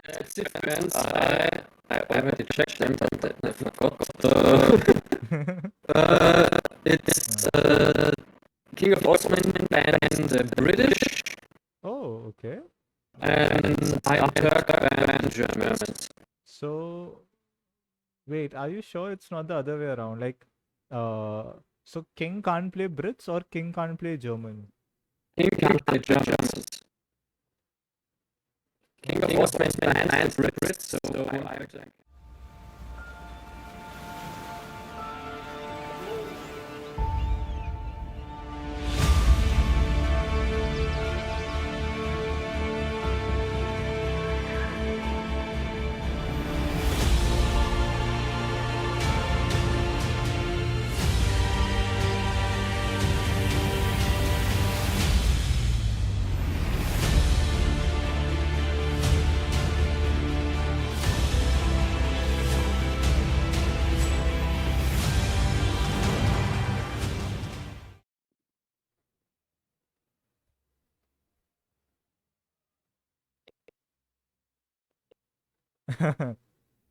It depends. I already checked them, but I forgot. It's King of Osmane banned the British, Oh, okay. and iamturk banned Germans. So, wait, are you sure it's not the other way around? Like, so King can't play Brits or King can't play German? King can't play Germans. King of Osmane banned the Brits, so iamturk.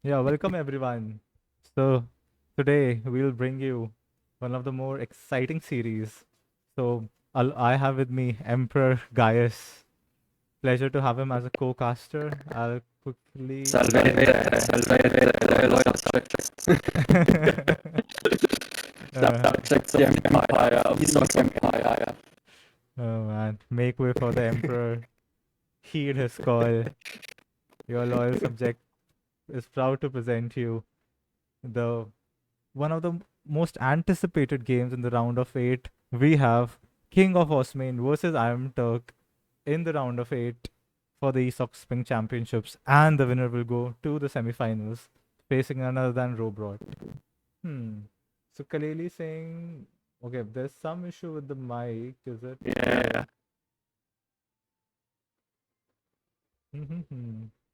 Yeah, welcome everyone. So, today we'll bring you one of the more exciting series. So, I have with me Emperor Gaius. Pleasure to have him as a co-caster. I'll quickly. Salve, Leute, check the Empire of ESOC Empire. Oh man, make way for the Emperor. Heed his call. Your loyal subject is proud to present you the one of the most anticipated games in the round of 8. We have King of Osmane versus iamturk in the round of 8 for the ESOC Spring Championships, and the winner will go to the semifinals, facing none other than RO8. So Kaleli saying, okay, there's some issue with the mic, is it? Yeah.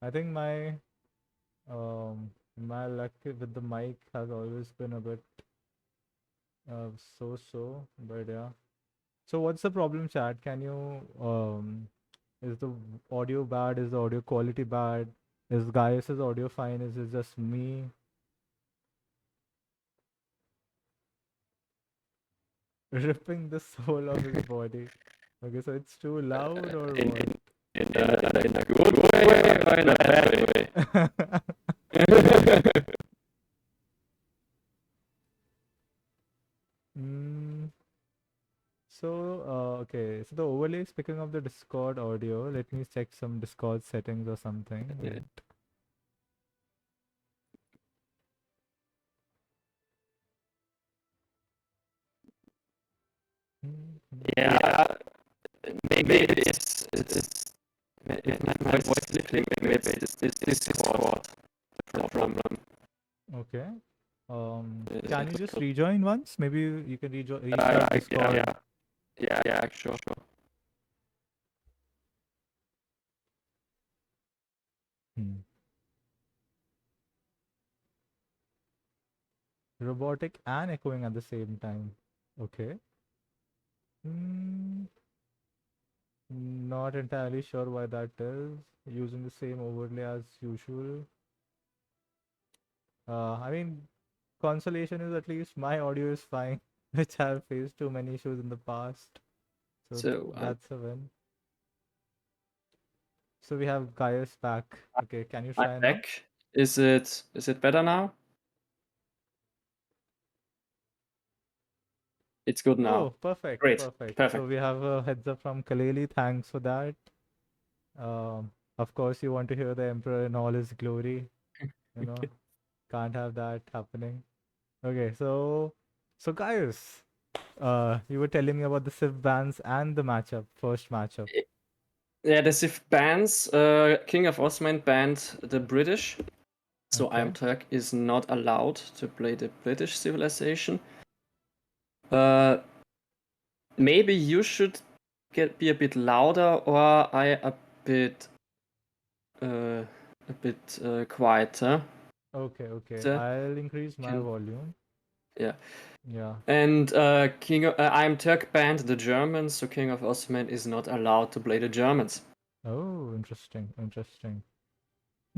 I think my luck with the mic has always been a bit so, but yeah. So what's the problem, chat? Can you is the audio bad? Is the audio quality bad? Is Gaius's audio fine? Is it just me? Ripping the soul of his body. Okay, so it's too loud or what? In a good way or in a bad way? mm, so okay, so the overlay is picking up the Discord audio. Let me check some Discord settings or something. Wait. Yeah, maybe it's if my voice is clicking, maybe it's this Discord the problem. Okay. Can you just rejoin once? Maybe you can restart Discord. Yeah, sure. Robotic and echoing at the same time. Okay. Hmm. Not entirely sure why that is. Using the same overlay as usual. I mean, consolation is at least my audio is fine, which I've faced too many issues in the past. So that's a win. So we have Gaius back. Okay, can you try I'm now? back. Is it better now? It's good now. Oh, perfect, Great. perfect. So Perfect. we have a heads up from Kaleli. Thanks for that. Of course, you want to hear the Emperor in all his glory. You know, can't have that happening. Okay, so guys, you were telling me about the Civ bans and the first matchup. Yeah, the Civ bans. King of Osmane banned the British, so Okay. iamturk is not allowed to play the British civilization. Maybe you should be a bit louder, or I a bit quieter. Okay. I'll increase my volume. Yeah. Yeah. And iamturk banned the Germans, so King of Osmane is not allowed to play the Germans. Oh, interesting.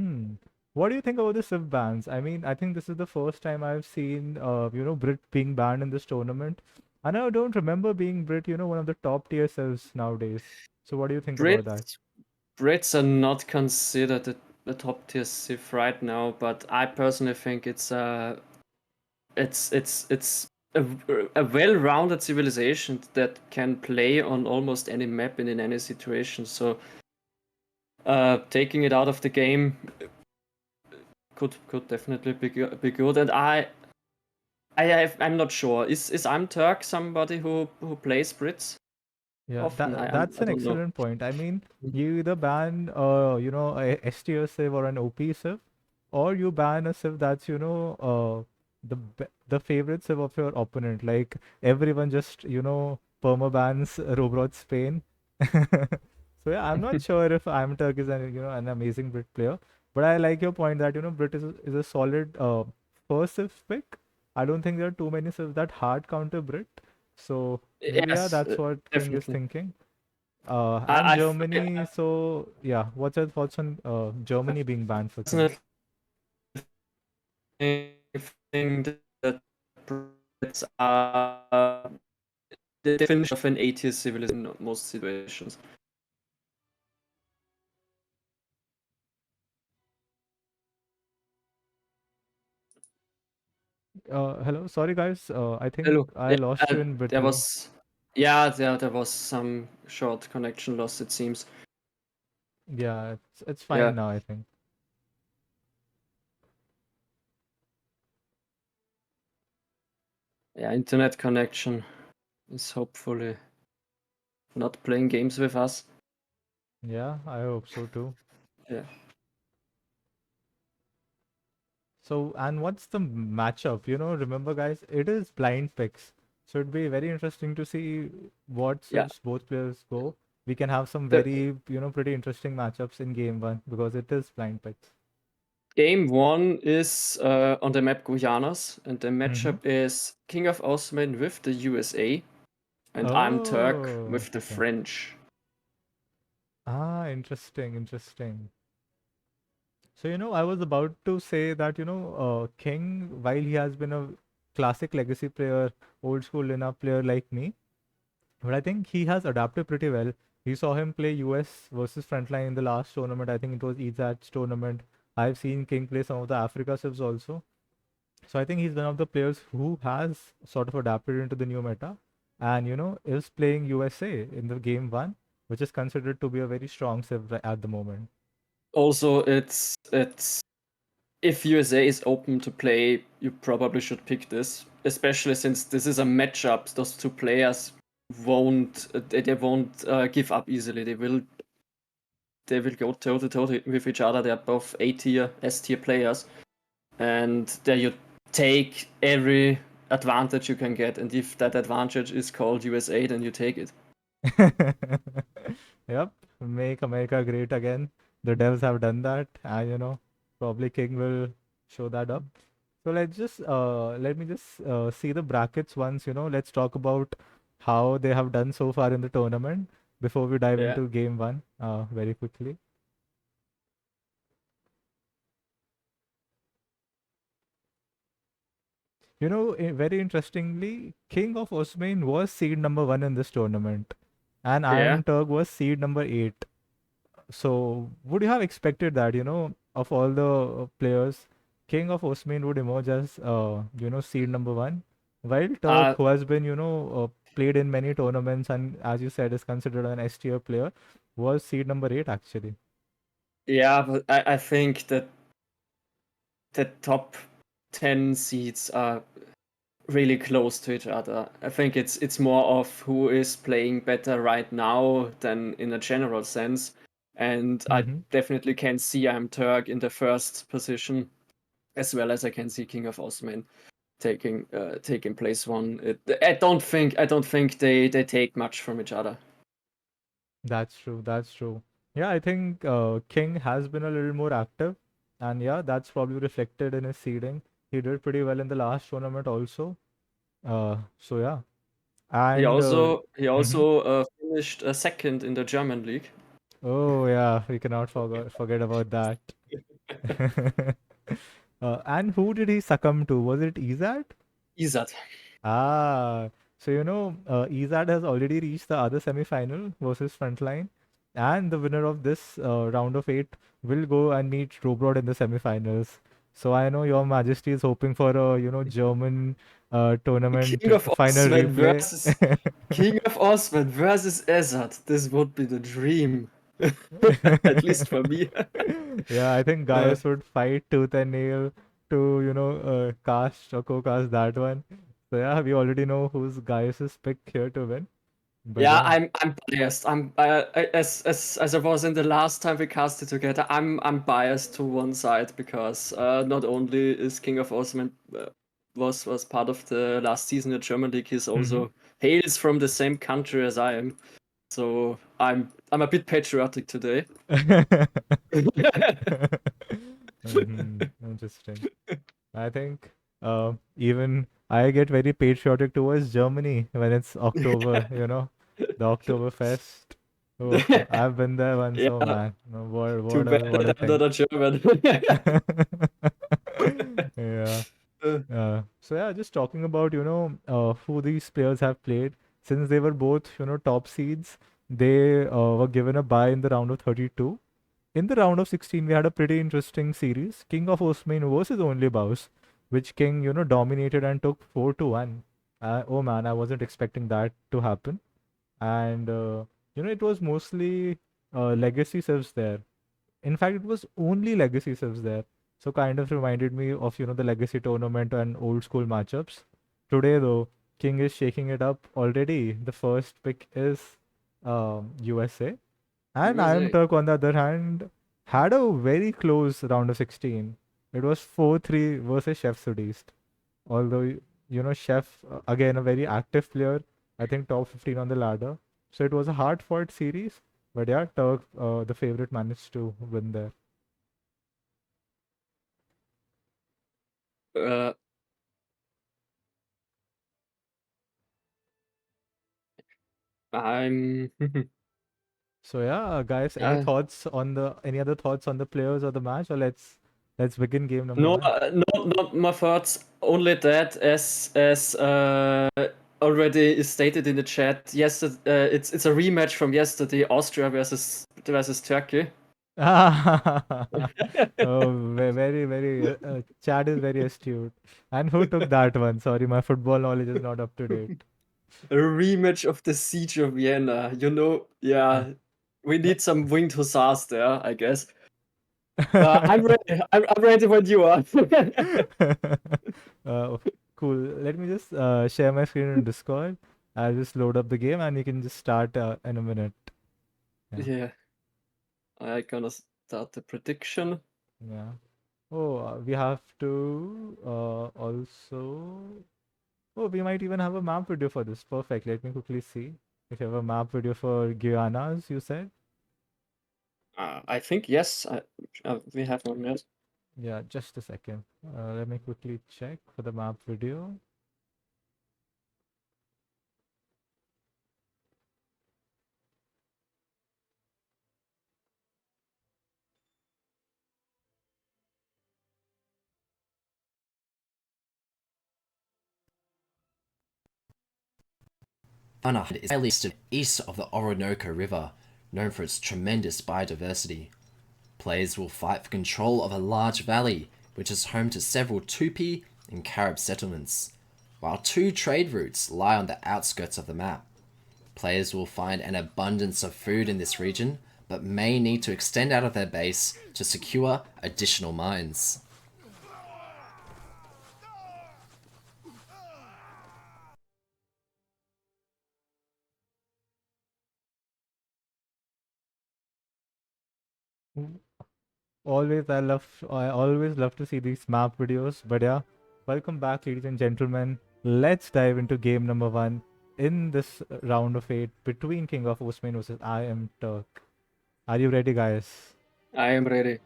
Hmm. What do you think about the Civ bans? I mean, I think this is the first time I've seen, Brit being banned in this tournament. And I don't remember being Brit, one of the top tier Civs nowadays. So what do you think about that? Brits Brits are not considered a top tier Civ right now, but I personally think it's a well-rounded civilization that can play on almost any map and in any situation. So taking it out of the game could definitely be good. And I'm not sure. Is iamturk somebody who plays Brits Yeah, often? that's I an don't know. excellent point. I mean, you either ban a S tier Civ or an OP Civ, or you ban a Civ that's the favorite Civ of your opponent. Like everyone just perma bans Robot Spain. So yeah, I'm not sure if I'm Turk is an amazing Brit player, but I like your point that Brit is a solid first Civ pick. I don't think there are too many Civs that hard counter Brit. So maybe yeah, Yes, that's what King is definitely. thinking. And I Germany, so yeah, what's your thoughts on Germany being banned for King? personally think that Brits are the definition of an A-tier civilization in most situations. Hello, sorry guys, I think Hello. I Yeah, lost you in there between. was there was some short connection loss, it seems. Yeah, it's Yeah, fine now, I think. yeah, internet connection is hopefully not playing games with us. Yeah, I hope so too. Yeah, So, and what's the matchup? Remember guys, it is blind picks. So it'd be very interesting to see what yeah. civs both players go. We can have some The very, pretty interesting matchups in game one because it is blind picks. game one is on the map Guyanas, and the Mm-hmm. matchup is King of Osman with the USA, and I'm Turk Oh, with the okay. French. Ah, interesting, interesting. So, I was about to say that, King, while he has been a classic legacy player, old school lineup player like me, but I think he has adapted pretty well. We saw him play US versus Frontline in the last tournament. I think it was ESAT's tournament. I've seen King play some of the Africa Civs also. So I think he's one of the players who has sort of adapted into the new meta and, is playing USA in the game one, which is considered to be a very strong Civ at the moment. Also, it's if USA is open to play, you probably should pick this, especially since this is a matchup. Those two players they won't give up easily. They will go toe to toe with each other. They're both A tier, S tier players, and there you take every advantage you can get. And if that advantage is called USA, then you take it. Yep, make America great again. The devs have done that, and probably King will show that up. So let me just see the brackets once. Let's talk about how they have done so far in the tournament before we dive Yeah. into game one. Very quickly. Very interestingly, King of Osmane was seed number one in this tournament, and I Yeah. Am Turk was seed number eight. So, would you have expected that, of all the players, King of Osmane would emerge as, seed number one, while Turk, Uh, who has been, played in many tournaments and, as you said, is considered an S tier player, was seed number eight actually. yeah, but I think that the top 10 seeds are really close to each other. I think it's more of who is playing better right now than in a general sense. And I Mm-hmm. definitely can see I'm Turk in the first position, as well as I can see King of Osman taking place one. I don't think they take much from each other. That's true. That's true. Yeah, I think King has been a little more active, and yeah, that's probably reflected in his seeding. He did pretty well in the last tournament also. So yeah, He and also he mhm. also finished second in the German league. Oh yeah, we cannot forget about that. And who did he succumb to? Was it Izad? Izad. Ah, so Izad has already reached the other semi-final versus Frontline, and the winner of this round of eight will go and meet Robrod in the semi-finals. So I know Your Majesty is hoping for a King German tournament of final Osman replay. versus King of Osman versus Ezad. This would be the dream. At least for me. Yeah, I think Uh, Gaius would fight tooth and nail to cast or co-cast that one. So yeah, we already know who's Gaius's pick here to win. But yeah, yeah. I'm biased. As I was in the last time we casted together, I'm biased to one side because not only is King of Osman was part of the last season in German League, he's Mhm. also hails from the same country as I am. So I'm a bit patriotic today. Interesting. I think even I get very patriotic towards Germany when it's October, the Oktoberfest. Oh, I've been there once, oh Yeah, man. No, what too what a bad what a I'm thing. not a German. Yeah. Uh, So yeah, just talking about, who these players have played. Since they were both, top seeds, they were given a bye in the round of 32. In the round of 16, we had a pretty interesting series. King of Osmane versus Only Bows, which King, dominated and took 4-1. Oh man, I wasn't expecting that to happen. And, it was mostly legacy civs there. In fact, it was only legacy civs there. So kind of reminded me of, the legacy tournament and old school matchups. Today, though, King is shaking it up already. The first pick is USA. And USA. iamturk, on the other hand, had a very close round of 16. It was 4-3 versus Chef Sudist. Although, Chef, again, a very active player, I think top 15 on the ladder. So it was a hard fought series. But yeah, Turk, the favorite, managed to win there. Uh, I'm So yeah, guys, uh, any other thoughts on the players or the match, or let's begin game number no, one. not my thoughts. Only that, as already is stated in the chat. Yesterday, it's a rematch from yesterday. Austria versus Turkey. Oh, very, very. Chad is very astute. And who took that one? Sorry, my football knowledge is not up to date. A rematch of the Siege of Vienna. Uh, Yeah, we need some winged hussars there, I guess. I'm uh, ready. I'm ready when you are. cool. Let me just share my screen in Discord. I'll just load up the game and you can just start in a minute. Yeah, Yeah, I gonna start the prediction. yeah. Oh, we have to also. Oh, we might even have a map video for this. Perfect. Let me quickly see. If you have a map video for Guyanas, you said? I think yes. We have one. Yes. Yeah, just a second. Let me quickly check for the map video. Anaheim is highly listed east of the Orinoco River, known for its tremendous biodiversity. Players will fight for control of a large valley, which is home to several Tupi and Carib settlements, while two trade routes lie on the outskirts of the map. Players will find an abundance of food in this region, but may need to extend out of their base to secure additional mines. Mm, I always love to see these map videos. But yeah, welcome back, ladies and gentlemen. Let's dive into game number one in this round of eight between King of Osmane versus I Am Turk. Are you ready, guys? I am ready.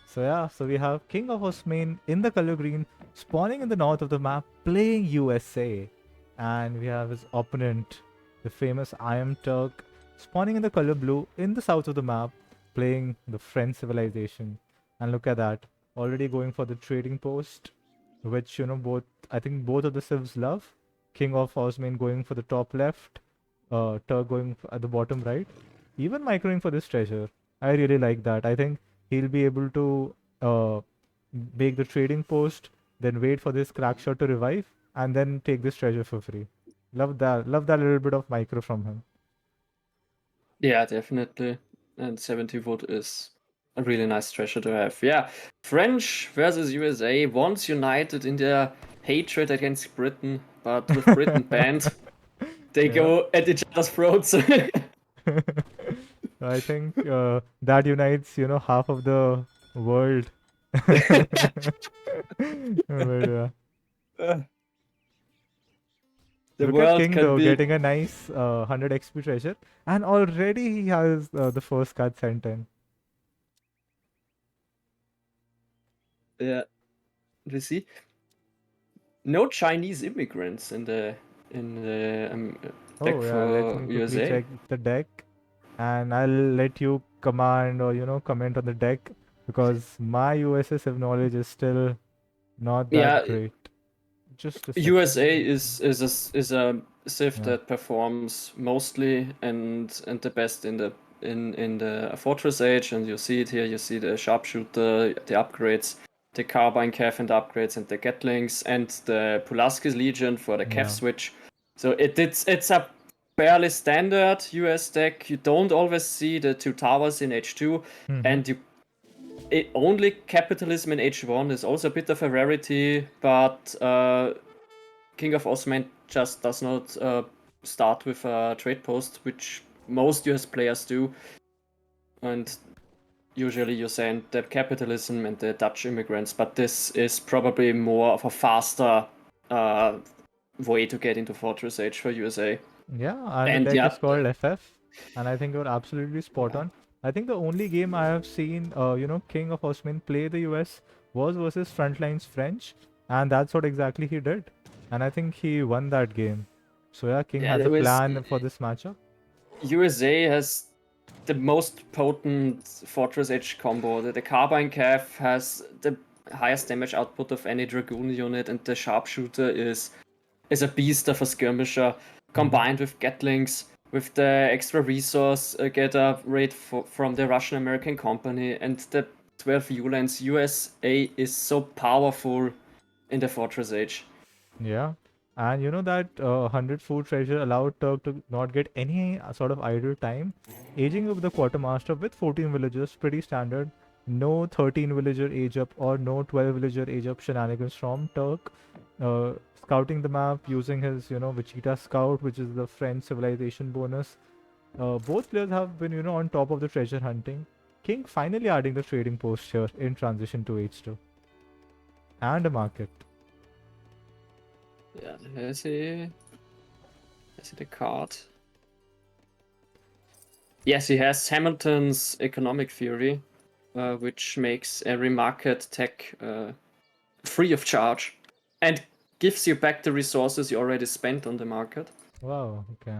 So yeah, so we have King of Osmane in the color green, spawning in the north of the map, playing USA. And we have his opponent, the famous I Am Turk, spawning in the color blue in the south of the map, playing the French civilization. And look at that. already going for the trading post, which I think both of the civs love. King of Osmane going for the top left, Turk going at the bottom right, even microing for this treasure. I really like that. I think he'll be able to uh, make the trading post, then wait for this crack shot to revive, and then take this treasure for free. Love that. Love that little bit of micro from him. Yeah, definitely. And 70 wood is a really nice treasure to have. Yeah, French versus USA, once united in their hatred against Britain, but with Britain banned, they Yeah. go at each other's throats. I think that unites, half of the world. But yeah. The Look at world King can though, be. getting a nice 100 XP treasure, and already he has the first card sent in. Yeah, you see, no Chinese immigrants in the deck Oh yeah, let for me quickly USA. check the deck, and I'll let you command or comment on the deck because my USSF knowledge is still not that Yeah, great. Just a second. USA is a civ Yeah. that performs mostly and the best in the Fortress Age, and you see it here. You see the sharpshooter, the upgrades, the carbine cav and upgrades, and the Gatlings, and the Pulaski's Legion for the cav Yeah. switch. So it's a fairly standard US deck. You don't always see the two towers in H2, and only capitalism in H1 is also a bit of a rarity, but King of Osmane just does not start with a trade post, which most US players do. And usually you send the capitalism and the Dutch immigrants, but this is probably more of a faster way to get into Fortress Age for USA. Yeah, and the And deck yeah, is called FF, and I think you're absolutely spot on. I think the only game I have seen, King of Osman play the US was versus Frontlines French, and that's what exactly he did. And I think he won that game. So yeah, King yeah, has a there was plan for this matchup. USA has the most potent Fortress Edge combo. The Carbine Cav has the highest damage output of any Dragoon unit, and the Sharpshooter is a beast of a skirmisher, combined with Gatlings, with the extra resource getter rate from the Russian American company, and the 12 Ulans. USA is so powerful in the Fortress Age. Yeah. And you know that 100 food treasure allowed Turk to not get any sort of idle time. Aging of the quartermaster with 14 villagers, pretty standard. No 13 villager age up or no 12 villager age up shenanigans from Turk. Scouting the map using his, Wichita Scout, which is the French civilization bonus. Both players have been, on top of the treasure hunting. King finally adding the trading post here in transition to H2. And a market. Yeah, I see the card. Yes, he has Hamilton's economic theory, which makes every market tech free of charge and gives you back the resources you already spent on the market. Wow, okay.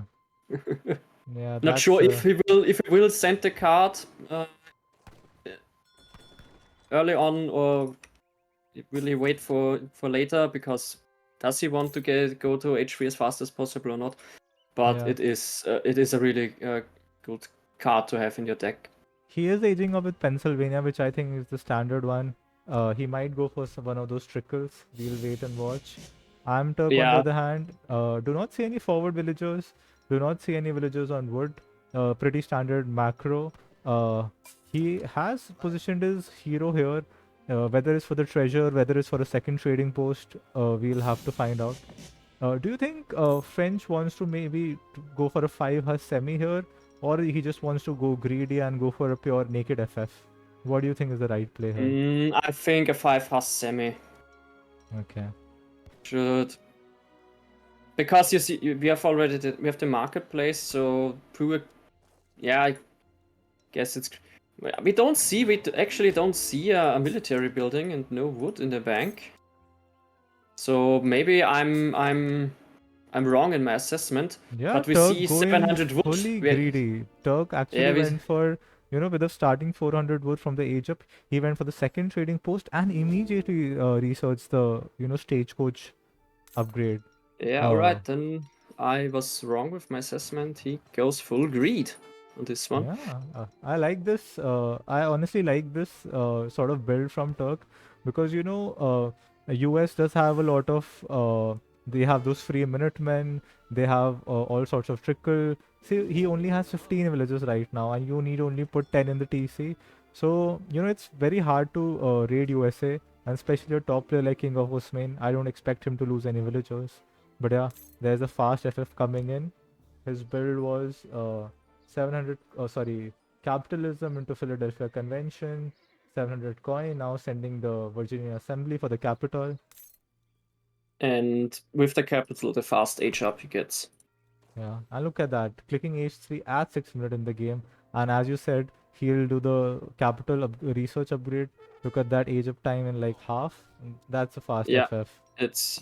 Yeah, Not that's sure if he will send the card early on, or will he wait for later, because does he want to go to H3 as fast as possible or not? But yeah. it is a really good card to have in your deck. He is aging up with Pennsylvania, which I think is the standard one. He might go for one of those trickles. We'll wait and watch. Iamturk, on the Yeah, other hand, do not see any forward villagers. Do not see any villagers on wood. Pretty standard macro. He has positioned his hero here. Whether it's for the treasure, whether it's for a second trading post, we'll have to find out. Do you think French wants to maybe go for a 5 semi here, or he just wants to go greedy and go for a pure naked FF? What do you think is the right play here? I think a 5 has semi Okay. should, because you see we have already we have the marketplace, so yeah, I guess it's, we actually don't see a military building and no wood in the bank. So maybe I'm wrong in my assessment, Yeah, but we Turk see going 700 wood. fully greedy. Turk actually Yeah, went for You know, with the starting 400 wood from the age up, he went for the second trading post and immediately researched the, stagecoach upgrade. Yeah, alright, then I was wrong with my assessment. He goes full greed on this one. Yeah, I like this. I honestly like this sort of build from Turk because US does have a lot of. They have those free Minutemen. They have all sorts of trickle. See, he only has 15 villages right now, and you need only put 10 in the TC. So it's very hard to raid USA, and especially a top player like KINGofOsmane. I don't expect him to lose any villagers. But yeah, there's a fast FF coming in. His build was 700, sorry, capitalism into Philadelphia Convention, 700 coin, now sending the Virginia Assembly for the Capitol. And with the capital, the fast age up he gets. Yeah, and look at that. Clicking H3 at 6 minutes in the game. And as you said, he'll do the capital research upgrade. Look at that age up time in like half. That's a fast Yeah, FF. it's...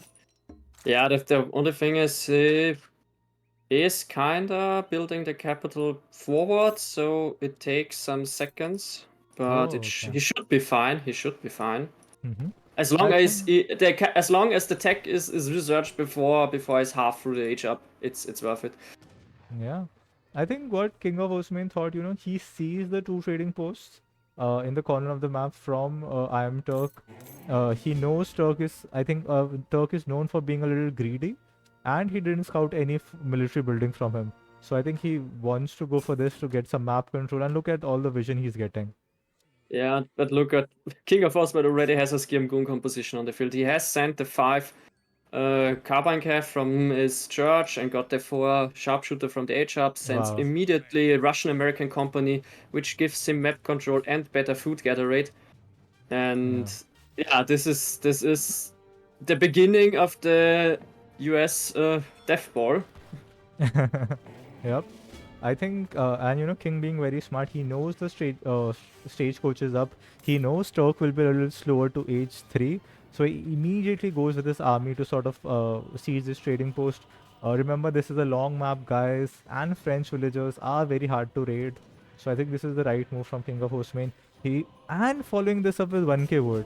Yeah, the only thing is is kinda building the capital forward, so it takes some seconds. But Oh, okay. he should be fine. He should be fine. Mm-hmm. As long I as think- as long as the tech is researched before he's half through the age up, it's worth it. Yeah. I think what KINGofOsmane thought, he sees the two trading posts in the corner of the map from iamturk. He knows Turk is known for being a little greedy, and he didn't scout any military building from him. So I think he wants to go for this to get some map control, and look at all the vision he's getting. Yeah, but look at KINGofOsmane already has a Skirm Goon composition on the field. He has sent the 5 carbine cav from his church and got the 4 sharpshooter from the H-up, sends Wow. immediately a Russian-American company, which gives him map control and better food gather rate. And yeah, this is the beginning of the US death ball. Yep. I think, and King being very smart, he knows the stagecoach is up. He knows Turk will be a little slower to age 3. So he immediately goes with his army to sort of seize this trading post. Remember, this is a long map, guys, and French villagers are very hard to raid. So I think this is the right move from KINGofOsmane. And following this up with 1k wood.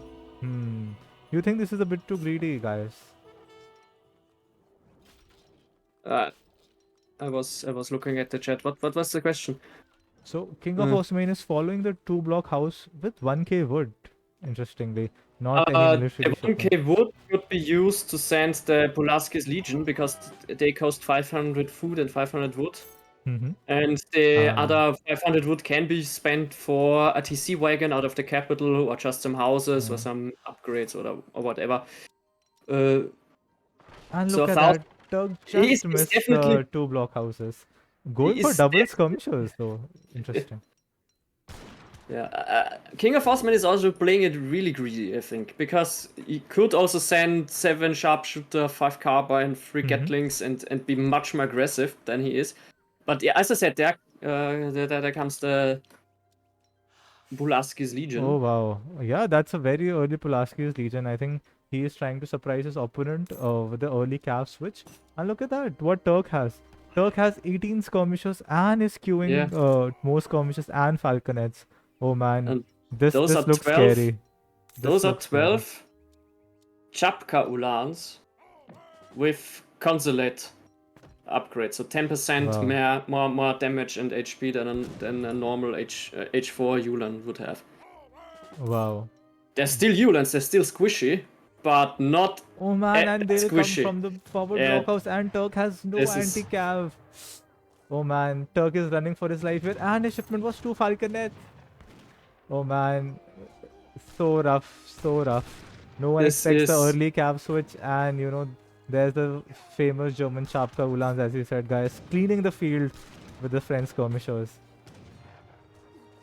You think this is a bit too greedy, guys? I was looking at the chat. What was the question? So KINGofOsmane is following the 2-block house with 1k wood. Interestingly, not any military. The 1k wood could be used to send the Pulaski's Legion because they cost 500 food and 500 wood. Mm-hmm. And the other 500 wood can be spent for a TC wagon out of the capital, or just some houses or some upgrades or whatever. And so look at that. Turk just missed the 2-block houses. Going for double skirmishers though. Interesting. Yeah, KINGofOsmane is also playing it really greedy, I think, because he could also send 7 sharpshooter, 5 carbine, 3 gatlings, and be much more aggressive than he is. But yeah, as I said, there comes the Pulaski's Legion. Oh wow, yeah, that's a very early Pulaski's Legion. I think he is trying to surprise his opponent with the early cav switch. And look at that, what Turk has. Turk has 18 skirmishers and is queuing more skirmishers and falconets. Oh man, And this looks 12, scary. Those are 12 Chapka Ulans with consulate upgrade, so 10% more damage and HP than a normal H4 Ulan would have. Wow. They're still Ulans, they're still squishy, but not Oh man, and they come squishy. from the forward blockhouse, and Turk has no anti-cav. Oh man, Turk is running for his life here, and his shipment was 2 falconets. Oh man, so rough, so rough. No one expects the early cav switch, and there's the famous German Chapka Ulans, as you said, guys, cleaning the field with the French skirmishers.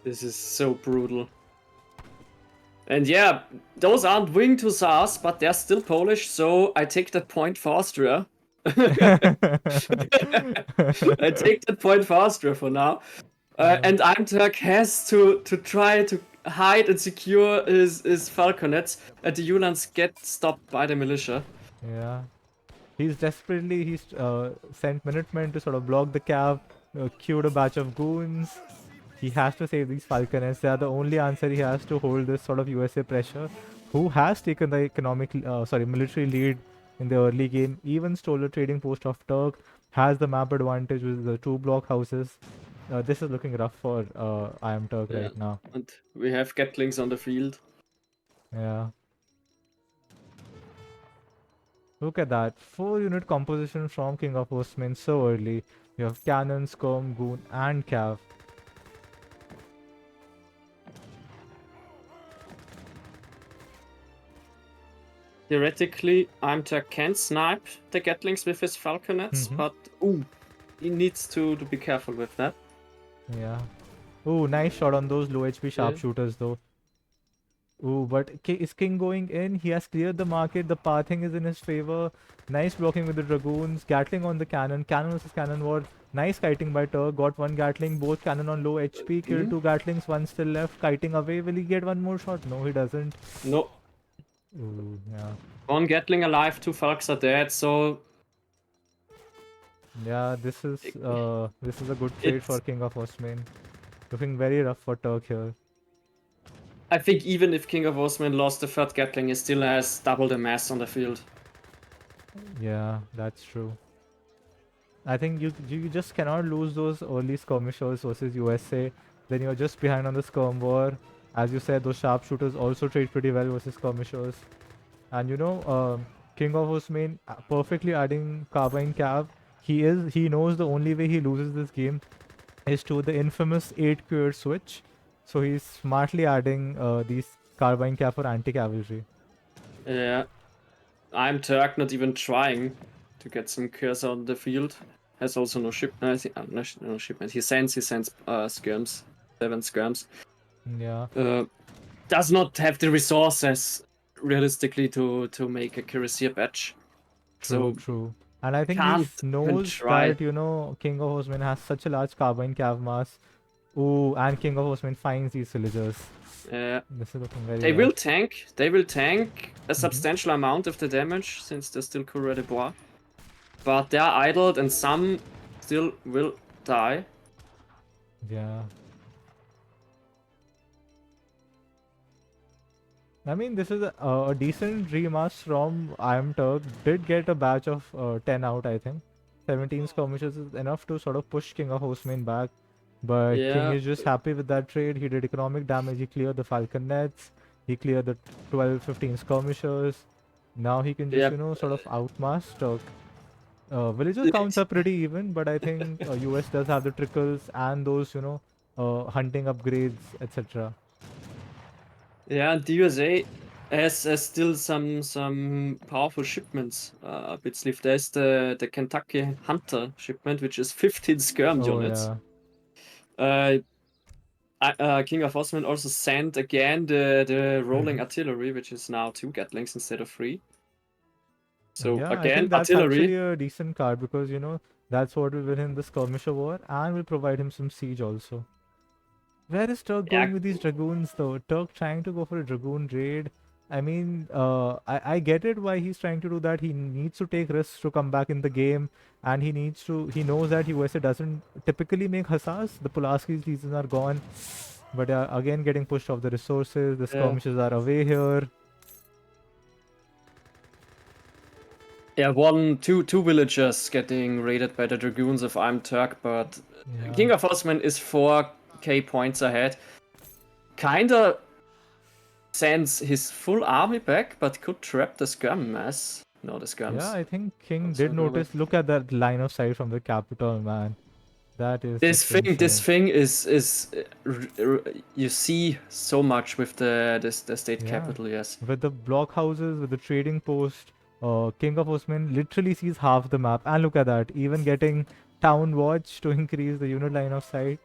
This is so brutal. And yeah, those aren't winged hussars, but they're still Polish, so I take that point for Austria. I take that point for Austria for now. And iamturk has to try to hide and secure his falconets, and the Ulans get stopped by the militia. Yeah. He's sent Minutemen to sort of block the cav, queued a batch of goons. He has to save these falconets. They are the only answer he has to hold this sort of USA pressure, who has taken the military lead in the early game, even stole the trading post of Turk, has the map advantage with the 2 block houses. This is looking rough for iamturk Yeah. right now. And we have Gatlings on the field. Yeah. Look at that. 4 unit composition from KINGofOsmane so early. You have cannon, skirm, goon, and cav. Theoretically, iamturk can snipe the Gatlings with his falconets, but he needs to be careful with that. Yeah. Ooh, nice shot on those low HP Yeah. sharpshooters though. Ooh, but is King going in? He has cleared the market. The pathing is in his favor. Nice blocking with the dragoons. Gatling on the cannon. Cannon versus cannon war. Nice kiting by Turk. Got 1 Gatling. Both cannon on low HP. Killed 2 Gatlings. 1 still left. Kiting away. Will he get 1 more shot? No, he doesn't. No. Ooh, yeah. 1 Gatling alive, 2 Falcons are dead, so Yeah, this is a good trade for KINGofOsmane. Looking very rough for Turk here. I think even if KINGofOsmane lost the 3rd Gatling, he still has double the mass on the field. Yeah, that's true. I think you just cannot lose those early skirmishers versus USA. Then you're just behind on the skirm war. As you said, those sharpshooters also trade pretty well versus skirmishers. And KINGofOsmane perfectly adding carbine cav. He knows the only way he loses this game is to the infamous 8 QR switch. So he's smartly adding these carbine cav for anti-cavalry. Yeah. iamturk not even trying to get some cures on the field. Has also no shipment. No shipment. He sends skirms. 7 skirms. Yeah. Does not have the resources realistically to make accuracy a badge. True. And I think he knows that, KINGofOsmane has such a large carbine cav mass. Ooh, and KINGofOsmane finds these villagers. This is looking very They rough. will tank a substantial amount of the damage since they're still Coureur de Bois. But they are idled and some still will die. Yeah. I mean, this is a decent remass from iamturk. Did get a batch of 10 out, I think. 17 skirmishes is enough to sort of push KINGofOsmane back. But King is just happy with that trade. He did economic damage. He cleared the falcon nets. He cleared the 12, 15 skirmishers. Now he can just, sort of outmass Turk. Villagers counts are pretty even, but I think US does have the trickles and those, hunting upgrades, etc. Yeah, and the USA has still some powerful shipments up its sleeve. There's the Kentucky Hunter shipment, which is 15 skirm units. KINGofOsmane also sent again the rolling artillery, which is now 2 Gatlings instead of 3. So yeah, again, I think that's artillery. actually a decent card because that's what will win him the skirmisher war and will provide him some siege also. Where is Turk going with these dragoons though? Turk trying to go for a dragoon raid. I mean, I get it why he's trying to do that. He needs to take risks to come back in the game, and he knows that USA doesn't typically make hussars. The Pulaski's seasons are gone, but again getting pushed off the resources. The skirmishes are away here. Yeah, two villagers getting raided by the dragoons of iamturk, but KINGofOsmane is 4k points ahead. Kinda sends his full army back, but could trap the skirm mass. No, the skirms. Yeah, I think King did notice. Look at that line of sight from the capital, man. That is this thing is you see so much with the state capital. Yes, with the block houses, with the trading post. KINGofOsmane literally sees half the map, and look at that, even getting town watch to increase the unit line of sight.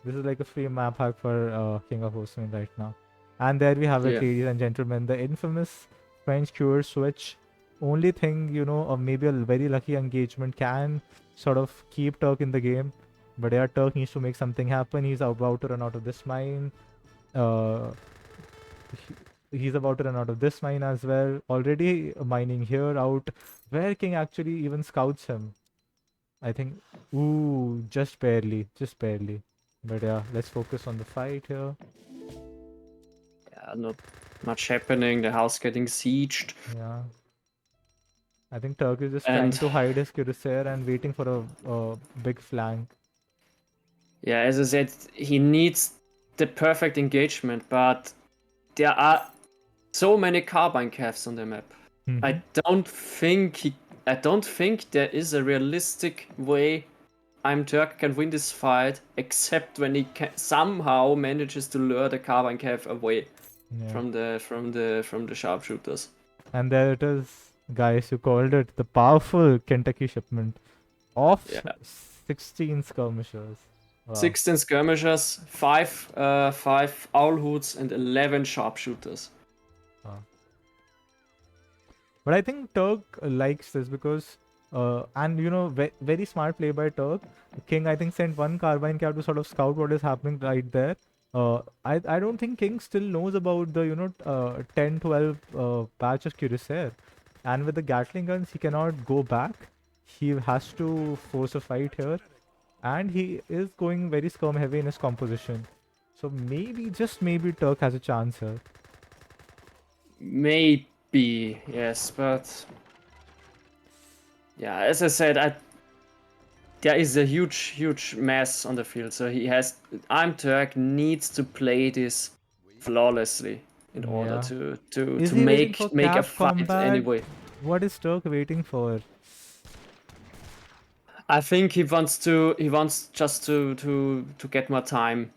This is like a free map hack for KINGofOsmane right now. And there we have it, ladies and gentlemen, the infamous French cure switch. Only thing, maybe a very lucky engagement can sort of keep Turk in the game. But yeah, Turk needs to make something happen. He's about to run out of this mine. He's about to run out of this mine as well. Already mining here out where King actually even scouts him. I think, ooh, just barely. But yeah, let's focus on the fight here. Yeah, not much happening. The house getting sieged. Yeah. I think Turk is just trying And to hide his cuirassier and waiting for a big flank. yeah, as I said, he needs the perfect engagement, but there are so many carbine calves on the map. I don't think there is a realistic way iamturk can win this fight, except when he somehow manages to lure the carbine calf away Yeah. from the sharpshooters. And there it is, guys. You called it the powerful Kentucky shipment of Yeah. 16 skirmishers. Wow. 16 skirmishers, 5 owl hoods, and 11 sharpshooters. But I think Turk likes this because, and you know, very smart play by Turk. King, I think, sent one carbine cap to sort of scout what is happening right there. I don't think King still knows about the 10-12 batch of cuirassier, and with the Gatling guns he cannot go back. He has to force a fight here, and he is going very skirm heavy in his composition. So maybe, just maybe, Turk has a chance here. Maybe, yes, but yeah, as I said, there is a huge mess on the field. So iamturk needs to play this flawlessly in order Yeah. to Is he waiting for make a cap fight combat? anyway. What is Turk waiting for? I think he wants just to get more time.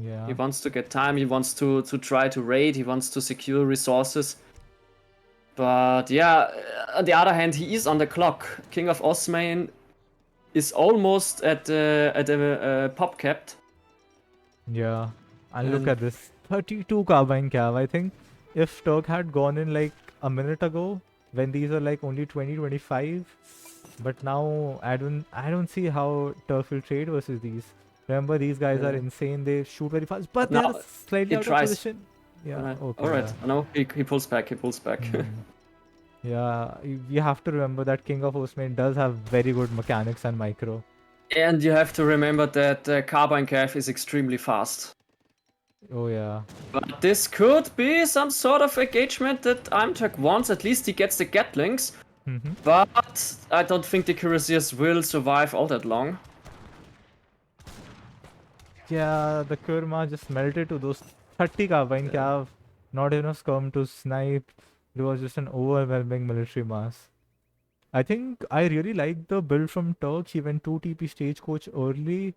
Yeah. He wants to get time. He wants to try to raid. He wants to secure resources. But yeah, on the other hand, he is on the clock. KINGofOsmane is almost at the pop capped. Yeah. And look at this. 32 carbine cav. I think if Turk had gone in like a minute ago, when these are like only 20, 25. But now I don't see how Turk will trade versus these. Remember, these guys are insane. They shoot very fast, but Now they're slightly he out of tries. position. Yeah. Okay. All right. Yeah. No, he pulls back. He pulls back. Yeah. You have to remember that KINGofOsmane does have very good mechanics and micro. And you have to remember that carbine calf is extremely fast. Oh yeah. But this could be some sort of engagement that iamturk wants. At least he gets the Gatlings. But I don't think the cuirassiers will survive all that long. Yeah, the Kurma just melted to those 30 carbine cav. Not enough scum to snipe. It was just an overwhelming military mass. I think I really like the build from Turk. He went 2 TP stagecoach early.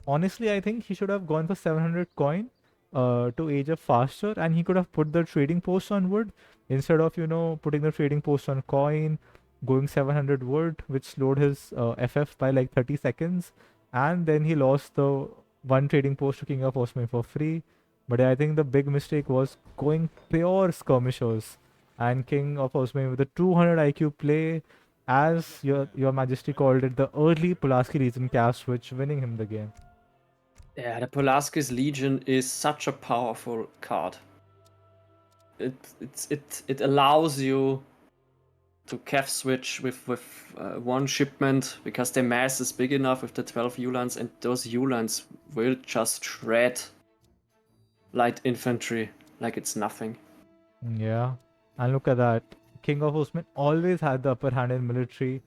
Honestly, I think he should have gone for 700 coin to age up faster, and he could have put the trading post on wood instead of putting the trading post on coin, going 700 wood, which slowed his FF by like 30 seconds, and then he lost the one trading post to KINGofOsmane for free. But I think the big mistake was going pure skirmishers, and KINGofOsmane with a 200 IQ play, as your Majesty called it, the early Pulaski Legion cast switch, winning him the game. Yeah, the Pulaski's Legion is such a powerful card. It allows you to calf switch with one shipment because the mass is big enough with the 12 Ulans, and those Ulans will just shred light infantry like it's nothing. Yeah, and look at that. KINGofOsmane always had the upper hand in military.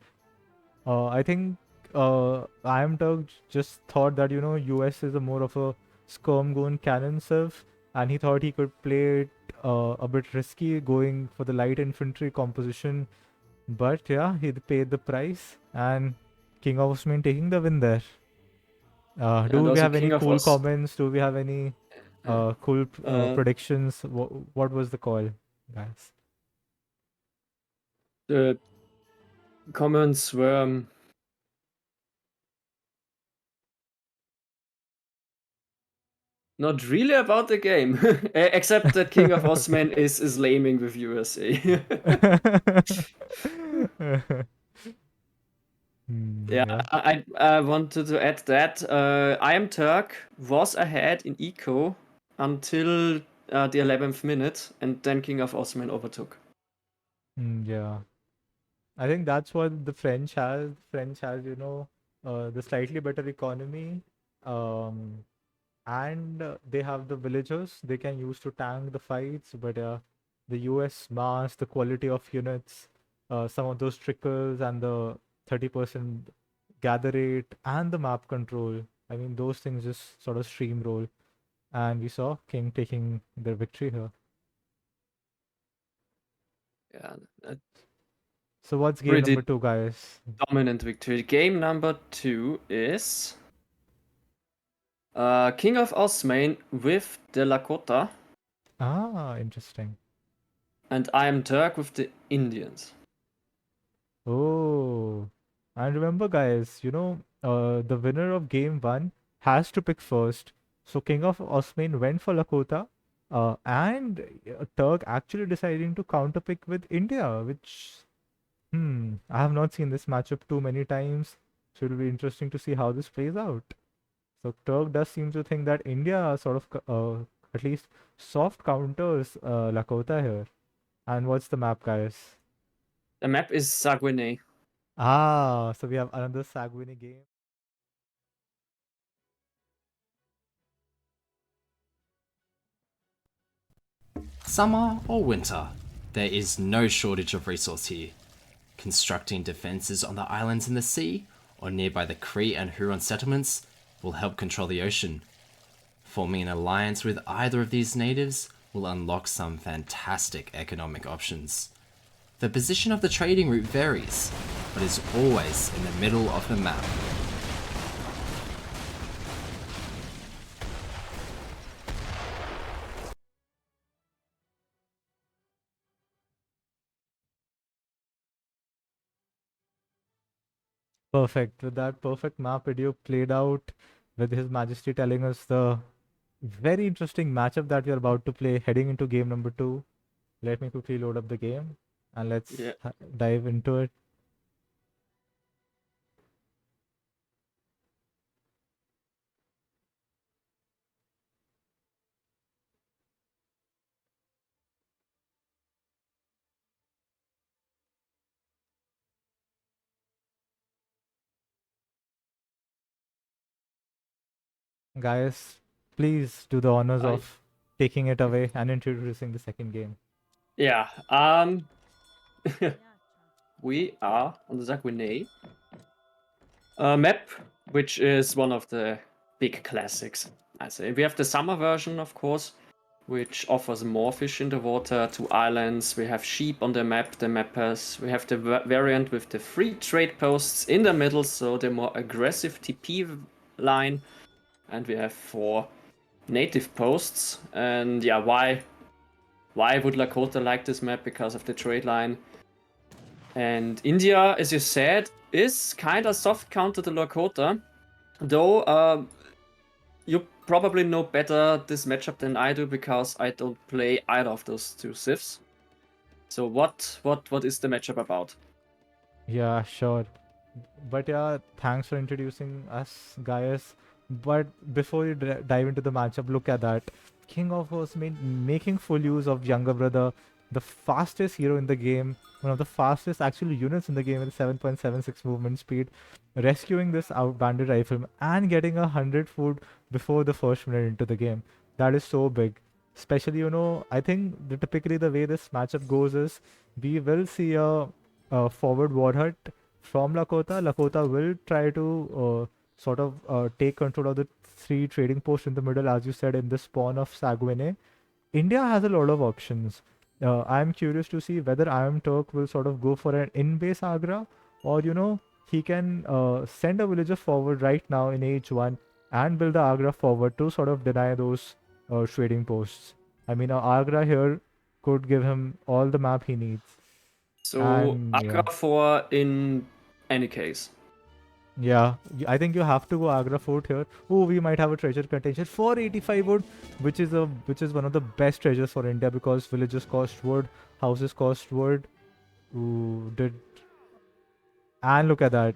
I think iamturk just thought that US is a more of a skirm-gun cannon serve, and he thought he could play it a bit risky, going for the light infantry composition. But yeah, he paid the price, and KINGofOsmane taking the win there. Do we have any cool comments? Do we have any cool predictions? What was the call, guys? The comments were not really about the game, except that KINGofOsmane is laming with USA. Yeah, I wanted to add that iamturk was ahead in eco until the 11th minute, and then KINGofOsmane overtook. Yeah, I think that's what the French has. French has, the slightly better economy, um, and they have the villagers they can use to tank the fights. But the US mass, the quality of units, some of those trickles, and the 30% gather rate, and the map control. I mean, those things just sort of streamroll, and we saw King taking their victory here. Yeah, So what's game Pretty number 2, guys? dominant victory. Game number 2 is KINGofOsmane with the Lakota Ah, interesting. and iamturk with the Indians. Oh, and remember, guys, the winner of game 1 has to pick first. So King of Osman went for Lakota, and Turk actually deciding to counterpick with India, which, I have not seen this matchup too many times. So it'll be interesting to see how this plays out. So Turk does seem to think that India sort of, at least soft counters Lakota here. And what's the map, guys? The map is Saguenay. Ah, so we have another Sagwini game. Summer or winter, there is no shortage of resource here. Constructing defences on the islands in the sea or nearby the Cree and Huron settlements will help control the ocean. Forming an alliance with either of these natives will unlock some fantastic economic options. The position of the trading route varies, but is always in the middle of the map. Perfect. With that perfect map video played out, with His Majesty telling us the very interesting matchup that we are about to play heading into game number 2. Let me quickly load up the game and let's dive into it. Guys, please do the honors of taking it away and introducing the second game. Yeah. We are on the Saguenay map, which is one of the big classics, I say. We have the summer version, of course, which offers more fish in the water, 2 islands. We have sheep on the map, the mappers. We have the variant with the 3 trade posts in the middle, so the more aggressive TP line. And we have 4 native posts. And yeah, why would Lakota like this map? Because of the trade line. And India, as you said, is kind of soft counter to Lakota. Though you probably know better this matchup than I do, because I don't play either of those 2 civs. So what is the matchup about? Yeah, sure. But yeah, thanks for introducing us, guys. But before you dive into the matchup, look at that. King of Osmane making full use of younger brother, the fastest hero in the game, one of the fastest actual units in the game with 7.76 movement speed, rescuing this out bandit rifleman and getting 100 food before the first minute into the game. That is so big. Especially, I think typically the way this matchup goes is we will see a forward war hut from Lakota. Lakota will try to sort of take control of the 3 trading posts in the middle, as you said, in the spawn of Saguenay. India has a lot of options. I'm curious to see whether iamturk will sort of go for an in-base Agra, or he can send a villager forward right now in H1 and build the Agra forward to sort of deny those trading posts. I mean, Agra here could give him all the map he needs. So And, Agra 4 in any case. Yeah, I think you have to go Agra Fort here. Oh, we might have a treasure contention for 85 wood, which is one of the best treasures for India, because villages cost wood, houses cost wood. Ooh, and look at that.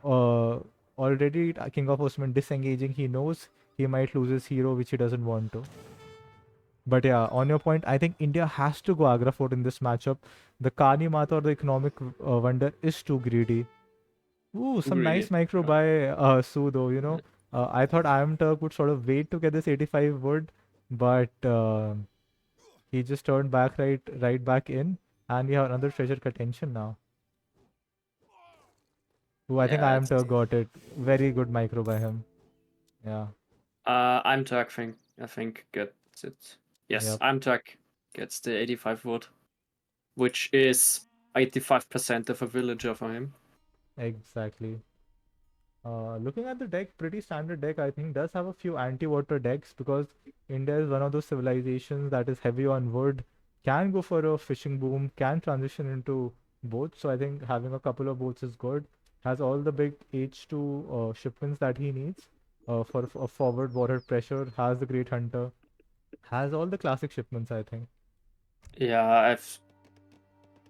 Already King of Osman disengaging. He knows he might lose his hero, which he doesn't want to. But yeah, on your point, I think India has to go Agra Fort in this matchup. The Kani Mata, or the economic wonder, is too greedy. Ooh, some Really. nice micro by Su though, you know. I thought iamturk would sort of wait to get this 85 wood, but he just turned back right back in, and we have another treasure contention now. Ooh, I think Yeah, it's iamturk got it. Very good micro by him. Yeah. iamturk I think gets it. Yes, Yep. iamturk gets the 85 wood, which is 85% of a villager for him. Exactly. Looking at the deck, pretty standard deck, I think, does have a few anti-water decks because India is one of those civilizations that is heavy on wood, can go for a fishing boom, can transition into boats. So I think having a couple of boats is good. Has all the big H2 shipments that he needs for a forward water pressure. Has the Great Hunter. Has all the classic shipments, I think. Yeah,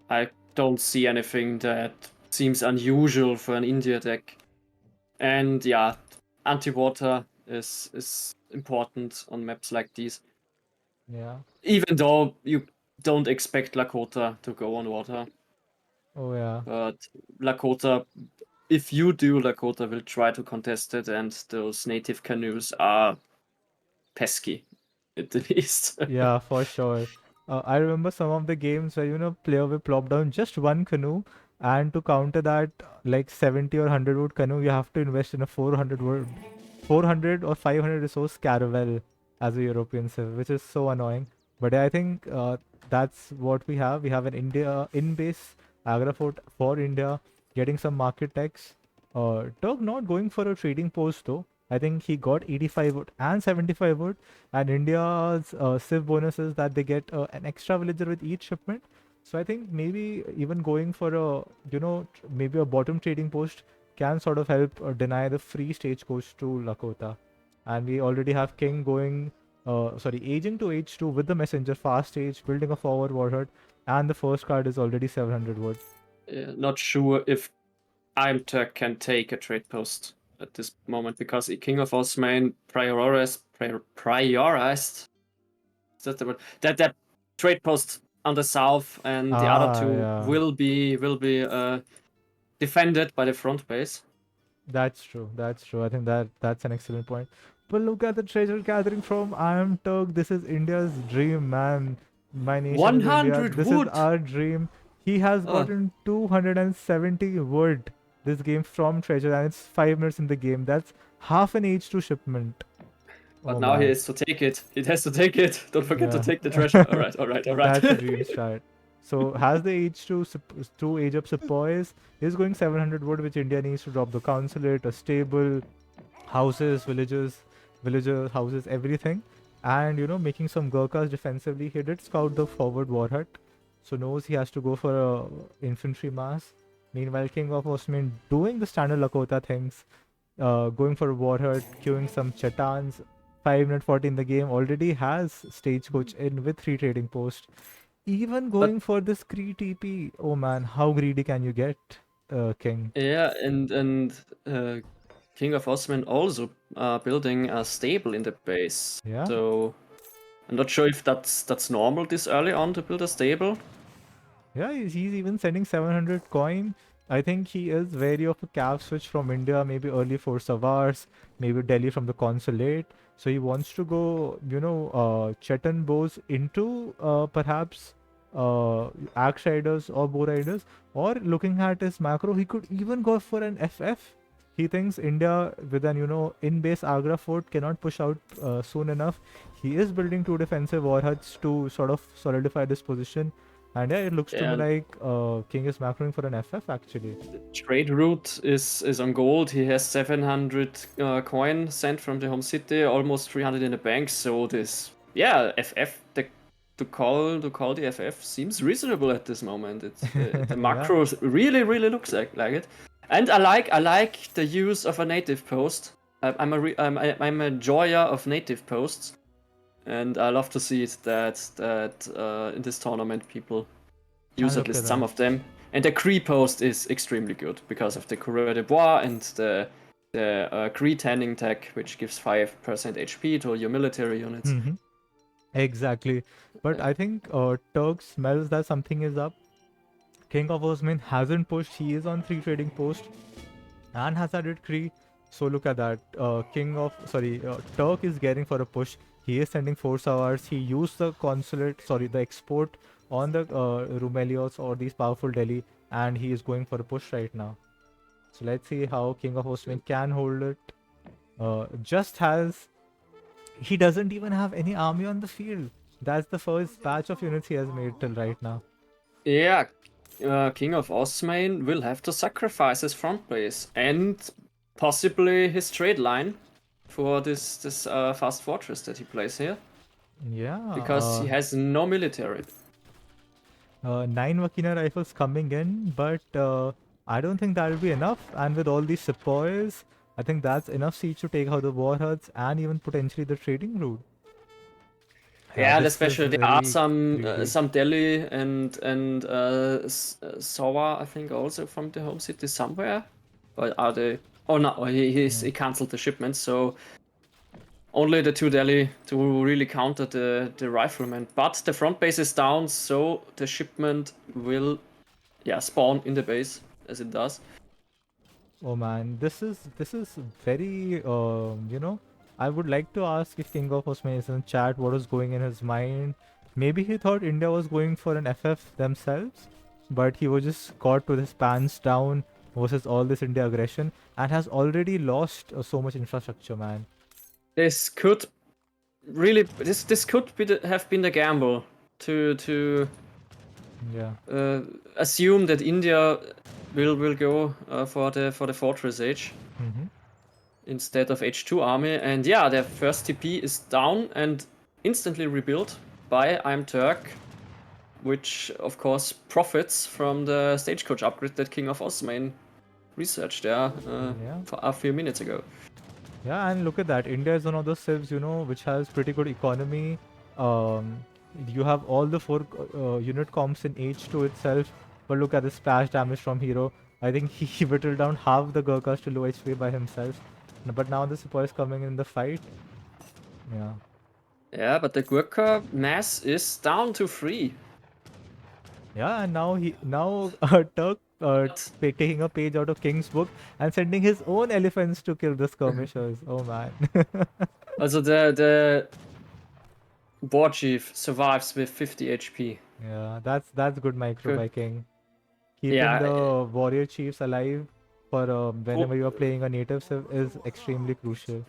I don't see anything that seems unusual for an India deck. And yeah, anti-water is important on maps like these. Yeah. Even though you don't expect Lakota to go on water. Oh yeah. But Lakota, if you do, Lakota will try to contest it, and those native canoes are pesky, at the least. Yeah, for sure. I remember some of the games where, you know, player will plop down just one canoe, and to counter that, like 70 or 100 wood canoe, you have to invest in a 400 or 500 resource caravel as a European civ, which is so annoying. But I think that's what we have. We have an India in-base Agra fort for India, getting some market techs. Turk not going for a trading post though. I think he got 85 wood and 75 wood, and India's civ bonus is that they get an extra villager with each shipment. So I think maybe even going for a, you know, maybe a bottom trading post can sort of help deny the free stagecoach to Lakota. And we already have King going, aging to H2 with the messenger fast stage, building a forward warhead, and the first card is already 700 wood. Not sure if iamturk can take a trade post at this moment because KINGofOsmane prioritized is that the word? That trade post on the south, and the other two Yeah. will be defended by the front base. That's true. That's true. I think that's an excellent point. But look at the treasure gathering from iamturk. This is India's dream, man. My nation is India. 100 This is wood. our dream. He has gotten 270 wood this game from treasure, and it's 5 minutes in the game. That's half an H2 shipment. But Oh now he man. has to take it. He has to take it. Don't forget to Yeah. take the treasure. All right, all right, all right. That's a dream start. So has the H2 age up supplies is going 700 wood, which India needs to drop the consulate, a stable, houses, villager houses, everything, and you know, making some Gurkhas defensively. He did scout the forward war hut, so knows he has to go for a infantry mass. Meanwhile, KINGofOsmane doing the standard Lakota things, going for a war hut, queuing some Chetans. 5 minute 40 in the game, already has stagecoach in with 3 trading posts. Even going for this Kree TP. Oh man, how greedy can you get, King? Yeah, and KINGofOsmane also building a stable in the base. Yeah. So I'm not sure if that's normal this early on to build a stable. Yeah, he's even sending 700 coin. I think he is wary of a cap switch from India, maybe early for Savars, maybe Delhi from the consulate. So he wants to go, you know, Chetan bows into perhaps Axe Riders or Bow Riders. Or looking at his macro, he could even go for an FF. He thinks India with an, you know, in-base Agra fort cannot push out soon enough. He is building 2 defensive war huts to sort of solidify this position. And yeah, it looks to me like King is macroing for an FF actually. Trade route is on gold. He has 700 coin sent from the home city, almost 300 in the bank. So this, yeah, FF to call the FF seems reasonable at this moment. It's the macro really looks like it, and I like the use of a native post. I'm a enjoyer of native posts, and I love to see it that in this tournament people use at least some of them. And the Cree post is extremely good because of the Coureur de Bois and the Cree tanning tech, which gives 5% HP to your military units. Exactly. But I think Turk smells that something is up. KINGofOsmane hasn't pushed. He is on 3 trading posts. and has added Kree. So look at that. Turk is getting for a push. He is sending 4 hours. He used the consulate, sorry, the export on the Rumelios or these powerful Delhi, and he is going for a push right now. So let's see how King of Osmane can hold it. Just has he doesn't even have any army on the field. That's the first batch of units he has made till right now. Yeah, King of Osmane will have to sacrifice his front base and possibly his trade line for this fast fortress that he plays here, Yeah, because he has no military. 9 Vakina rifles coming in, but I don't think that'll be enough. And with all these sepoys, I think that's enough siege to take out the war huts and even potentially the trading route. Yeah, and This is especially there are very greedy. some Delhi and Sawa, I think, also from the home city somewhere. Or are they? Oh no, he cancelled the shipment, so only the 2 Delhi to really counter the riflemen. But the front base is down, so the shipment will spawn in the base as it does. Oh man, this is very I would like to ask if King of Osman is in chat what was going in his mind. Maybe he thought India was going for an FF themselves, but he was just caught with his pants down versus all this India aggression and has already lost so much infrastructure, man. This could really this could be have been the gamble to Yeah. assume that India will go for the Fortress Age Mm-hmm. instead of H2 army, and yeah, their first TP is down and instantly rebuilt by iamturk, which of course profits from the stagecoach upgrade that King of Osmane researched there Yeah. for a few minutes ago. Yeah, and look at that. India is one of those civs, which has pretty good economy. Um, you have all the 4 unit comps in H2 itself, but look at the splash damage from Hero. I think he whittled down half the Gurkhas to low HP by himself. But now the Sepoy is coming in the fight. Yeah. Yeah, but the Gurkha mass is down to 3. Yeah, and now Turk taking a page out of King's book and sending his own elephants to kill the skirmishers. Oh man. Also the war chief survives with 50 HP. Yeah, that's good micro by Good. King. Keeping Yeah, the warrior chiefs alive for whenever pull- you are playing a native civ is extremely crucial.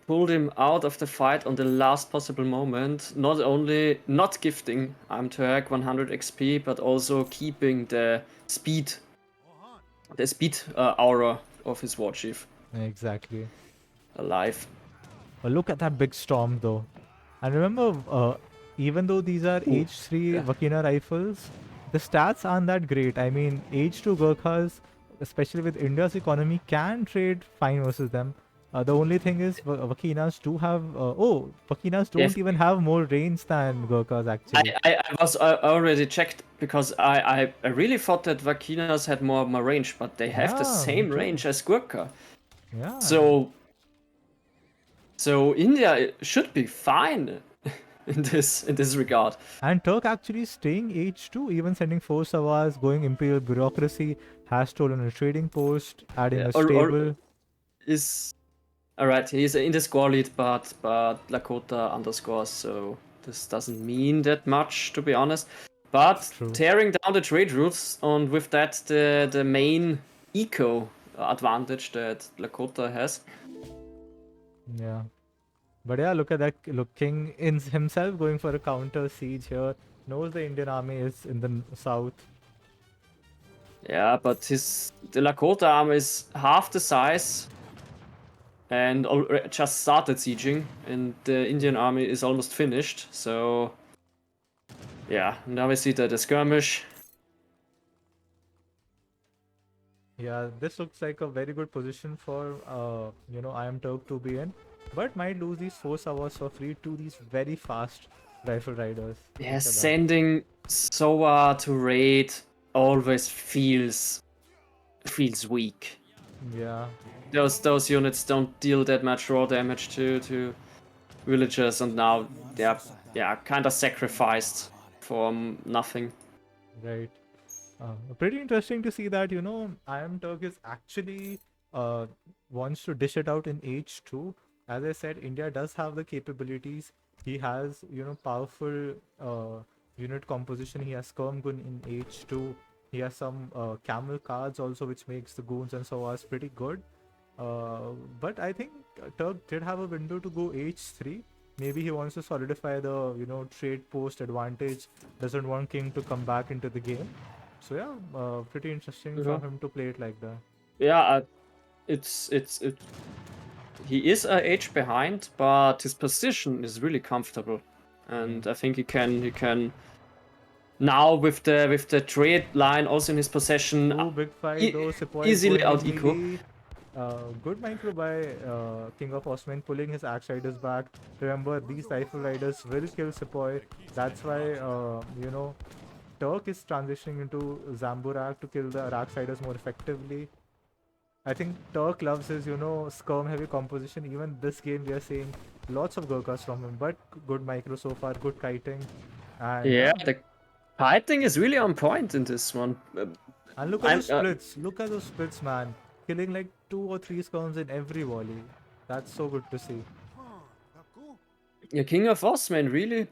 pulled him out of the fight on the last possible moment. Not only not gifting iamturk 100 XP, but also keeping the speed aura of his war chief Exactly. alive. Look at that big storm though. And remember, even though these are Ooh, H3 yeah. Vakina rifles, the stats aren't that great. I mean, H2 Gurkhas, especially with India's economy, can trade fine versus them. The only thing is, Vakinas do have. Vakinas They don't even have more range than Gurkhas actually. I already checked because I really thought that Vakinas had more range, but they have the Yeah, me same too. range as Gurkha. Yeah. So India should be fine in this regard. And Turk actually staying H2, even sending 4 Savas, going Imperial bureaucracy, has stolen a trading post, adding Yeah, a or stable. is alright. He's in the score lead, but Lakota underscores, so this doesn't mean that much, to be honest. But True. tearing down the trade routes, and with that the main eco advantage that Lakota has. Yeah. But yeah, look at that. Look, King in himself going for a counter siege here. Knows the Indian army is in the south. Yeah, but the Lakota army is half the size and just started sieging, and the Indian army is almost finished. So yeah, now we see the skirmish. Yeah, this looks like a very good position for iamturk to be in. But might lose these 4 Savas for free to these very fast rifle riders. Yeah, Look at that. sending Soa to raid always feels weak. Yeah. Those units don't deal that much raw damage to villagers, and now they're kind of sacrificed for nothing. Right. Pretty interesting to see that, iamturk is actually wants to dish it out in H2. As I said, India does have the capabilities. He has, powerful unit composition. He has Skirm Gun in H2. He has some camel cards also, which makes the goons and so on pretty good. But I think Turk did have a window to go H3. Maybe he wants to solidify the, trade post advantage. Doesn't want King to come back into the game. So yeah, pretty interesting for him to play it like that. Yeah, it's he is a H behind, but his position is really comfortable, and I think he can now with the trade line also in his possession. Ooh, big fight though. Sepoy easily going out in eco. melee. Good micro by KINGofOsmane pulling his Axe Riders back. Remember, these Rifle Riders will kill Sepoy. That's why, Turk is transitioning into Zamburak to kill the Arax Riders more effectively. I think Turk loves his, skirm heavy composition. Even this game, we are seeing lots of Gurkhas from him, but good micro so far, good kiting. And Yeah, the kiting is really on point in this one. And look at those splits. Look at those splits, man. Killing like 2 or 3 skirms in every volley. That's so good to see. Yeah, KINGofOsmane really,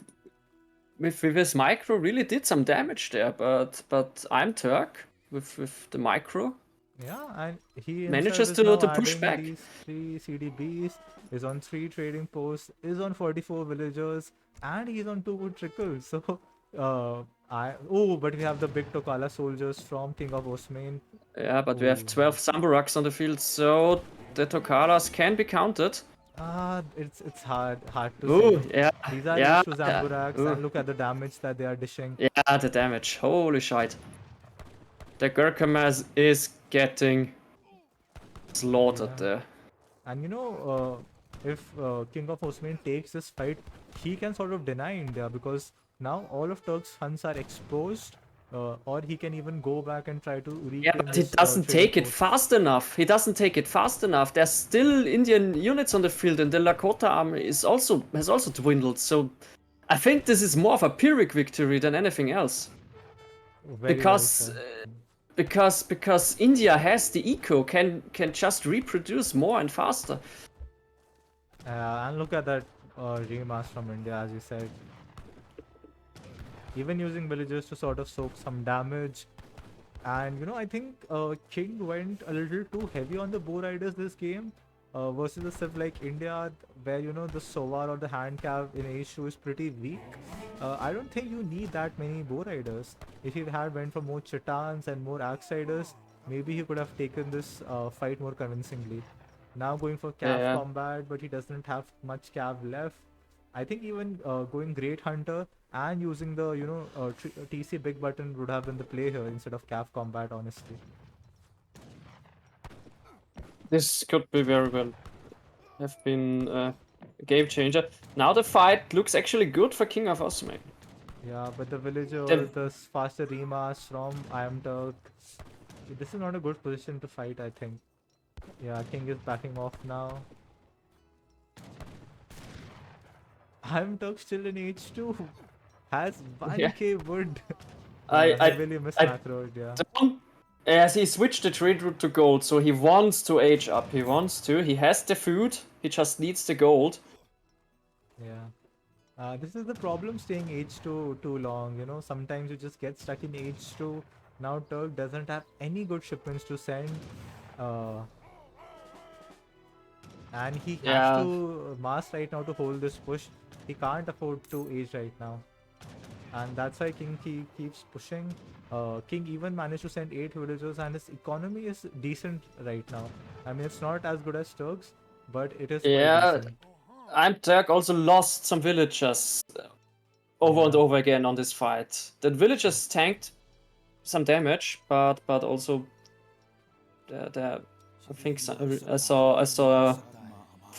with his micro, really did some damage there. But iamturk with the micro. Yeah, and he manages himself is now to push adding back. these 3 CDBs, is on 3 trading posts, is on 44 villagers, and he's on 2 good trickles. So, but we have the big Tokala soldiers from KINGofOsmane. Yeah, but we have 12 Samburaks on the field, so the Tokalas can be counted. It's hard to Ooh, say. yeah, These are yeah, used to Zamburaks, and look at the damage that they are dishing. Yeah, the damage. Holy shit. The Gurkhamaz is getting slaughtered there. And if KINGofOsmane takes this fight, he can sort of deny India because now all of Turk's hunts are exposed, or he can even go back and try to reclaim Yeah, but he doesn't take it fast enough. He doesn't take it fast enough. There's still Indian units on the field, and the Lakota army has also dwindled. So I think this is more of a Pyrrhic victory than anything else. Because India has the eco, can just reproduce more and faster. And look at that rematch from India, as you said. Even using villagers to sort of soak some damage. And I think King went a little too heavy on the bow riders this game. Versus a civ like India, where the Sovar or the hand cav in H2 is pretty weak. I don't think you need that many bow riders. If he had went for more Chitans and more Axe Riders, maybe he could have taken this fight more convincingly. Now going for cav combat, but he doesn't have much cav left. I think even going Great Hunter and using the TC big button would have been the play here instead of cav combat, honestly. This could be very well have been a game changer. Now the fight looks actually good for KINGofOsmane. Yeah, but the villager, the faster rematch from iamturk. This is not a good position to fight, I think. Yeah, King is backing off now. iamturk still in H2. Has 1k wood. I really miss macro, yeah. As he switched the trade route to gold, so he wants to age up. He has the food, he just needs the gold. Yeah. This is the problem staying H2 too long, sometimes you just get stuck in H2. Now Turk doesn't have any good shipments to send. And he has to mass right now to hold this push. He can't afford to age right now. And that's why King keeps pushing. King even managed to send 8 villagers and his economy is decent right now. I mean, it's not as good as Turk's, but it is quite decent. iamturk also lost some villagers over and over again on this fight. The villagers tanked some damage, but also I think I saw 4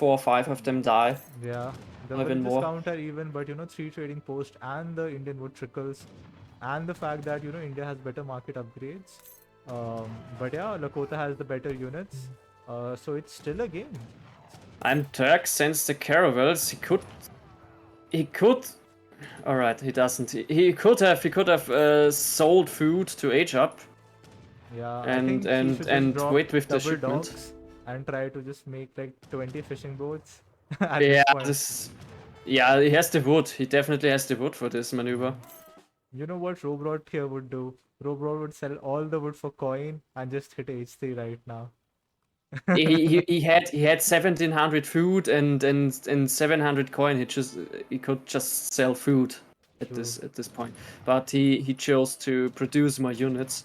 or 5 of them die. Yeah, the villagers count are even, but 3 trading posts and the Indian wood trickles, and the fact that India has better market upgrades. But yeah, Lakota has the better units, so it's still a game. iamturk sends the caravels. He could. All right, he doesn't. He could have sold food to age up. Yeah, and wait with the shipment. and try to just make like 20 fishing boats at Yeah, this point. yeah, he has the wood. He definitely has the wood for this maneuver. You know what Robot here would do? Robot would sell all the wood for coin and just hit H3 right now. He had 1700 food and 700 coin. He could just sell food at True. this point, but he chose to produce more units.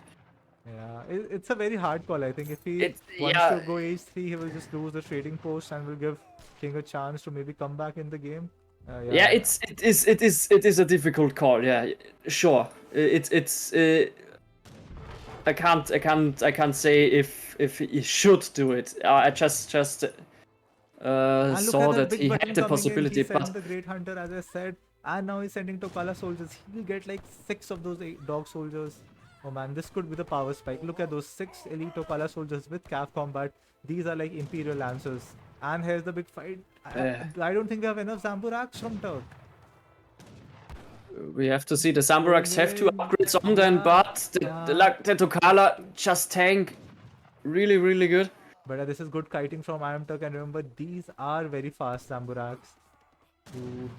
Yeah, it's a very hard call. I think if he It wants to yeah go H3, he will just lose the trading post and will give King a chance to maybe come back in the game. yeah Yeah, it is a difficult call. Yeah, sure. It's I can't say if he should do it. I just and look at saw that that big he had button the coming in. He possibility, sent but the Great Hunter, as I said, and now he's sending Tokala soldiers. He'll get like 6 of those 8 dog soldiers. Oh man, this could be the power spike. Look at those 6 elite Tokala soldiers with calf combat. These are like Imperial Lancers. And here's the big fight. I don't think we have enough Zamburaks from Turk. we have to see. The Samuraks have 2 Going, upgrades on them, yeah, but the Tokala just tank really, really good. but this is good kiting from iamturk, and remember, these are very fast Zamburaks. Ooh.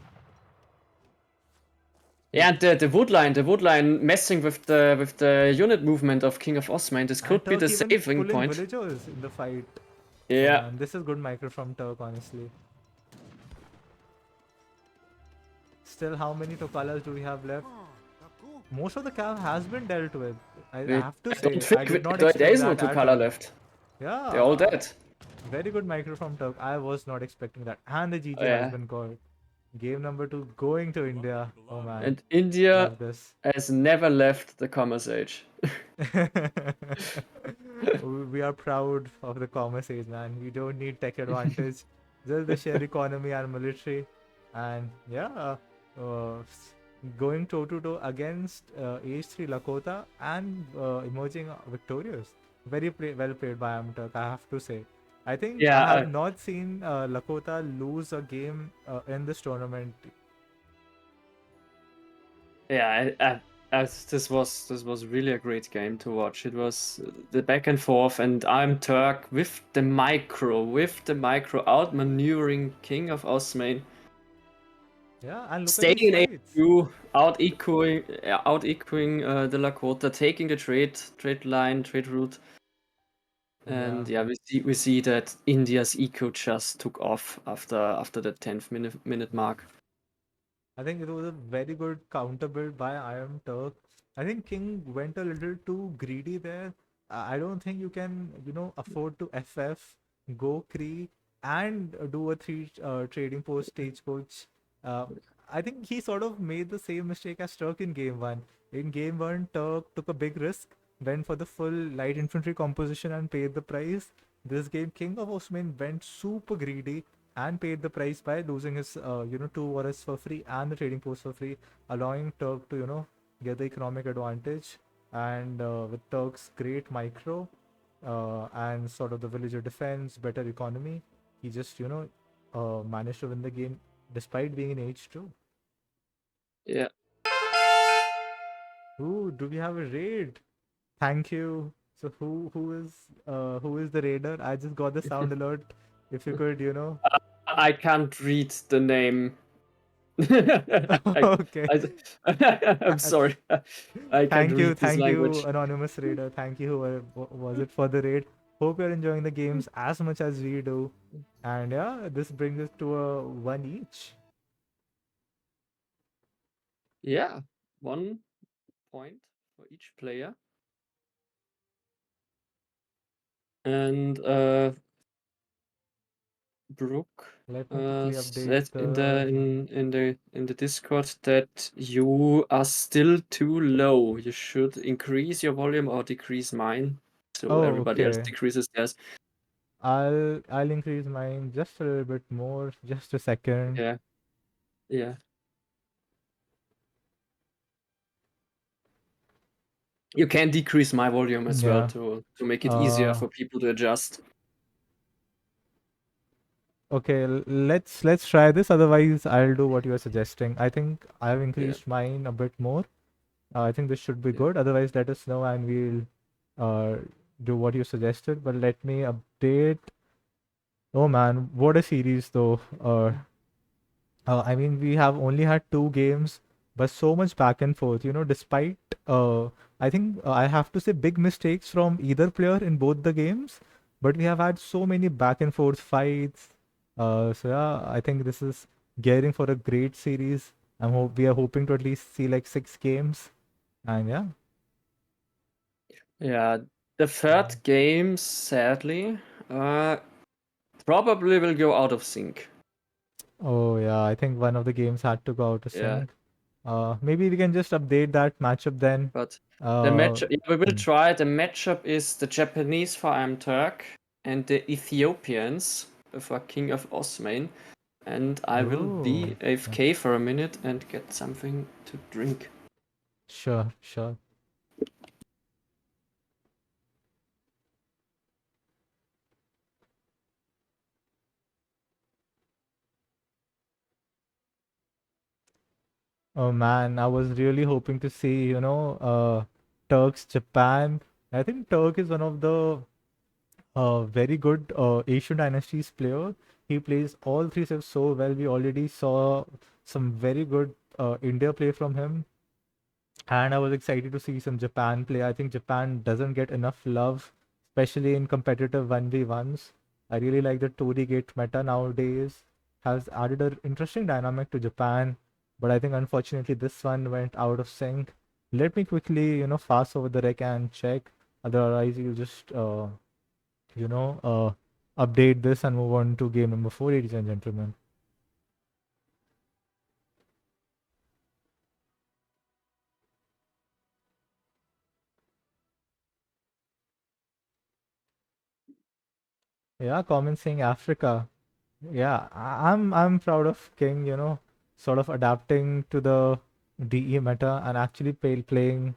Yeah, and the woodline messing with the unit movement of King of Osmane. This And could be Turk the even saving pulling point. villagers in the fight. Oh Yeah. man, this is good micro from Turk, honestly. Still, how many Tokalas do we have left? Most of the cav has been dealt with. I have to I say, don't I think did not there expect is no that at Tokala all. left. Yeah, They're all dead. very good micro from Turk. I was not expecting that. And the GG has Yeah. been called. Game number 2 going to India. Oh man, And India love this. has never left the Commerce Age. We are proud of the commerce age, man. We don't need tech advantage, just the sheer economy and military. And yeah, going toe to toe against H3 Lakota and emerging victorious. Well played by Amturk, I have to say. I think I have Yeah, not seen Lakota lose a game in this tournament. this was really a great game to watch. It was the back and forth, and I'm Turk with the micro outmaneuvering King of Osmane, Yeah, and look staying at these in fights. HQ, out equing the Lakota, taking the trade line, trade route. And Yeah. we see that India's eco just took off after the 10th minute mark. I think it was a very good counter build by Iron Turk. I think King went a little too greedy there. I don't think you can, afford to FF, go Kree, and do a 3 trading post stagecoach. Uh, I think he sort of made the same mistake as Turk in game 1. In game 1, Turk took a big risk, went for the full light infantry composition and paid the price. This game, King of Osman went super greedy and paid the price by losing his 2 warriors for free and the trading post for free, allowing Turk to get the economic advantage. And with Turk's great micro and sort of the villager defense, better economy, he just managed to win the game despite being in H2. Yeah. Ooh, do we have a raid? Thank you. So who is the raider? I just got the sound alert. If you could, I can't read the name. I, Okay. I'm sorry. I can't read this Thank you, language. anonymous raider. Thank you, whoever was it for the raid. Hope you're enjoying the games as much as we do. And yeah, this brings us to a 1 each. Yeah, 1 point for each player. And Brooke Let me quickly said update in the Discord that you are still too low. You should increase your volume or decrease mine, so Oh, everybody else okay. decreases theirs. I'll increase mine just a little bit more. Just a second. Yeah, yeah. You can decrease my volume as well Yeah. to make it easier Uh, for people to adjust. okay, let's try this. Otherwise, I'll do what you are suggesting. I think I've Yeah, increased mine a bit more. I think this should be yeah. good. Otherwise, let us know and we'll do what you suggested. But let me update Oh man, what a series though. I mean, we have only had two games, but so much back and forth. Despite I think I have to say big mistakes from either player in both the games, but we have had so many back and forth fights. So yeah, I think this is gearing for a great series. We are hoping to at least see like 6 games, and yeah. Yeah, the third game, sadly, probably will go out of sync. Oh yeah, I think one of the games had to go out of Yeah, sync. Maybe we can just update that matchup then. but the Uh, matchup, yeah, we will hmm. try. The matchup is the Japanese for iamturk and the Ethiopians for KINGofOsmane. And I will Oh, be yeah. AFK for a minute and get something to drink. Sure, sure. Oh man, I was really hoping to see, Turks, Japan. I think Turk is one of the very good Asian Dynasties player. He plays all three sets so well. We already saw some very good India play from him. And I was excited to see some Japan play. I think Japan doesn't get enough love, especially in competitive 1v1s. I really like the 2D gate meta nowadays. Has added an interesting dynamic to Japan, but I think unfortunately this one went out of sync. Let me quickly, fast over the rec and check. Otherwise, you'll just, you know, update this and move on to game number 4, ladies and gentlemen. Yeah, comment saying Africa. Yeah, I'm proud of King, sort of adapting to the DE meta and actually playing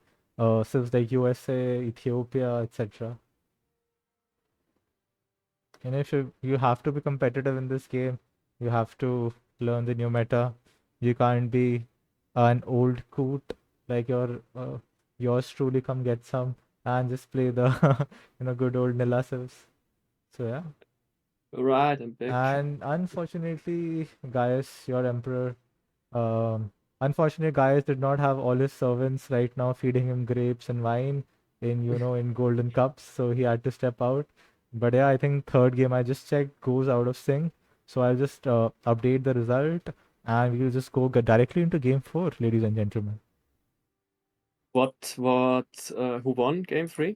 civs like USA, Ethiopia, etc. If you have to be competitive in this game, you have to learn the new meta. You can't be an old coot like yours truly. Come get some and just play the good old Nilla civs. So yeah. Right, I'm back. And unfortunately, guys, your emperor, um, unfortunately, Gaius did not have all his servants right now feeding him grapes and wine in golden cups, so he had to step out. But yeah, I think third game I just checked goes out of sync, so I'll just update the result and we'll just go directly into game 4, ladies and gentlemen. Who won game 3?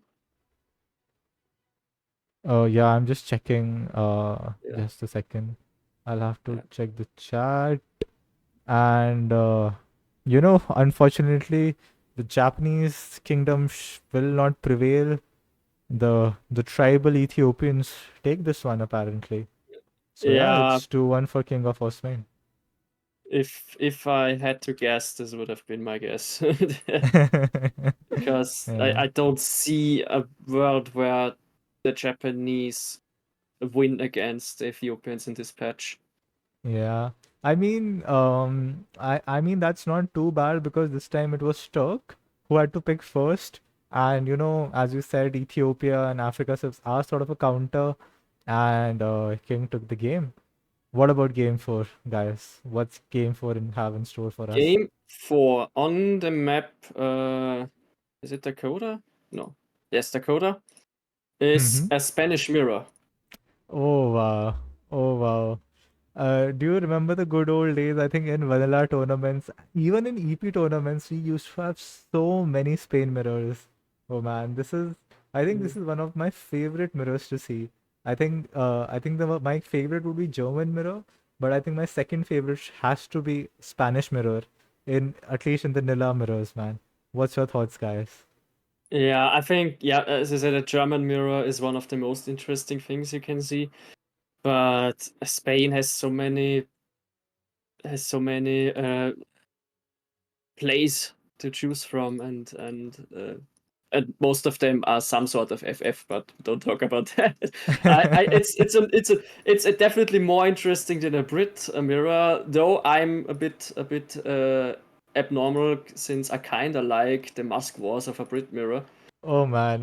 Yeah, I'm just checking. Yeah, Just a second. I'll have to yeah. check the chat. And unfortunately, the Japanese kingdom will not prevail. The tribal Ethiopians take this one apparently. So yeah, Yeah, it's 2-1 for King of Osmane. if I had to guess, this would have been my guess. Because Yeah. I don't see a world where the Japanese win against the Ethiopians in this patch. Yeah. I mean that's not too bad because this time it was Turk who had to pick first. And as you said, Ethiopia and Africa Civs are sort of a counter, and King took the game. What about game 4, guys? What's game 4 have in store for us? Game 4 on the map, is it Dakota? No. Yes, Dakota is Mm-hmm. a Spanish mirror. Oh wow. Oh wow. Do you remember the good old days? I think in vanilla tournaments, even in EP tournaments, we used to have so many Spain mirrors. Oh man, I think this is one of my favorite mirrors to see. I think my favorite would be German mirror, but I think my second favorite has to be Spanish mirror, in at least in the Nilla mirrors, man. What's your thoughts, guys? Yeah, I think, yeah, as I said, a German mirror is one of the most interesting things you can see. But Spain has so many plays to choose from, and most of them are some sort of FF, but don't talk about that. It's definitely more interesting than a Brit a mirror, though I'm a bit abnormal since I kind of like the Musk Wars of a Brit mirror. Oh man,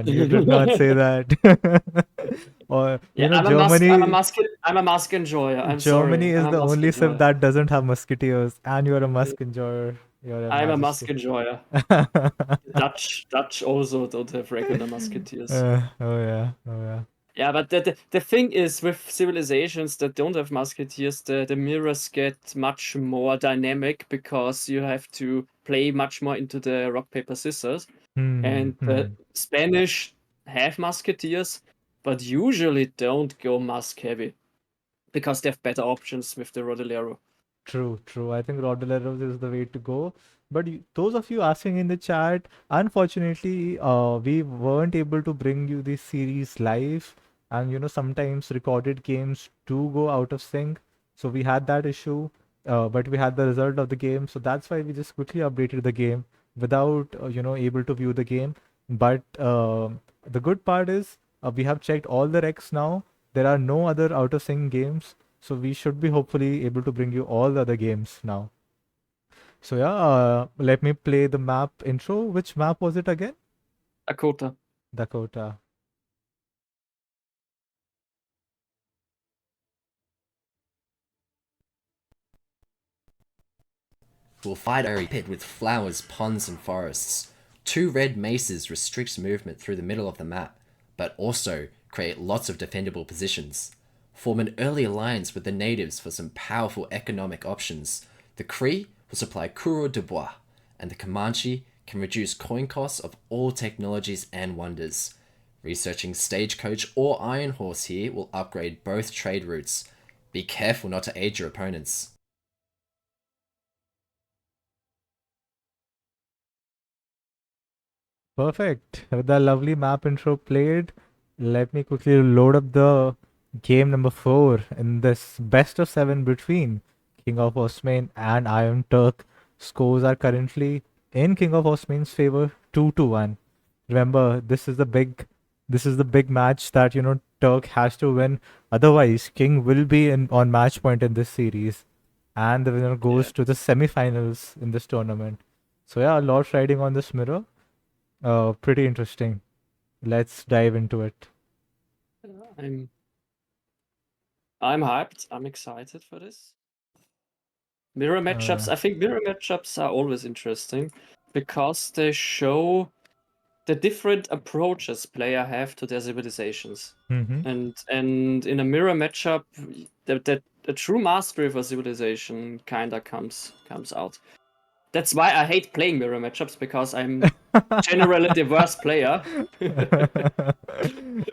you did not say that. Or Yeah, I'm a musk enjoyer. I'm Germany sorry. I'm is a the musk only civ enjoyer. that doesn't have musketeers, and you're a musk enjoyer, your I'm a musk majesty. enjoyer. Dutch also don't have regular musketeers. Oh yeah, oh yeah. Yeah, but the thing is with civilizations that don't have musketeers, the mirrors get much more dynamic because you have to play much more into the rock paper scissors. And the Hmm. Spanish have musketeers, but usually don't go musk heavy because they have better options with the Rodolero. True, true. I think Rodoleros is the way to go. But those of you asking in the chat, unfortunately, we weren't able to bring you this series live. And sometimes recorded games do go out of sync. So we had that issue, but we had the result of the game. So that's why we just quickly updated the game without, able to view the game. But the good part is we have checked all the recs now. There are no other out of sync games. So we should be hopefully able to bring you all the other games now. So yeah, let me play the map intro. Which map was it again? Dakota. Dakota. We'll fight a pit with flowers, ponds, and forests. 2 red maces restrict movement through the middle of the map, but also create lots of defendable positions. Form an early alliance with the natives for some powerful economic options. The Cree will supply coureur de bois, and the Comanche can reduce coin costs of all technologies and wonders. Researching Stagecoach or Iron Horse here will upgrade both trade routes. Be careful not to aid your opponents. Perfect. With the lovely map intro played, let me quickly load up the game number 4 in this best of 7 between King of Osmane and Iron Turk. Scores are currently in King of Osmane's favor, 2-1. Remember, this is the big match that Turk has to win. Otherwise, King will be in on match point in this series, and the winner Yeah. goes to the semi-finals in this tournament. So yeah, a lot riding on this mirror. Pretty interesting. Let's dive into it. I'm hyped. I'm excited for this. Mirror matchups. I think mirror matchups are always interesting because they show the different approaches player have to their civilizations. Mm-hmm. And in a mirror matchup, the true mastery of a civilization kinda comes out. That's why I hate playing mirror matchups because I'm generally the worst player.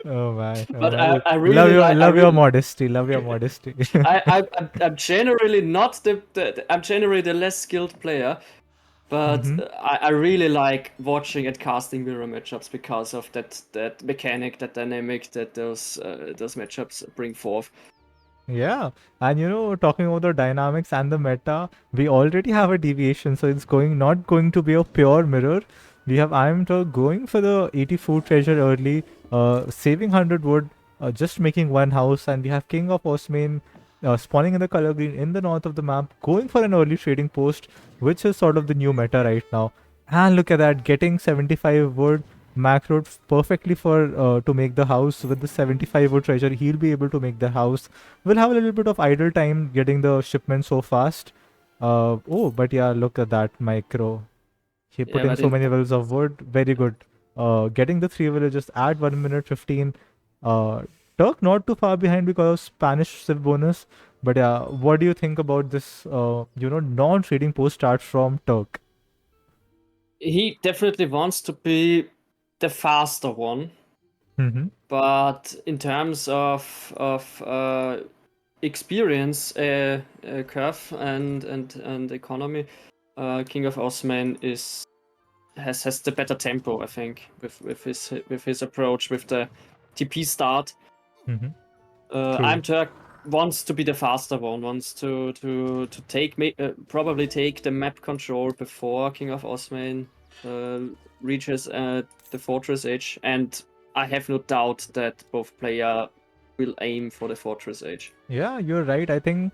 Oh my, oh But my. I Love really your like. love your modesty. Love your modesty. I'm generally not I'm generally the less skilled player, but Mm-hmm. I really like watching and casting mirror matchups because of that mechanic, that dynamic that those matchups bring forth. Yeah, and talking about the dynamics and the meta, we already have a deviation, so it's not going to be a pure mirror. We have iamturk going for the 80 food treasure early, saving 100 wood, just making one house, and we have King of Osmane spawning in the color green in the north of the map, going for an early trading post, which is sort of the new meta right now. And look at that, getting 75 wood, macroed perfectly for to make the house with the 75 wood treasure. He'll be able to make the house. We'll have a little bit of idle time getting the shipment so fast. Oh, but yeah, look at that micro. He Yeah, put in but so many villas of wood. Very good. Getting the 3 villages at 1 minute 15. Uh, Turk not too far behind because of Spanish civ bonus. But yeah, what do you think about this? Non-trading post start from Turk. he definitely wants to be the faster one. Mm-hmm. But in terms of experience curve and economy, King of Osman has the better tempo, I think, with his approach with the TP start. Mm-hmm. iamturk wants to be the faster one, wants to probably take the map control before King of Osman reaches the Fortress Edge, and I have no doubt that both player will aim for the Fortress Edge. Yeah, you're right. I think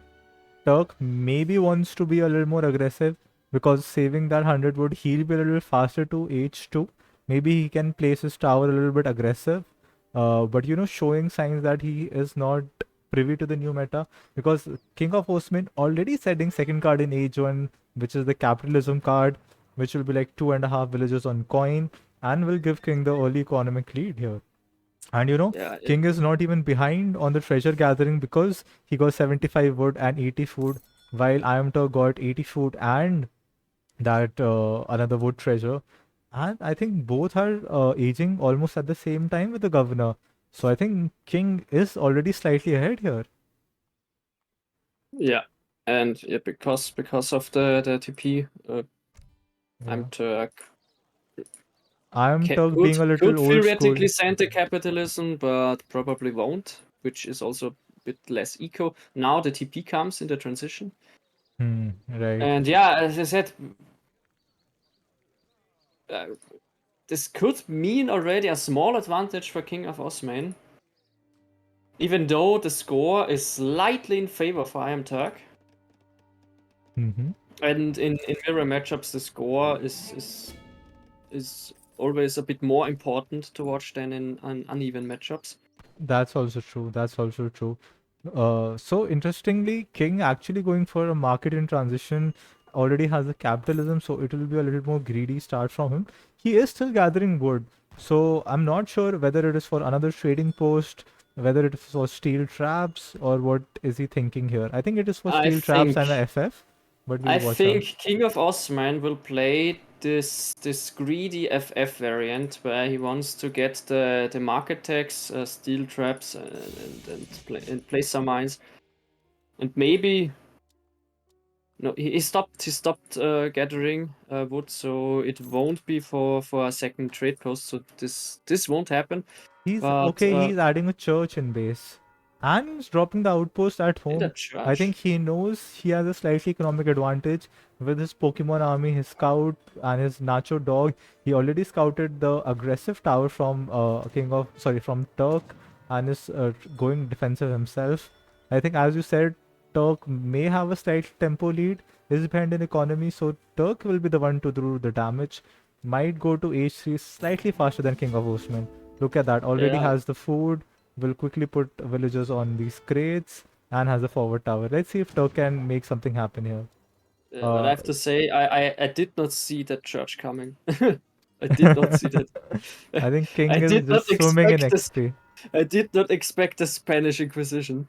Turk maybe wants to be a little more aggressive because saving that 100 would he'll be a little faster to H2. maybe he can place his tower a little bit aggressive, but showing signs that he is not privy to the new meta, because King of Osman already setting second card in Age 1, which is the capitalism card, which will be like 2.5 villages on coin, and will give King the early economic lead here. And Yeah, King is not even behind on the treasure gathering because he got 75 wood and 80 food, while iamturk got 80 food and that another wood treasure. And I think both are aging almost at the same time with the governor. So I think King is already slightly ahead here. yeah, and yeah, because of the TP, Yeah. iamturk iamturk could being a little old school. theoretically send the capitalism, but probably won't, which is also a bit less eco. Now the TP comes in the transition, Right. and yeah, as I said, uh, this could mean already a small advantage for King of Osmane, even though the score is slightly in favor for iamturk. Mm-hmm. And in mirror matchups, the score is always a bit more important to watch than in uneven matchups. That's also true. That's also true. So interestingly, King actually going for a market in transition already has the capitalism, so it will be a little more greedy start from him. He is still gathering wood, so I'm not sure whether it is for another trading post, whether it is for steel traps, or what is he thinking here. I think it is for I steel traps think and the FF, but I we'll watch out. think King of Osman will play this greedy FF variant where he wants to get the market tags, steel traps, and place some mines, and maybe no, he stopped gathering wood, so it won't be for a second trade post. So this won't happen. He's But okay, he's adding a church in base. And he's dropping the outpost at in the home. I think church, he knows he has a slightly economic advantage with his Pokemon army, his scout, and his Nacho dog. He already scouted the aggressive tower from from Turk, and is going defensive himself. I think, as you said, Turk may have a slight tempo lead, is behind in economy, so Turk will be the one to do the damage. Might go to H3 slightly faster than King of Ocean. Look at that. Already yeah. has the food. Will quickly put villagers on these crates and has a forward tower. Let's see if Turk can make something happen here. But I have to say, I did not see that church coming. I did not see that. I think I King is did not just swimming in expect this. XP. I did not expect the Spanish Inquisition.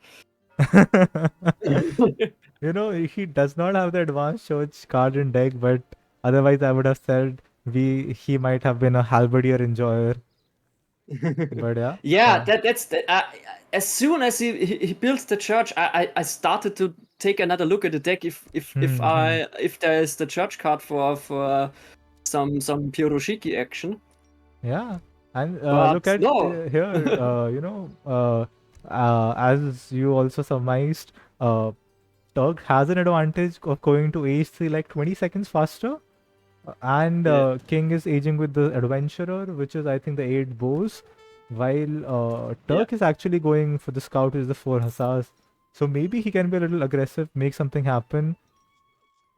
He does not have the advanced church card in deck, but otherwise I would have said he might have been a halberdier enjoyer. But yeah. Yeah, that's the, as soon as he built the church, I started to take another look at the deck if there is the church card for some Pyoroshiki action. Yeah, and look But at no, here. As you also surmised, Turk has an advantage of going to H3 like 20 seconds faster. And yeah, King is aging with the Adventurer, which is, I think, the 8 bows, while yeah. Turk is actually going for the Scout, which is the 4 Hussars. So maybe he can be a little aggressive, make something happen.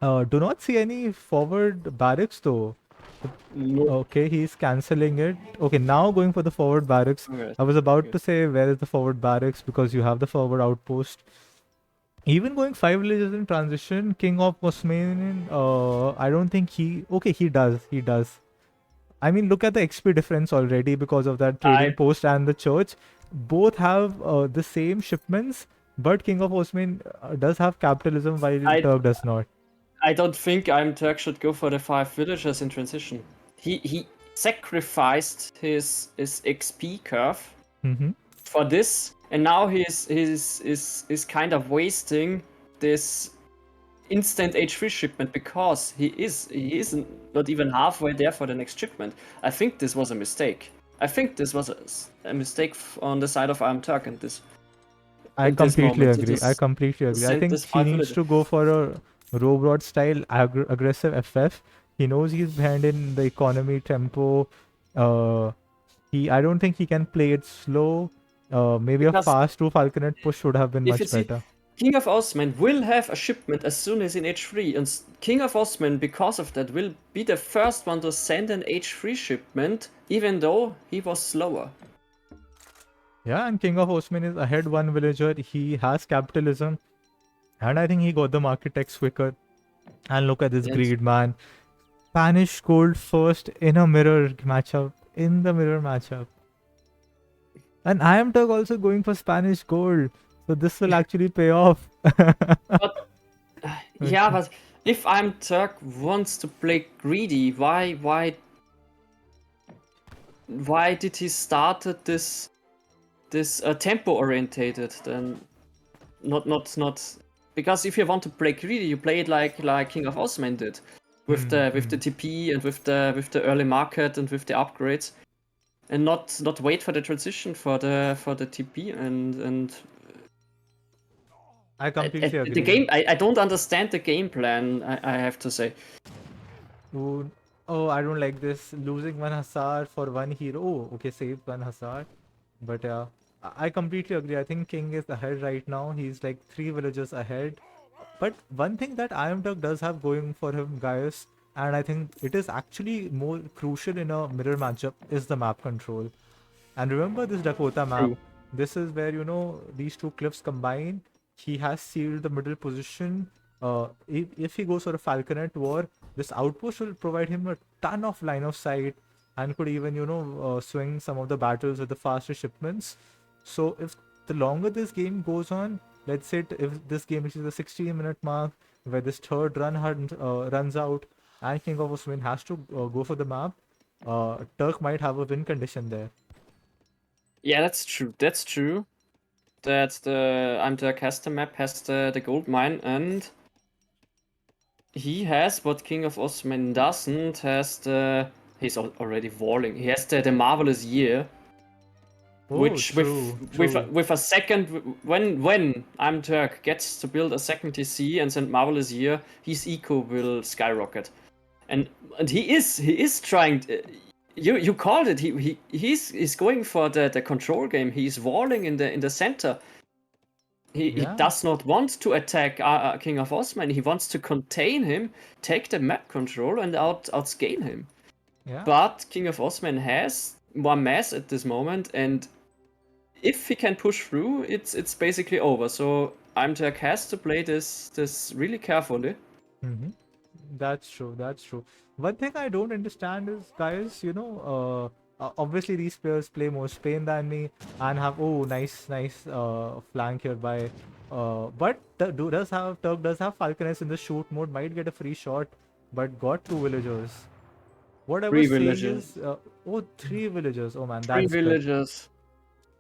Do not see any forward barracks though. No. Okay, he's cancelling it. Okay, now going for the forward barracks. Okay. I was about to say, where is the forward barracks, because you have the forward outpost. Even going 5 villages in transition, King of Osmane, I don't think he... Okay, he does. He does. I mean, look at the XP difference already because of that trading post and the church. Both have the same shipments, but King of Osmane does have capitalism while Turk does not. I don't think iamturk should go for the 5 villagers in transition. He sacrificed his XP curve Mm-hmm. for this, and now he's kind of wasting this instant H3 shipment because he isn't not even halfway there for the next shipment. I think this was a mistake. I think this was a mistake on the side of iamturk and this. I In this completely moment, agree. I completely agree. I send think this he 5 needs villagers. to go for a robot style aggressive FF. He knows he's behind in the economy tempo. I don't think he can play it slow. Maybe a Because fast 2 Falconet push would have been if you much see, better. King of Osman will have a shipment as soon as in H3, and King of Osman, because of that, will be the first one to send an H3 shipment, even though he was slower. Yeah, and King of Osman is ahead one villager. He has capitalism, and I think he got the market quicker. And look at this Yes. greed, man. Spanish gold first in a mirror matchup. In the mirror matchup. And iamturk also going for Spanish gold. So this will actually pay off. But yeah, but if iamturk wants to play greedy, why did he started this tempo orientated then? Not because if you want to play greedy, you play it like King of Osman did, with the TP and with the early market and with the upgrades, and not wait for the transition for the TP and I completely agree. the game. I don't understand the game plan. I have to say. Ooh, oh, I don't like this. Losing one Hussar for one hero. Oh, okay, saved one Hussar. But yeah, I completely agree. I think King is ahead right now. He's like 3 villages ahead. But one thing that iamturk does have going for him, guys, and I think it is actually more crucial in a mirror matchup, is the map control. And remember this Dakota map. True. This is where, you know, these two cliffs combine. He has sealed the middle position. If he goes for a Falconet war, this outpost will provide him a ton of line of sight and could even, you know, swing some of the battles with the faster shipments. So if the longer this game goes on, let's say if this game reaches the 16-minute mark, where this third run runs out, and King of Osmane has to go for the map, Turk might have a win condition there. Yeah, that's true. That's true. That the iamturk has the map, has the gold mine, and he has what King of Osman doesn't. Has the he's already walling. He has the marvelous year, Oh, which true. with a second when iamturk gets to build a second TC and send marvelous year, his eco will skyrocket, and he is trying. You called it. He's going for the control game. He's walling in the center. He Yeah. does not want to attack King of Osman. He wants to contain him, take the map control, and outscale him. Yeah. But King of Osman has one mass at this moment, and if he can push through, it's basically over. So iamturk has to play this really carefully. Mm-hmm. That's true. That's true. One thing I don't understand is, guys, you know, obviously these players play more Spain than me and have nice flank here by but Turk does have Falconess in the shoot mode, might get a free shot, but got 2 villagers. What I Three was saying villagers. is 3 villagers. Oh man, 3 that's good. villagers.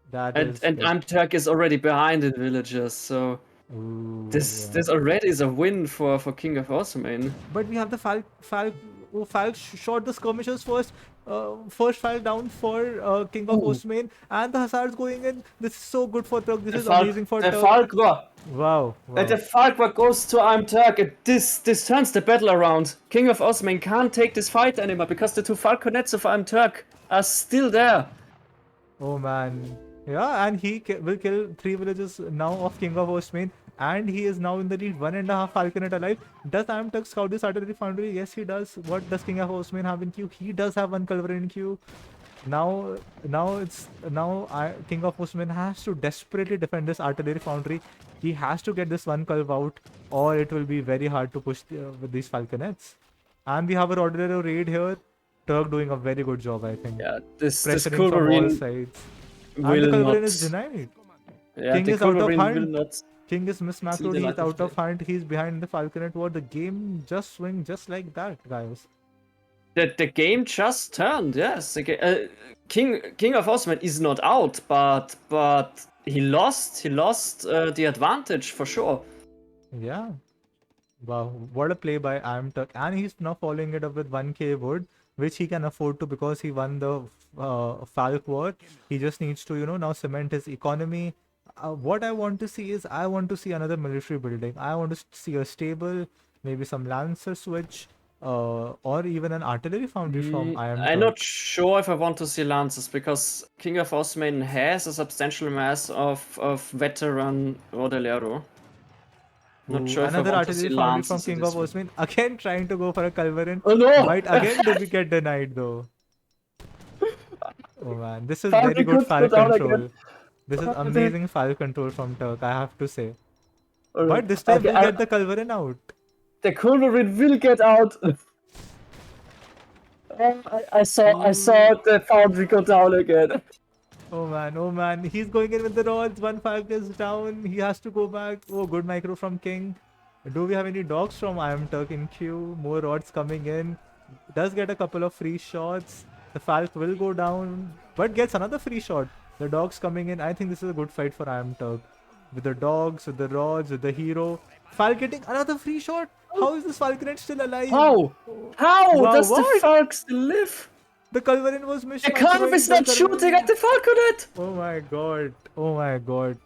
That And is and good. iamturk is already behind in villagers, so Ooh, this yeah. already is a win for King of Osman. But we have the Falk shot the skirmishers first. First Falk down for King of Ooh. Osmane, and the Hussars going in. This is so good for Turk. This The is amazing for Turk. Falkwa. Wow, And wow. the Falkwa goes to iamturk, and this turns the battle around. King of Osman can't take this fight anymore because the 2 Falconets of iamturk are still there. Oh man. Yeah, and he will kill 3 villages now of King of Osmane, and he is now in the lead. 1.5 Falconet alive. Does iamturk scout this artillery foundry? Yes, he does. What does King of Osmane have in queue? He does have 1 Culver in queue. Now King of Osman has to desperately defend this artillery foundry. He has to get this 1 curve out, or it will be very hard to push with these falconets. And we have a Rodero raid here. Turk doing a very good job, I think. Yeah, this Pressuring from all Culverin sides. And the will Culverin not. is denied. Yeah, King the is out of Culverin will hunt. not King is see mismacroed. the He's light of out of day. hunt. He's behind the falconet war. The game just swing just like that, guys. The game just turned. Yes, King of Osman is not out, but he lost the advantage for sure. Yeah. Wow, what a play by iamturk. And he's now following it up with 1k wood, which he can afford to because he won the Falk war. He just needs to, you know, now cement his economy. What I want to see is I want to see another military building. I want to see a stable, maybe some Lancer switch, or even an artillery foundry from I'm iamturk. not sure if I want to see Lancers because King of Osman has a substantial mass of veteran Rodellero. Not Ooh, sure if I another want to see artillery foundry from lances in King this of one. Osmane. Again trying to go for a culverin. Oh no! Might again do we get denied though. Oh man, this is very Falcon good could go file down again. control. This is Oh, amazing file control from Turk, I have to say. Alright. But this time Okay, we'll get the culverin out. the Culverin will get out. I saw the foundry go down again. Oh man, he's going in with the rods. One Falcon is down. He has to go back. Oh, good micro from King. Do we have any dogs from iamturk in queue? More rods coming in. Does get a couple of free shots. The Falc will go down, but gets another free shot. The dogs coming in. I think this is a good fight for iamturk. With the dogs, with the rods, with the hero. Falc getting another free shot. How is this Falconet still alive? How? How Wow, does the what? Falk still live? The Culverin was The mismicroing. Calv is The not shooting Culverin- at the Falconet! Oh my god. Oh my god.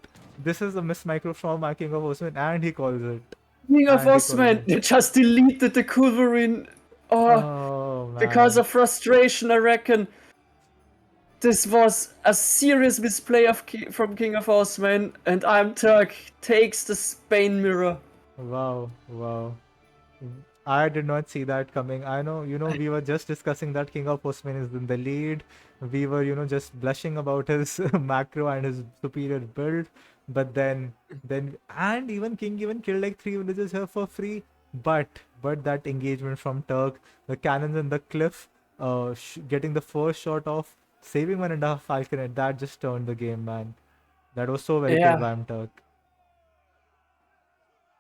This is a miss micro from our King of Osman and he calls it. King of And he calls Osman, it. they just deleted the Culverin. Oh, Oh because man. of frustration, I reckon. This was a serious misplay from King of Osman, and iamturk takes the Spain mirror. Wow. Wow. I did not see that coming. I know, we were just discussing that King of Osman is in the lead. We were, just blushing about his macro and his superior build. But and even King even killed like 3 villagers here for free. But that engagement from Turk, the cannons in the cliff, getting the first shot off, saving 1.5 Falconet, that just turned the game, man. That was so well played Yeah. by Turk.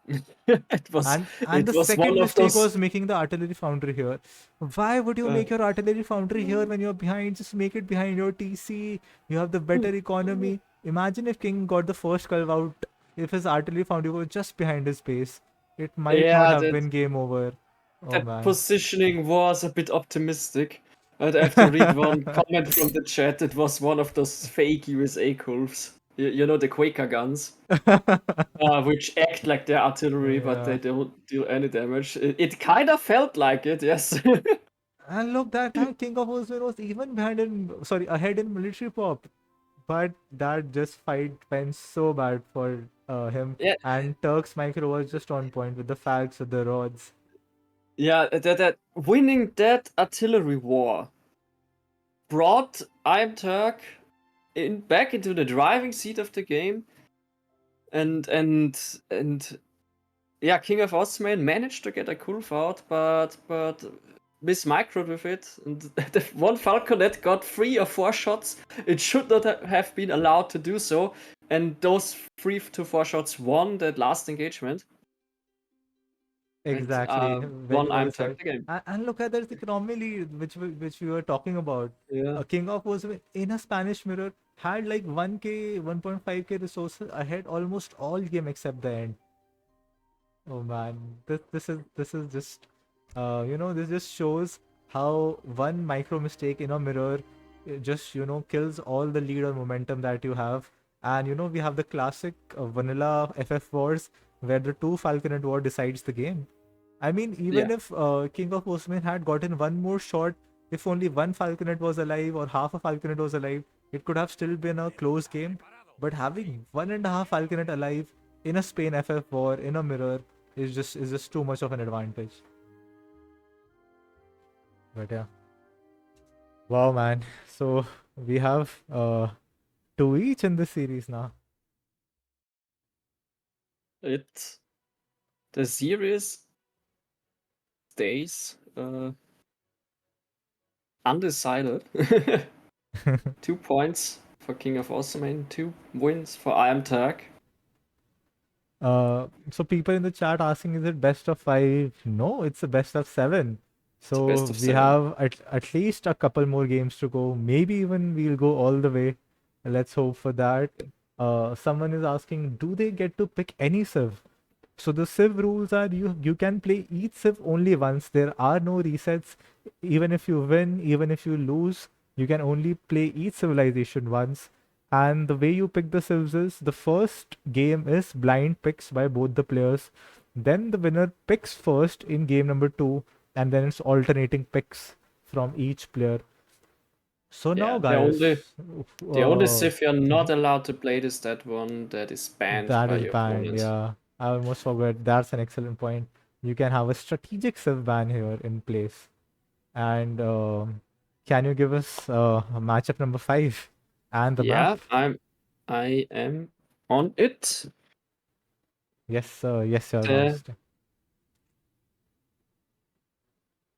it was And it the was second one of mistake those. was making the artillery foundry here. Why would you make your artillery foundry here when you're behind? Just make it behind your TC. You have the better economy. Imagine if King got the first curve out, if his artillery foundry was just behind his base. It might not Yeah, have been game over. Oh that man. positioning was a bit optimistic. I'd have to read one comment from the chat. It was one of those fake USA Culves. You know, the Quaker guns, which act like they're artillery, but they Yeah. don't deal any damage. It kind of felt like it, yes. And look, that time King of Osman was even ahead in military pop. But that just fight went so bad for him. Yeah, And Turk's micro was just on point with the Falcs, with the rods. yeah. That winning that artillery war brought iamturk back into the driving seat of the game, and yeah, King of Osmane managed to get a cool out, but mismicroed with it, and the one Falconet got 3 or 4 shots. It should not have been allowed to do so, and those 3 to 4 shots won that last engagement. Exactly. One Very well iamturk said. the game. And look at this economy lead, which we were talking about. Yeah. King of Osman in a Spanish mirror had like 1k, 1.5k resources ahead almost all game except the end. Oh man, this is just, this just shows how one micro mistake in a mirror just kills all the lead or momentum that you have. And we have the classic vanilla FF wars where the 2 Falconet war decides the game. I mean, even Yeah. if King of Osman had gotten one more shot, if only 1 Falconet was alive or half a Falconet was alive, it could have still been a close game. But having 1.5 Falconet alive in a Spain FF war in a mirror is just too much of an advantage. But yeah. Wow, man. So we have 2 each in this series now. The series stays undecided. 2 points for King of Osmane, 2 wins for iamturk. So people in the chat asking, is it best of 5? No, it's a best of 7. So best of we 7. have at least a couple more games to go. Maybe even we'll go all the way. Let's hope for that. Someone is asking, do they get to pick any civ? So the civ rules are you can play each civ only once. There are no resets. Even if you win, even if you lose, you can only play each civilization once. And the way you pick the civs is the first game is blind picks by both the players. Then the winner picks first in game number 2, and then it's alternating picks from each player. So now, guys, the only civ you're not allowed to play is that one that is banned that by is your banned, opponent. yeah. I almost forgot. That's an excellent point. You can have a strategic civ ban here in place. And can you give us matchup number 5 and the map? Yeah, I am on it. Yes, sir. Yes, sir, The Master.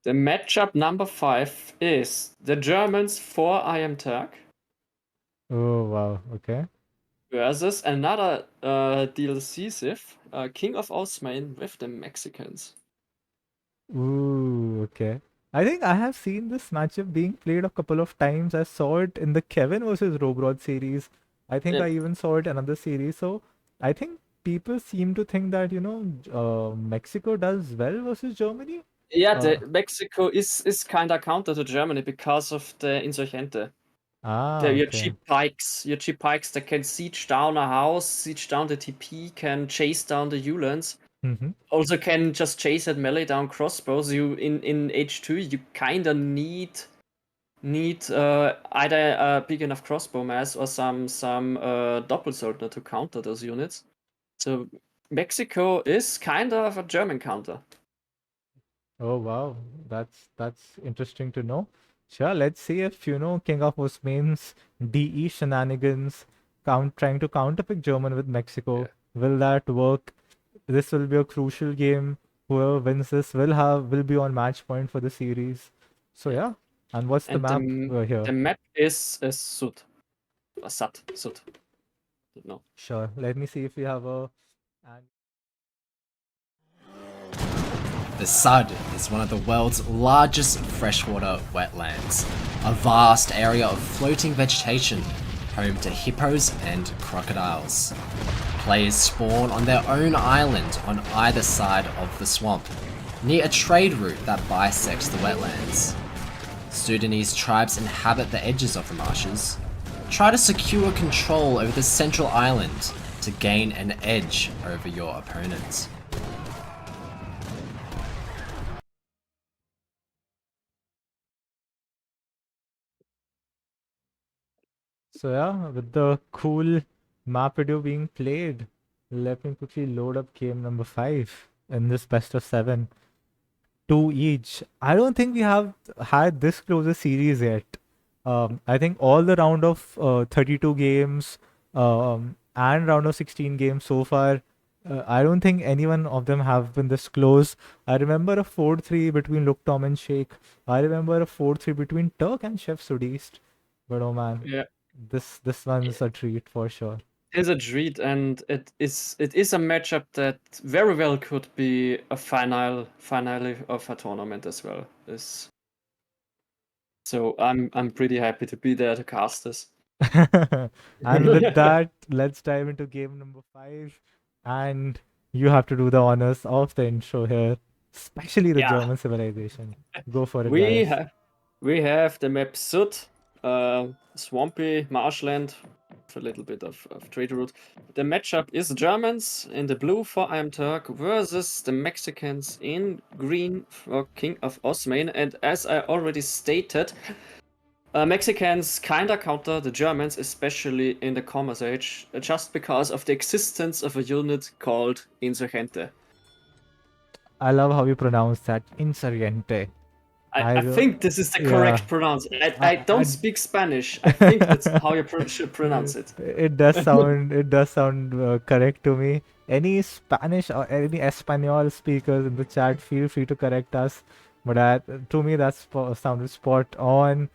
the matchup number 5 is the Germans for iamturk Oh, wow. Okay. versus another DLC civ, KINGofOsmane with the Mexicans. Ooh, okay. I think I have seen this matchup being played a couple of times. I saw it in the Kevin versus Robrod series. I think Yeah. I even saw it in another series. So I think people seem to think that, Mexico does well versus Germany. Yeah, Uh, Mexico is kind of counter to Germany because of the Insurgente. Your okay. cheap pikes that can siege down a house, siege down the TP, can chase down the Ulans. Mm-hmm. Also can just chase and melee down crossbows. You in H2 you kinda need either a big enough crossbow mass or some Doppelsoldner to counter those units. So Mexico is kind of a German counter. Oh wow, that's interesting to know. Sure, let's see if King of Osmane's DE shenanigans trying to counterpick German with Mexico. Yeah. Will that work? This will be a crucial game. Whoever wins this will be on match point for the series. So yeah. And what's the And map here? the map is Sud. Sud. No. Sure. Let me see if we have a and The Sud is one of the world's largest freshwater wetlands, a vast area of floating vegetation, home to hippos and crocodiles. Players spawn on their own island on either side of the swamp, near a trade route that bisects the wetlands. Sudanese tribes inhabit the edges of the marshes. Try to secure control over the central island to gain an edge over your opponent. so yeah, with the cool map video being played, let me quickly load up game number 5 in this best of 7. 2 each. I don't think we have had this close a series yet. I think all the round of 32 games and round of 16 games so far, I don't think any one of them have been this close. I remember a 4-3 between Luke Tom and Sheikh. I remember a 4-3 between Turk and Chef Sudist. But oh man, Yeah. this one's a treat for sure. It is a treat, and it is a matchup that very well could be a finale of a tournament as well. So I'm pretty happy to be there to cast this. And with that, let's dive into game number 5. And you have to do the honors of the intro here, especially the Yeah. German civilization. Go for it, We guys. have the map Sud, swampy marshland, with a little bit of trade route. The matchup is Germans in the blue for iamturk versus the Mexicans in green for King of Osmane. And as I already stated, Mexicans kinda counter the Germans, especially in the Commerce Age, just because of the existence of a unit called Insurgente. I love how you pronounce that. Insurgente. I think this is the correct yeah. pronounce. I don't speak Spanish. I think that's how you should pronounce it. It does sound correct to me. Any Spanish or any Espanol speakers in the chat, feel free to correct us. But to me, that's sounded spot on.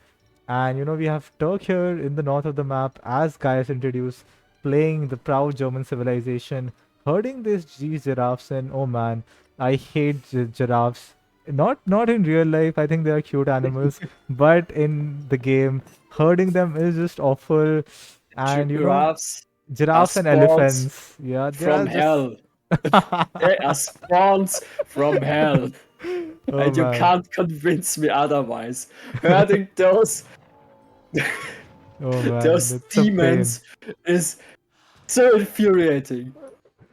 And we have Turk here in the north of the map, as Gaius introduced, playing the proud German civilization, herding these giraffes. And oh man, I hate giraffes. Not in real life. I think they are cute animals, but in the game, herding them is just awful. And Giraffes giraffes and spawns elephants. Yeah, they from are just. hell. They are spawns from hell. Oh And you man. can't convince me otherwise. Herding those Oh man, those it's a pain. demons is so infuriating.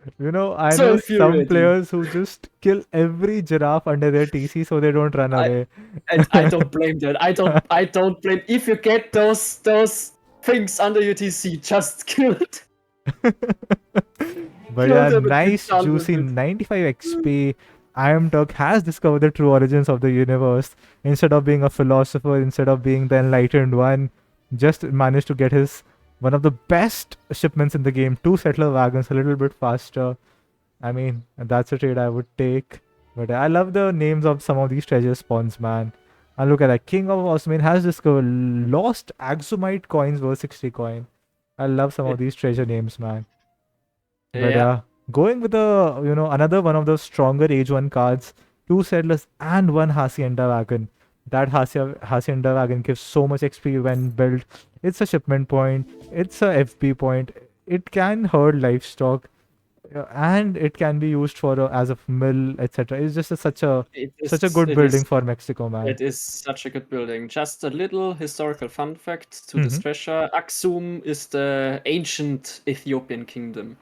I So know some infuriating. players who just kill every giraffe under their TC so they don't run away. And I don't blame that. I don't blame. If you get those things under your TC, just kill it. But yeah, nice juicy 95 XP. iamturk has discovered the true origins of the universe. Instead of being a philosopher, instead of being the enlightened one, just managed to get his one of the best shipments in the game. 2 settler wagons, a little bit faster. I mean, that's a trade I would take. But I love the names of some of these treasure spawns, man. And look at that. KINGofOsmane has discovered lost Axumite coins worth 60 coin. I love some of these treasure names, man. But Yeah. going with the, another one of the stronger Age 1 cards, 2 settlers and 1 Hacienda wagon. That Hacienda wagon gives so much XP when built. It's a shipment point. It's a FP point. It can herd livestock. And it can be used for as a mill, etc. It's just such a good building for Mexico, man. It is such a good building. Just a little historical fun fact to this treasure: Aksum is the ancient Ethiopian kingdom.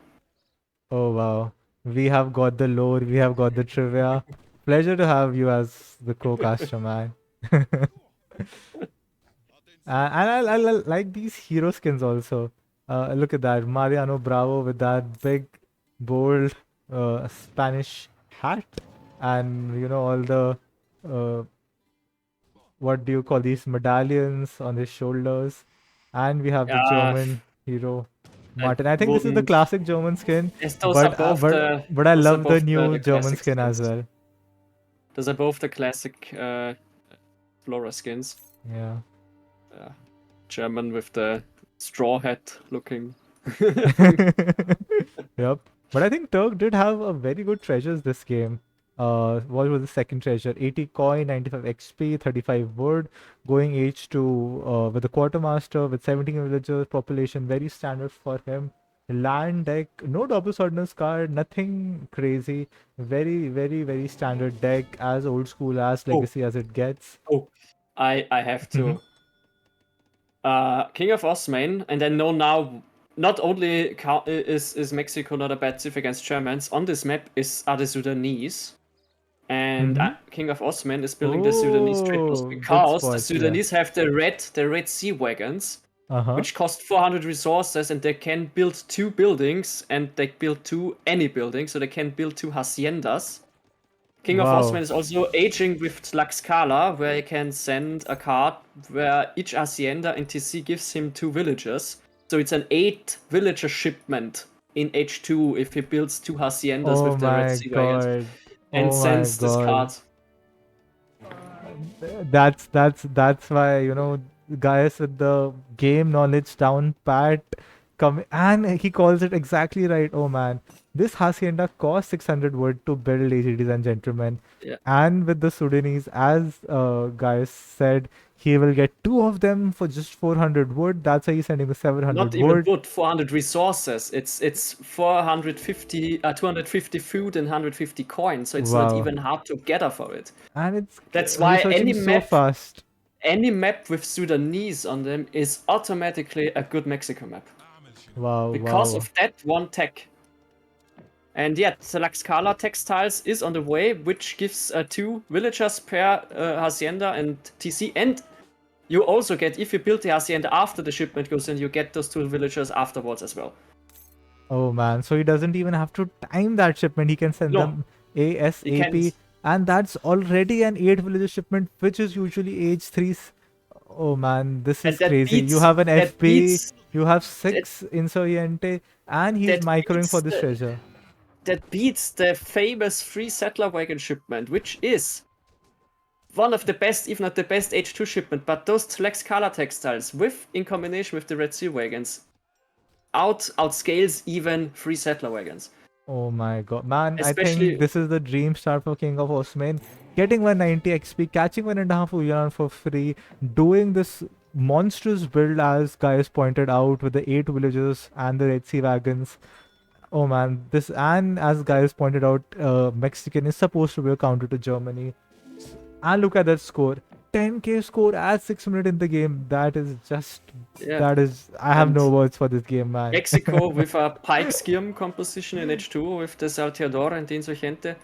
Oh wow, we have got the lore, we have got the trivia. Pleasure to have you as the co-caster, man. And I like these hero skins also. Look at that, Mariano Bravo with that big, bold Spanish hat, and all the what do you call these medallions on his shoulders, and we have the German hero Martin. I think this is the classic German skin, but I love the new German skin as well. Those are both the classic Flora skins. Yeah. German with the straw hat looking. Yep. But I think Turk did have a very good treasures this game. What was the second treasure? 80 coin, 95 XP, 35 wood, going H2 with the quartermaster with 17 villagers, population very standard for him. Land deck, no double swordness card, nothing crazy. Very, very, very standard deck, as old school, as legacy as it gets. Oh, I have to. KINGofOsmane, and I know now not only is Mexico not a bad civ against Germans, on this map are the Sudanese. And KINGofOsmane is building the Sudanese trade post because the Sudanese have the red sea wagons, which cost 400 resources, and they can build 2 buildings, and they build any building, so they can build 2 haciendas. KINGofOsmane is also aging with Tlaxcala, where he can send a card where each hacienda in TC gives him 2 villages. So it's an 8 villager shipment in H2 if he builds 2 haciendas with the red sea wagons. And sends this card. That's why guys with the game knowledge down pat come, and he calls it exactly right. Oh man, this hacienda costs 600 wood to build, ladies and gentlemen. And with the Sudanese, as guys said, he will get 2 of them for just 400 wood. That's why he's sending the 700 Not even wood, 400 resources. It's 450, 250 food and 150 coins. So it's not even hard to gather for it. And that's why any map, fast. Any map with Sudanese on them is automatically a good Mexico map. Because of that one tech. And Tlaxcala Textiles is on the way, which gives 2 villagers per hacienda and TC. And you also get, if you build the hacienda after the shipment goes in, you get those 2 villagers afterwards as well. Oh man, so he doesn't even have to time that shipment. He can send them ASAP. And that's already an 8 villager shipment, which is usually age 3. Oh man, this is crazy. You have an FP, you have 6 Insurgente, and he's microing for this treasure. That beats the famous 3 settler wagon shipment, which is one of the best, if not the best H2 shipment. But those Tlaxcala textiles, in combination with the Red Sea wagons, outscales even 3 settler wagons. Oh my god, man! I think this is the dream start for KINGofOsmane. Getting 190 XP, catching 1.5 Uyan for free, doing this monstrous build as guys pointed out with the 8 villagers and the Red Sea wagons. Oh man, and as guys pointed out, Mexican is supposed to be a counter to Germany. And look at that score. 10k score at 6 minutes in the game. That is just, I have no words for this game, man. Mexico with a Pike Skirm composition in H2 with the Salteador and the Insurgente.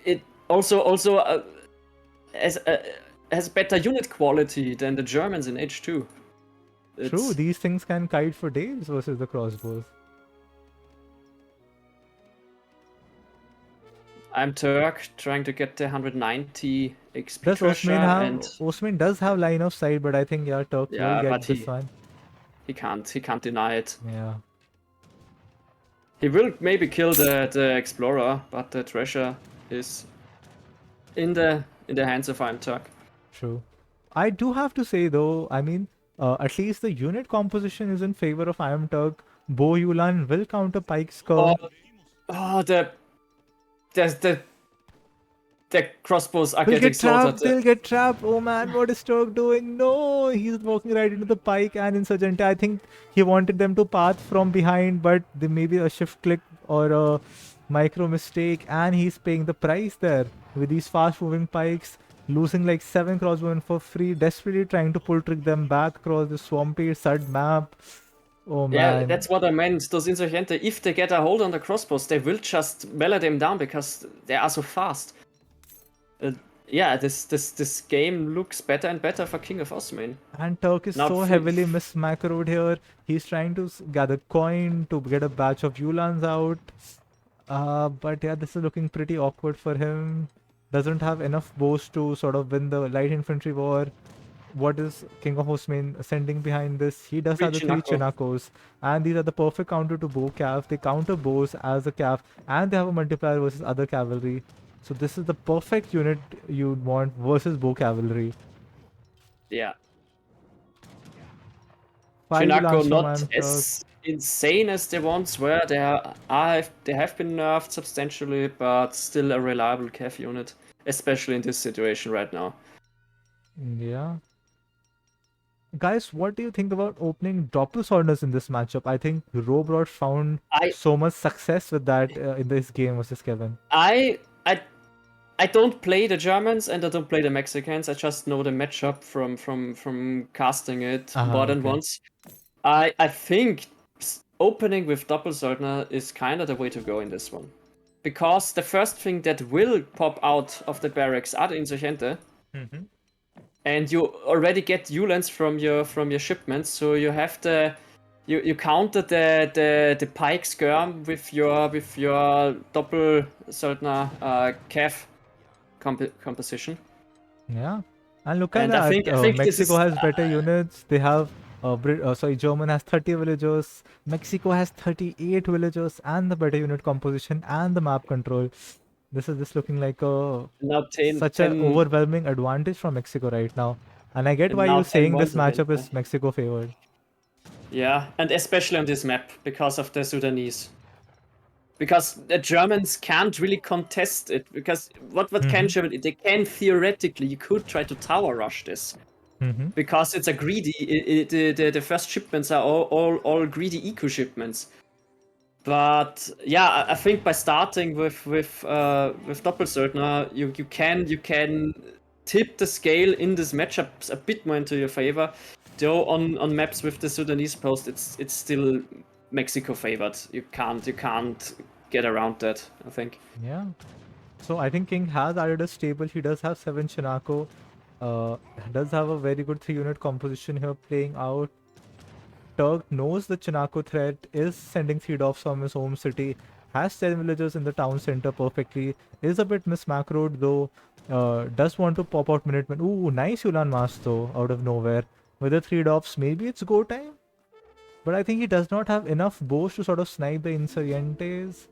It also has better unit quality than the Germans in H2. True, these things can kite for days versus the crossbows. I'm Turk trying to get the 190 XP Does treasure, Osmane have? and Osmane does have line of sight, but I think yeah, Turk will yeah, but get this one. he can't deny it. Yeah. He will maybe kill the explorer, but the treasure is in the hands of iamturk. True. I do have to say though, I mean, at least the unit composition is in favor of iamturk. Bo Yulan will counter Pike's Oh, Curve. the crossbows are Will getting get slaughtered. trapped. They'll get trapped. Oh man, what is Turk doing? No, he's walking right into the Pike and Insurgente. I think he wanted them to path from behind, but there may be a shift click or a micro mistake, and he's paying the price there with these fast-moving Pikes, losing like 7 crossbowmen for free, desperately trying to pull trick them back across the swampy Sud map. Oh Yeah, man. that's what I meant. Those Insurgente, if they get a hold on the crossbows, they will just melee them down because they are so fast. Yeah, this game looks better and better for KINGofOsmane. And Turk is Now so heavily mismacroed here. He's trying to gather coin to get a batch of Yulans out. But yeah, this is looking pretty awkward for him. Doesn't have enough bows to sort of win the light infantry war. What is KINGofOsmane sending behind this? He does have the 3 Chinakos. And these are the perfect counter to bow calf. They counter bows as a calf. And they have a multiplier versus other cavalry. So this is the perfect unit you'd want versus bow cavalry. Yeah. 5 Chinako Yulans from not iamturk. as insane as they once were. They have been nerfed substantially, but still a reliable cav unit, especially in this situation right now. Yeah. Guys, what do you think about opening Doppelswordners in this matchup? I think Robrod found so much success with that in this game versus Kevin. I don't play the Germans and I don't play the Mexicans. I just know the matchup from casting it more than once. I think opening with Doppelsöldner is kind of the way to go in this one. Because the first thing that will pop out of the barracks are the Insurgente. And you already get Ulans from your shipments, so you have you counter the pike skirm with your Doppelsöldner cav composition. Yeah, and look at And that. I think Mexico has better units. They have German has 30 villagers. Mexico has 38 villagers, and the better unit composition and the map control. This is just looking like such an overwhelming advantage from Mexico right now. And I get why you're saying this matchup is Mexico favored. Yeah, and especially on this map because of the Sudanese. Because the Germans can't really contest it. Because what can Germany? They can theoretically, you could try to tower rush this. Because it's a greedy. The first shipments are all greedy eco shipments. But yeah, I think by starting with Doppelsöldner, you can tip the scale in this matchup a bit more into your favor. Though on maps with the Sudanese post, it's still Mexico favored. You can't get around that, I think. Yeah. So I think King has added a stable. He does have 7 Chinako. Does have a very good 3-unit composition here playing out. Turk knows the Chinako threat, is sending feed offs from his home city, has 10 villagers in the town center perfectly, is a bit mismacroed though, does want to pop out Minutemen. Ooh, nice Yulan Mask though, out of nowhere. With the 3 dops, maybe it's go time? But I think he does not have enough bows to sort of snipe the Insurgentes.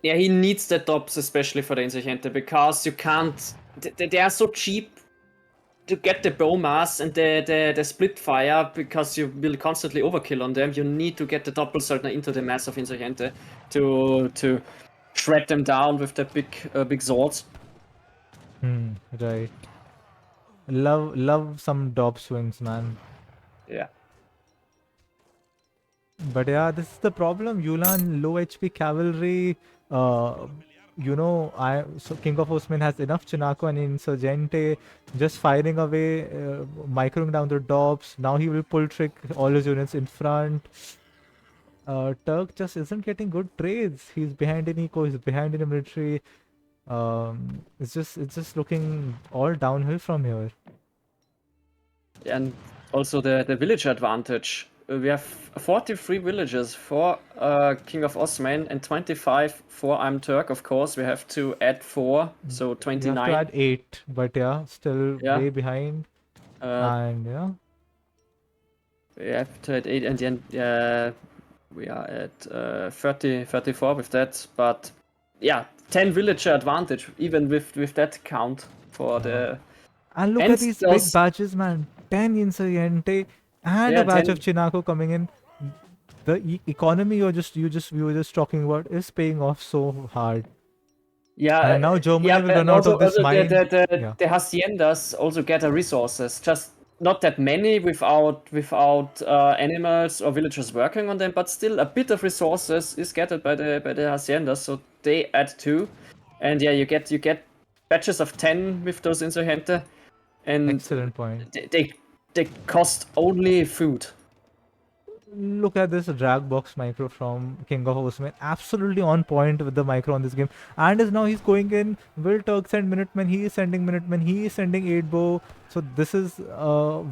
Yeah, he needs the tops, especially for the Insurgente, because you can't... They are so cheap to get the bow mass and the split fire, because you will constantly overkill on them. You need to get the Doppelsöldner into the mass of Insurgente to shred them down with the big swords. Right. Love some dop swings, man. Yeah. But yeah, this is the problem. Yulan, low HP cavalry. You know, so KINGofOsmane has enough Chinako and Insurgente just firing away, microing down the dops. Now he will pull trick all his units in front. Turk just isn't getting good trades. He's behind in eco. He's behind in the military. It's just looking all downhill from here. And also the village advantage. we have 43 villagers for King of Osmane and 25 for iamturk. Of course, we have to add 4, so You have to 29. add 8, but yeah, still Yeah. way behind. And yeah, We have to add 8, and then we are at 34 with that. But yeah, 10 villager advantage, even with that count for the. and look And at these those- big batches, man. 10 Insurgente and Yeah, a batch 10. of Chinako coming in. The economy we were just talking about is paying off so hard. Yeah, And now Germany will but run out of this also mine. Yeah. the haciendas also gather resources. Just not that many without animals or villagers working on them, but still a bit of resources is gathered by the haciendas. So they add 2, and yeah, you get batches of 10 with those insurgente, and Excellent point. they cost only food. Look at this drag box micro from KINGofOsmane. Absolutely on point with the micro on this game. And is now he's going in. Will Turk send Minutemen? He is sending Minutemen. He is sending 8 bow. So this is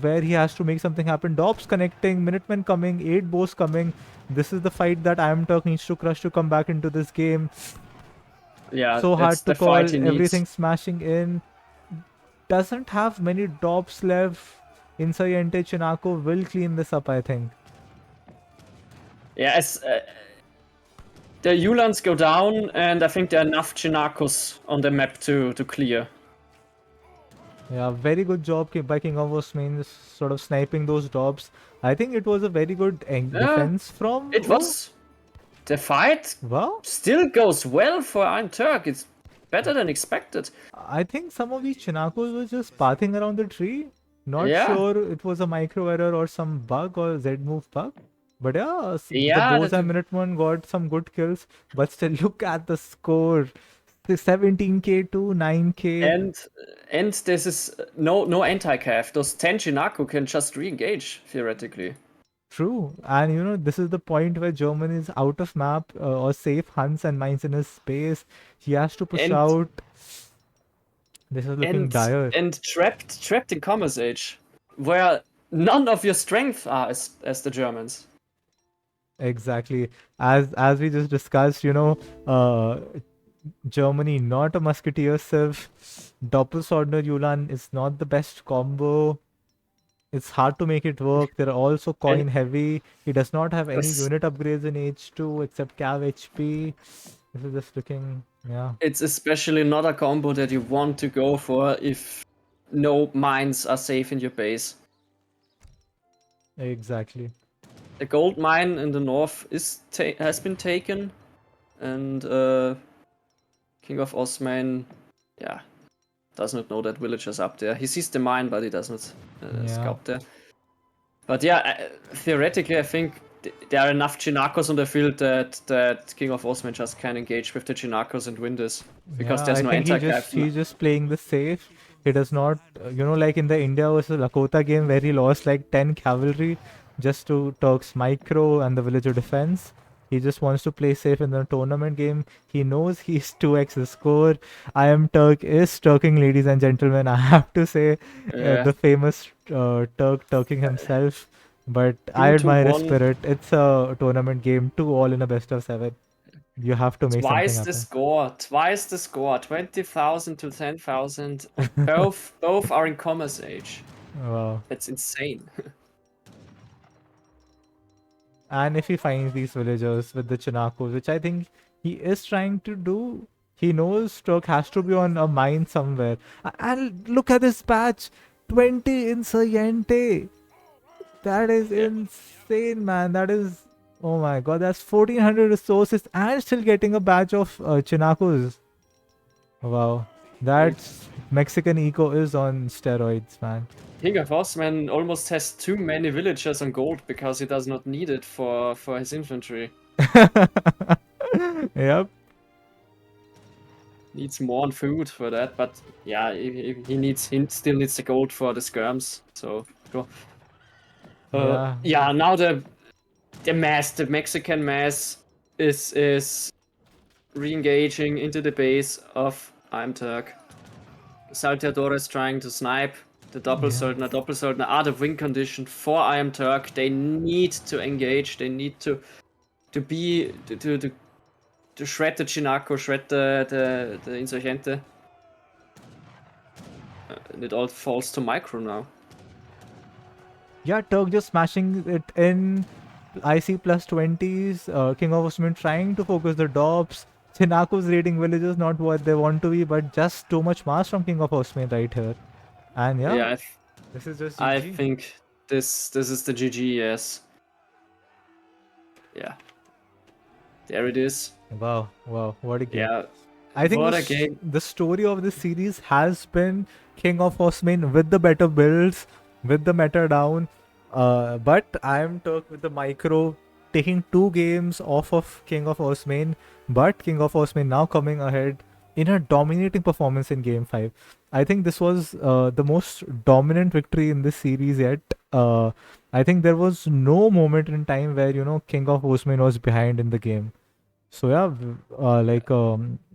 where he has to make something happen. Dobbs connecting. Minutemen coming. 8 bows coming. This is the fight that iamturk needs to crush to come back into this game. Yeah, So hard that's to the call. fight he needs. Everything smashing in. Doesn't have many Dobbs left. Insurgente Chinako will clean this up, I think. Yeah, as the Ulans go down, and I think there are enough Chinakos on the map to clear. Yeah, very good job by KINGofOsmane sort of sniping those Dobbs. I think it was a very good defense from... It was. The fight Wow. still goes well for iamturk. It's better than expected. I think some of these Chinakos were just pathing around the tree. Not Yeah. sure it was a micro error or some bug or Z-move bug. But yeah, Yeah, the bows and Minutemen got some good kills. But still, look at the score. The 17k to 9k. And this is no anti-cav. Those 10 Chinako can just re-engage, theoretically. True. And you know, this is the point where Germany is out of map or safe hunts and mines in his space. He has to push And- out. This is looking dire. And trapped in Commerce Age, where none of your strength are as the Germans. Exactly. As we just discussed, you know, Germany not a musketeer civ. Doppelswordner Yulan is not the best combo. It's hard to make it work. They're also coin heavy. He does not have any Yes. unit upgrades in H2 except Cav HP. This is just looking, yeah. It's especially not a combo that you want to go for if no mines are safe in your base. Exactly. The gold mine in the north has been taken, and KINGofOsmane, yeah, does not know that villagers up there. He sees the mine, but he does not scout there. But yeah, theoretically, I think there are enough Chinakos on the field that KINGofOsmane just can engage with the Chinakos and win this, because there's no I think anti-cav. he's just playing the safe. He does not, you know, like in the India versus Lakota game where he lost like 10 cavalry just to Turk's micro and the villager defense. He just wants to play safe in the tournament game. He knows he's 2x the score. iamturk is Turking, ladies and gentlemen. I have to say, the famous Turking himself. But I admire his 2-1. spirit. It's a tournament game, 2-all in a best of 7. You have to make Twice something the score, 20,000 to 10,000. Both are in Commerce Age. happen. Wow. That's insane. And if he finds these villagers with the Chinakos, which I think he is trying to do, he knows Turk has to be on a mine somewhere. And look at this patch, 20 Insurgente. That is insane, man. That is, oh my god, that's 1400 resources and still getting a batch of Chinakos. Wow, that's Mexican eco is on steroids, man. KINGofOsmane almost has too many villagers on gold because he does not need it for his infantry. Yep. Needs more on food for that, but yeah, he still needs the gold for the skirms. So cool. Yeah. Now the Mexican mass is re-engaging into the base of iamturk. Salteador is trying to snipe. The Doppelsöldner are the win condition for iamturk. They need to engage. They need to shred the Chinako, shred the Insurgente. And it all falls to micro now. Yeah, Turk just smashing it in. IC plus 20s. KINGofOsmane trying to focus the dops. Chinako's raiding villages, not what they want to be, but just too much mass from KINGofOsmane right here. And yeah, this is just GG. I think this is the GG, yes. Yeah. There it is. Wow, what a game. Yeah. I think what a game. the story of this series has been KINGofOsmane with the better builds, with the meta down. But iamturk with the micro taking 2 games off of KINGofOsmane, but KINGofOsmane now coming ahead in a dominating performance in Game 5. I think this was the most dominant victory in this series yet. I think there was no moment in time where, KINGofOsmane was behind in the game. So yeah,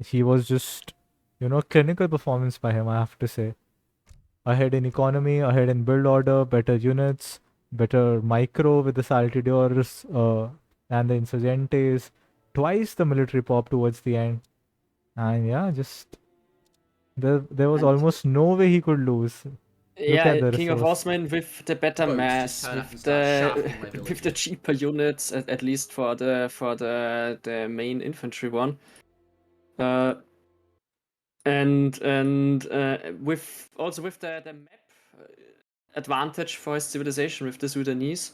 he was just, clinical performance by him, I have to say. Ahead in economy, ahead in build order, better units, better micro with the Saltidores and the Insurgentes, twice the military pop towards the end. And yeah, just there was almost no way he could lose. Yeah, KINGofOsmane with the better mass, with the cheaper units, at least for the main infantry one. And with the map advantage for his civilization with the Sudanese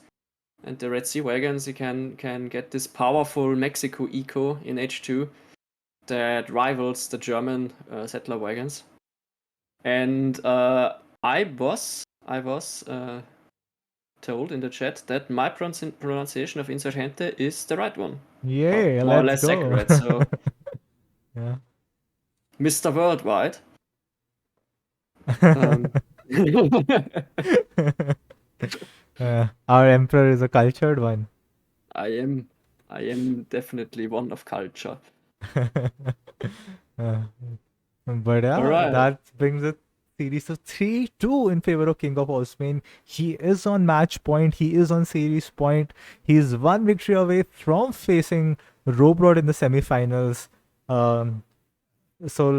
and the Red Sea wagons, he can get this powerful Mexico eco in H2 that rivals the German settler wagons. And I was told in the chat that my pronunciation of Insurgente is the right one. Yeah, more or let's less go. accurate. So, yeah. Mr. Worldwide. Our emperor is a cultured one. I am definitely one of culture. But yeah, Alright. that brings it series to 3-2 in favor of KINGofOsmane. He is on match point. He is on series point. He is one victory away from facing Robrod in the semifinals. So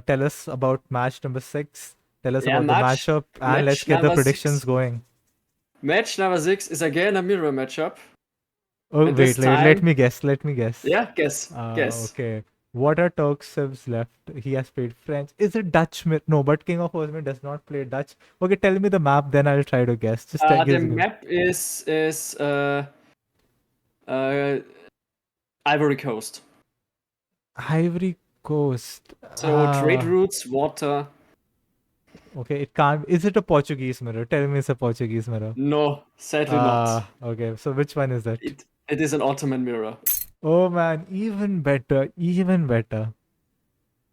tell us about match number 6. Tell us about the matchup, and let's get the predictions going. Match number 6 is again a mirror matchup. Oh, wait, let me guess. Yeah, guess. Okay. What are Turk's left? He has played French. Is it Dutch? No, but KINGofOsmane does not play Dutch. Okay, tell me the map, then I'll try to guess. Just the map is Ivory Coast. Ivory Coast. So trade routes, water. Okay, it can't. Is it a Portuguese mirror? Tell me it's a Portuguese mirror. No, sadly not. Okay, so which one is that? It is an Ottoman mirror. Oh man, even better.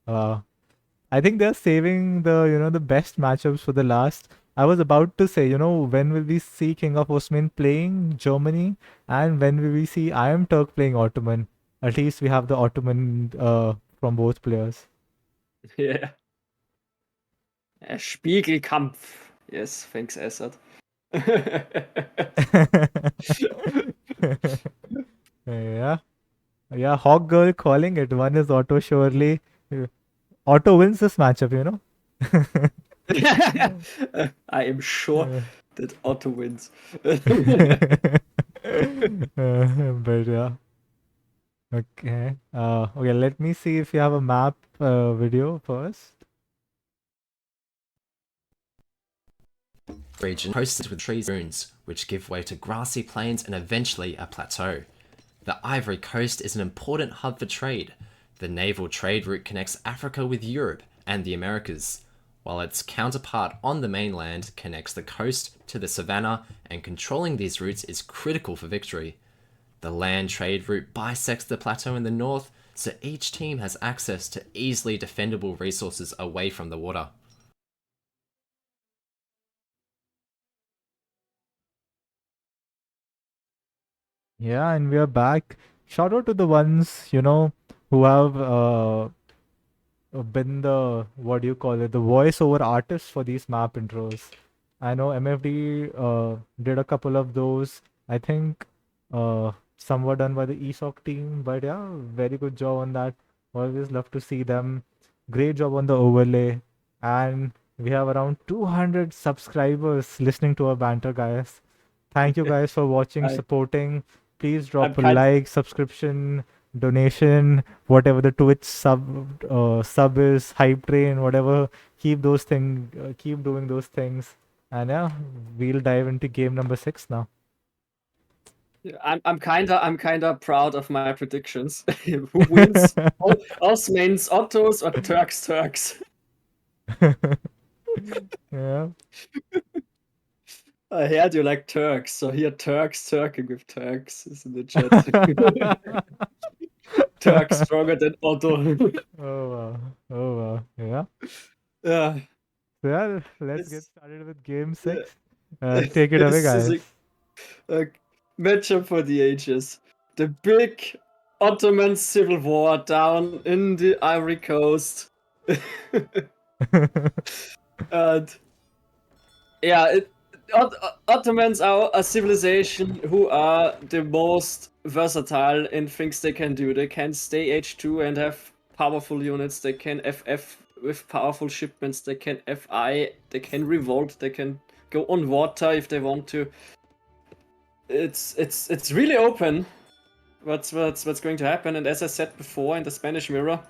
I think they're saving the best matchups for the last. I was about to say, when will we see KINGofOsmane playing Germany, and when will we see iamturk playing Ottoman? At least we have the Ottoman from both players. Yeah. Spiegelkampf. Yes, thanks, Assad. Yeah, Hawk Girl calling it. One is Otto surely. Otto wins this matchup, I am sure that Otto wins. But yeah. Okay. Okay, let me see if you have a map video first. Region hosted with trees and dunes, which give way to grassy plains and eventually a plateau. The Ivory Coast is an important hub for trade. The naval trade route connects Africa with Europe and the Americas, while its counterpart on the mainland connects the coast to the savannah, and controlling these routes is critical for victory. The land trade route bisects the plateau in the north, so each team has access to easily defendable resources away from the water. Yeah, and we are back. Shout out to the ones, who have been the, what do you call it, the voiceover artist for these map intros. I know MFD did a couple of those. I think some were done by the ESOC team, but yeah, very good job on that. Always love to see them. Great job on the overlay. And we have around 200 subscribers listening to our banter, guys. Thank you guys for watching, I- supporting. Please I'm drop a kind like, subscription, donation, whatever the Twitch sub is, hype train, whatever. Keep those things, keep doing those things. And yeah, we'll dive into game number 6 now. I'm kinda proud of my predictions. Who wins? Osmane's Ottos or Turks? Yeah. I heard you like Turks, so here Turks turking with Turks is in the chat. Turks stronger than Otto. Oh wow. Oh wow. Yeah. Yeah, So yeah, let's get this, started with game 6. Take it away, this is guys. a matchup for the ages. The big Ottoman civil war down in the Ivory Coast. And yeah, Ottomans are a civilization who are the most versatile in things they can do. They can stay H2 and have powerful units. They can FF with powerful shipments. They can FI. They can revolt. They can go on water if they want to. It's really open. What's going to happen? And as I said before in the Spanish mirror,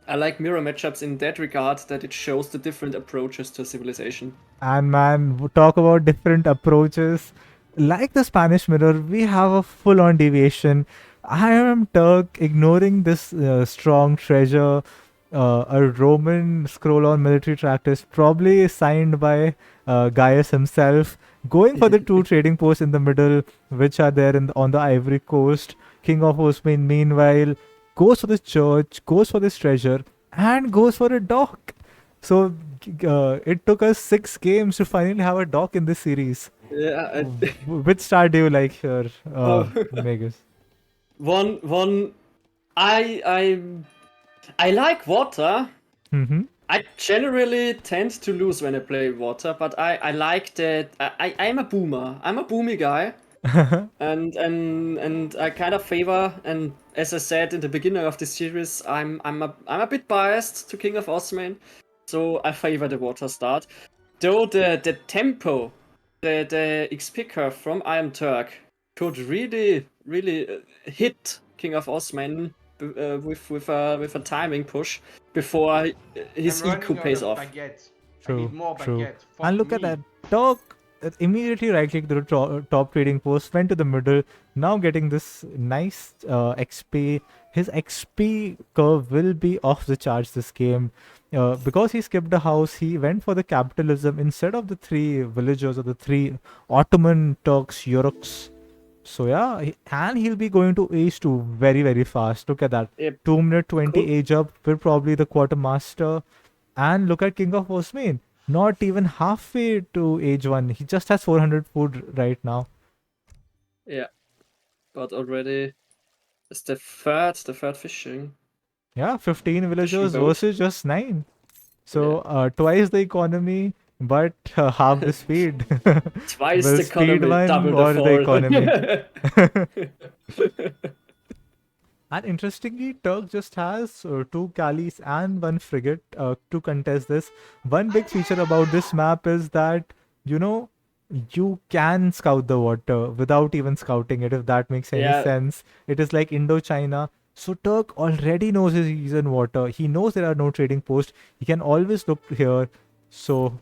I like mirror matchups in that regard that it shows the different approaches to civilization. And man, talk about different approaches. Like the Spanish mirror, we have a full on deviation. I am Turk ignoring this strong treasure, a Roman scroll on military tractors, probably signed by Gaius himself, going for the two trading posts in the middle, which are there on the Ivory Coast. King of Osmane, meanwhile, goes for the church, goes for this treasure, and goes for a dock. So it took us 6 games to finally have a dock in this series. Yeah, Which star do you like here, Oh. Megas? one. I like water. Mm-hmm. I generally tend to lose when I play water, but I like that. I'm a boomer. I'm a boomy guy, and I kind of favor. And as I said in the beginning of the series, I'm a bit biased to King of Osmane, so I favor the water start. Though the tempo, the XP curve from iamturk could really hit King of Osman with a timing push before his I'm EQ running out pays of off. baguette. I True, need more true. baguette. And Fuck look at me. that. Talk immediately right click the top trading post, went to the middle. Now getting this nice XP. His XP curve will be off the charts this game. Because he skipped a house, he went for the capitalism instead of the 3 villagers or the 3 Ottoman Turks, Yuruks. So yeah, and he'll be going to age 2 very, very fast. Look at that. Yep. 2 minute 20 Cool. age up. We're probably the quartermaster. And look at King of Osmane. Not even halfway to age 1. He just has 400 food right now. Yeah, but already it's the third fishing. Yeah, 15 villagers boat. versus just 9. So twice the economy, but half the speed. Twice Will the speed economy, win double or the the fall. economy? And interestingly, Turk just has 2 galleys and 1 frigate to contest this. One big feature about this map is that, you can scout the water without even scouting it, if that makes any Yeah. sense. It is like Indochina. So Turk already knows he's in water. He knows there are no trading posts. He can always look here. So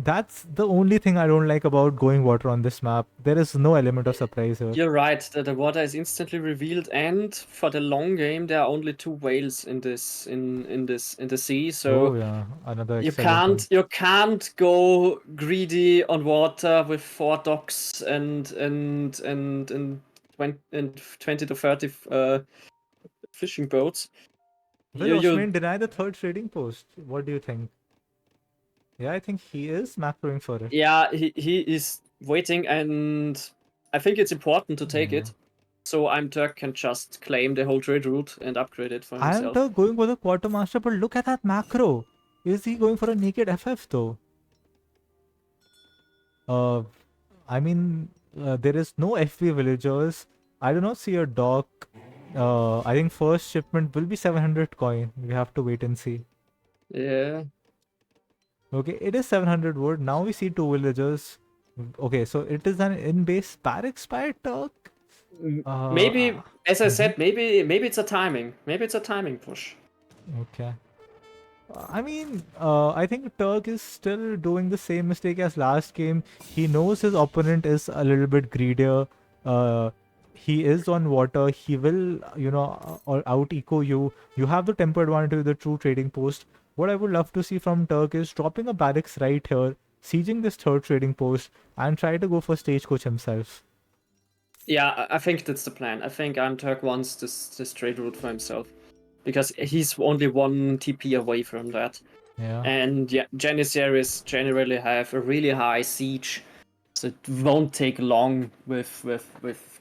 that's the only thing I don't like about going water on this map. There is no element of surprise here. You're right, the water is instantly revealed, and for the long game there are only 2 whales in the sea, so Oh yeah, another you excellent can't go greedy on water with 4 docks and 20 to 30 fishing boats. Will Osman deny the 3rd trading post? What do you think? Yeah, I think he is macroing for it. Yeah, he is waiting, and I think it's important to take it. so iamturk can just claim the whole trade route and upgrade it for himself. iamturk going for the quartermaster, but look at that macro. Is he going for a naked FF though? I mean, there is no FP villagers. I do not see a dock. I think first shipment will be 700 coin. We have to wait and see. Yeah. Okay, it is 700 wood. Now we see 2 villagers. Okay, so it is an in-base barracks by Turk. Maybe, as I mhm. said, maybe it's a timing. Maybe it's a timing push. Okay. I mean, I think Turk is still doing the same mistake as last game. He knows his opponent is a little bit greedier. He is on water. He will, or out eco you. You have the tempo advantage with the true trading post. What I would love to see from Turk is dropping a barracks right here, sieging this third trading post, and try to go for stagecoach himself. Yeah, I think that's the plan. I think iamturk wants this trade route for himself, because he's only 1 TP away from that. Yeah. And yeah, Janissaries generally have a really high siege, so it won't take long with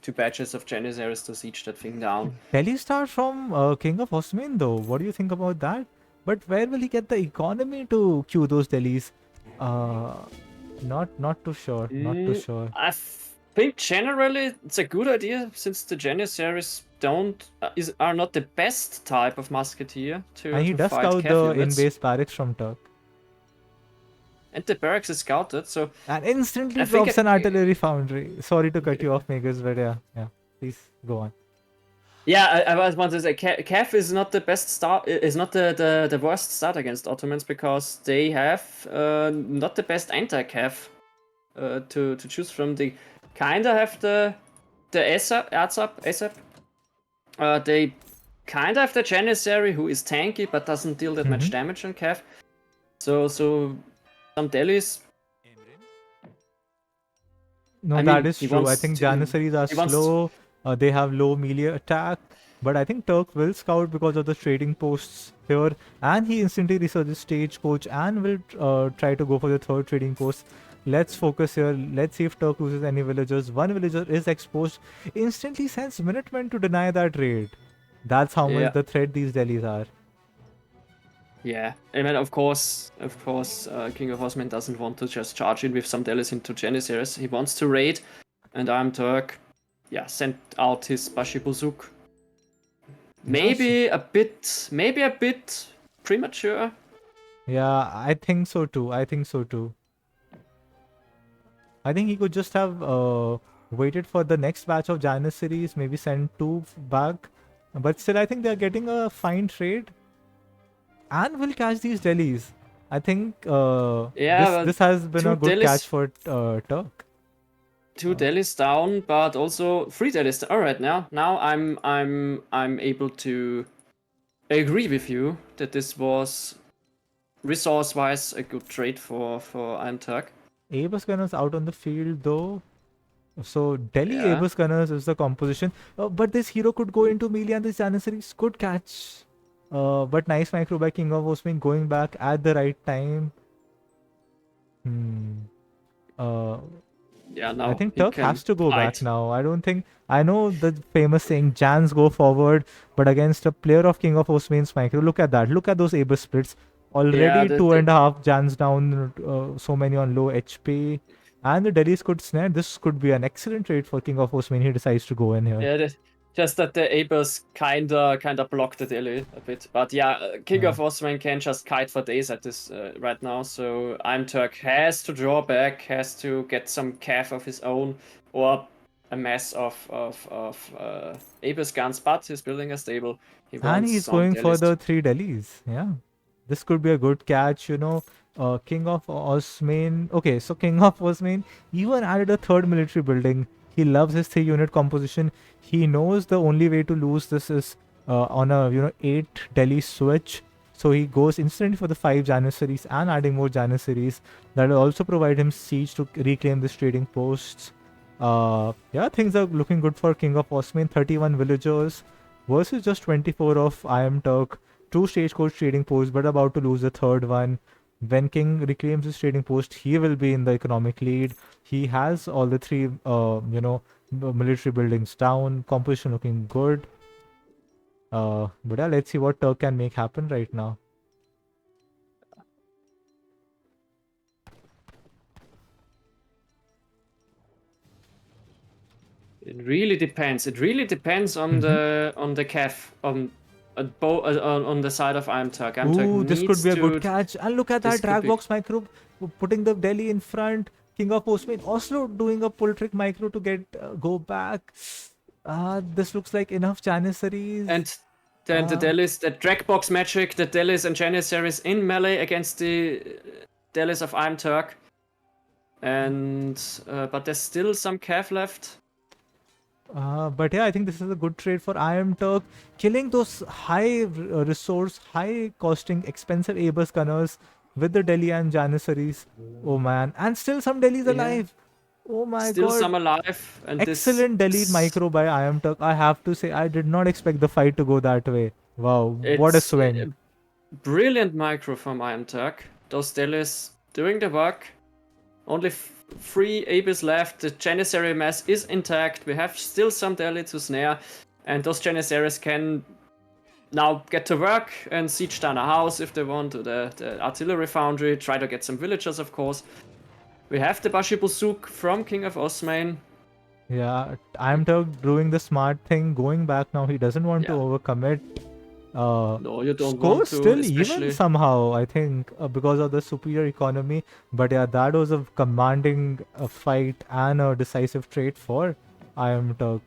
2 batches of Janissaries to siege that thing down. Delhi Star from KINGofOsmane though. What do you think about that? But where will he get the economy to queue those Delhis? Not too sure. Not too sure. I think generally it's a good idea, since the Janissaries are not the best type of musketeer to And he does fight scout cav the units. in-base barracks from Turk. And the barracks is scouted, so And instantly I think drops an artillery foundry. Sorry to cut you off, Megas, but yeah. Please go on. yeah, I was want to say cav is not the best start. Is not the worst start against Ottomans, because they have not the best anti-cav to choose from. They kinda have the ESOC. They kinda have the Janissary, who is tanky but doesn't deal that much damage on cav. So some Delhis. No, I that mean, is he true. I wants think to- Janissaries are he wants to- slow. They have low melee attack. But I think Turk will scout because of the trading posts here. And he instantly researches stagecoach and will try to go for the third trading post. Let's focus here. Let's see if Turk loses any villagers. One villager is exposed. Instantly sends Minutemen to deny that raid. That's how Yeah. much the threat these Delhis are. Yeah, I mean, of course, KINGofOsmane doesn't want to just charge in with some Delhis into Janissaries. He wants to raid, and iamturk, sent out his Bashibuzuk. Maybe a bit premature. Yeah, I think so too. I think he could just have waited for the next batch of Janissaries, maybe send 2 back. But still, I think they're getting a fine trade. And will catch these Delhis. I think this has been a 2 good Delhis- catch for Turk. 2 Delhis down, but also 3 Delhis down. All right, now I'm able to agree with you that this was resource-wise a good trade for iamturk. Abus Gunners out on the field though. So Delhi Yeah. Abus Gunners is the composition. But this hero could go into melee and this Janissaries could catch. But nice micro by KINGofOsmane going back at the right time. Now I think he Turk can has to go back fight. now. I know the famous saying Jans go forward, but against a player of KINGofOsmane's micro, look at that. Look at those Abus splits. Already the- 2.5 Jans down, so many on low HP. And the Delhis could snare. This could be an excellent trade for KINGofOsmane. He decides to go in here. Yeah, just that the Abus kinda blocked the Delhi a bit. But KINGofOsmane can just kite for days at this right now. So iamturk has to draw back, has to get some cav of his own, or a mess of Abus guns. But he's building a stable. And he's some going for Delhis the 3 Delhis. Yeah. This could be a good catch, KINGofOsmane. Okay, so KINGofOsmane even added a third military building. He loves his 3-unit composition. He knows the only way to lose this is on a 8 Delhi switch. So he goes instantly for the 5 Janissaries and adding more Janissaries. That will also provide him siege to reclaim this trading posts. Things are looking good for KINGofOsmane. 31 villagers versus just 24 of iamturk. 2 stagecoach trading posts, but about to lose the third one. When King reclaims his trading post, he will be in the economic lead. He has all the three, military buildings down. Composition looking good. But yeah, let's see what Turk can make happen right now. It really depends. It really depends on the calf on the side of iamturk. Ooh, this could be a good catch. And look at this that could be- Dragbox micro putting the Delhi in front. KINGofOsmane also doing a pull trick micro to get go back. This looks like enough Janissaries. And then the Delhis, the Dragbox magic, the Delhis and Janissaries in melee against the Delhis of iamturk. And but there's still some calf left. But yeah, I think this is a good trade for iamturk. Killing those high resource, high costing, expensive Abus gunners with the Delhi and Janissaries. Oh man. And still some Delhi's alive. Oh my Still god. some alive. And Excellent delete micro by iamturk. I have to say, I did not expect the fight to go that way. Wow, what a It's swing. Brilliant micro from iamturk. Those Delhis doing the work. Only 3 Abus left. The Janissary mass is intact. We have still some Delhi to snare. And those Janissaries can now get to work and siege down a house if they want to the artillery foundry. Try to get some villagers, of course. We have the Bashibusuk from KINGofOsmane. Yeah, iamturk doing the smart thing, going back now. He doesn't want to overcommit. No, you don't Score want to, still especially... even somehow, I think, because of the superior economy. But yeah, that was a commanding fight and a decisive trait for iamturk.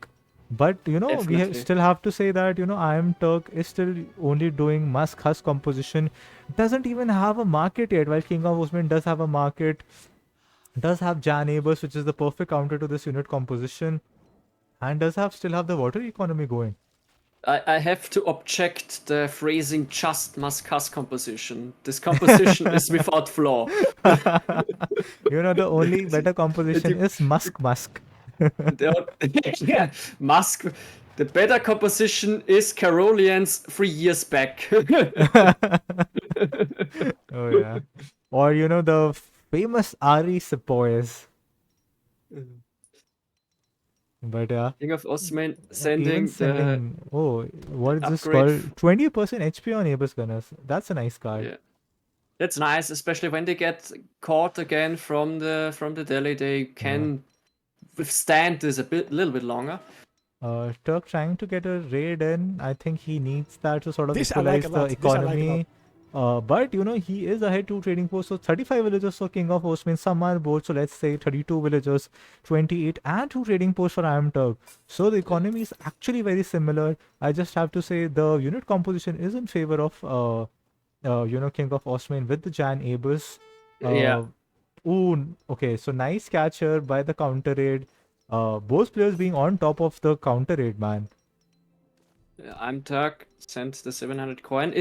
But we still have to say that iamturk is still only doing Musk Husk composition. Doesn't even have a market yet, while KINGofOsmane does have a market. Does have Jan Abus, which is the perfect counter to this unit composition, and does still have the water economy going. I have to object the phrasing just Musk-Husk composition. This composition is without flaw. The only better composition is Musk. Yeah, Musk. The better composition is Carolian's 3 years back. Oh yeah. Or the famous Ari Sepoys. But yeah. KINGofOsmane sending what is this upgrade. called? 20% HP on Abus Gunners. That's a nice card. Yeah. That's nice, especially when they get caught again from the Delhi. They can withstand this little bit longer. Turk trying to get a raid in. I think he needs that to sort of equalize the economy. But he is ahead 2 trading posts, so 35 villagers for KINGofOsmane, some are both, so let's say 32 villagers, 28 and 2 trading posts for iamturk. So the economy is actually very similar. I just have to say the unit composition is in favor of KINGofOsmane with the Jan Abus. Okay, so nice catch here by the counter raid. Both players being on top of the counter raid, man. iamturk sent the 700 coin.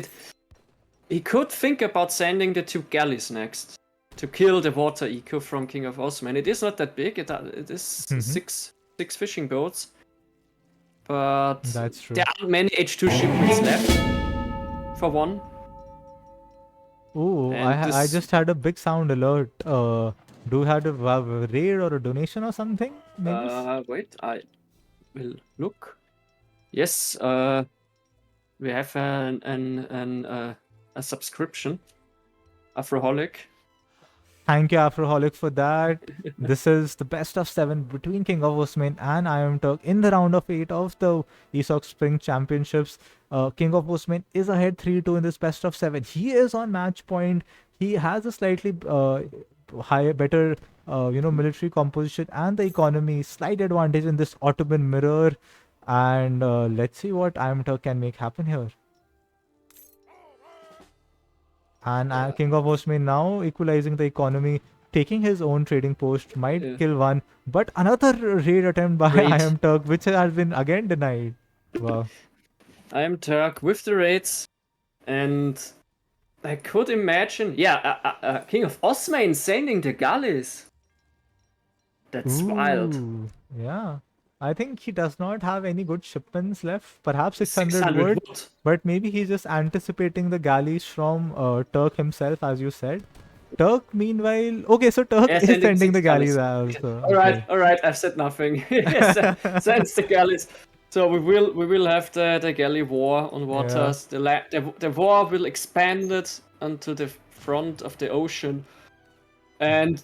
He could think about sending the 2 galleys next to kill the water eco from KINGofOsmane. It is not that big. It is 6 fishing boats, but that's true. There aren't many H2 shipments left for one. Oh, I just had a big sound alert. Do you have a raid or a donation or something? Maybe? Wait, I will look. Yes, we have a subscription. Afroholic. Thank you, Afroholic, for that. This is the best of 7 between KINGofOsmane and iamturk in the round of 8 of the ESOC Spring Championships. KINGofOsmane is ahead 3-2 in this best of 7. He is on match point. He has a slightly better military composition and the economy. Slight advantage in this Ottoman mirror. And let's see what iamturk can make happen here. And KINGofOsmane now equalizing the economy, taking his own trading post, might kill one, but another raid attempt by iamturk, which has been again denied. Wow. iamturk with the raids, and I could imagine, KINGofOsmane sending the galleys. That's wild. Yeah. I think he does not have any good shipments left. Perhaps 600 wood, but maybe he's just anticipating the galleys from Turk himself, as you said. Turk, meanwhile, okay, so Turk Yeah, is sending sending the 6 galleys. galleys also. All right, Okay. all right. I've said nothing. Yes, sends the galleys. So we will have the galley war on waters. The war will expand it onto the front of the ocean, and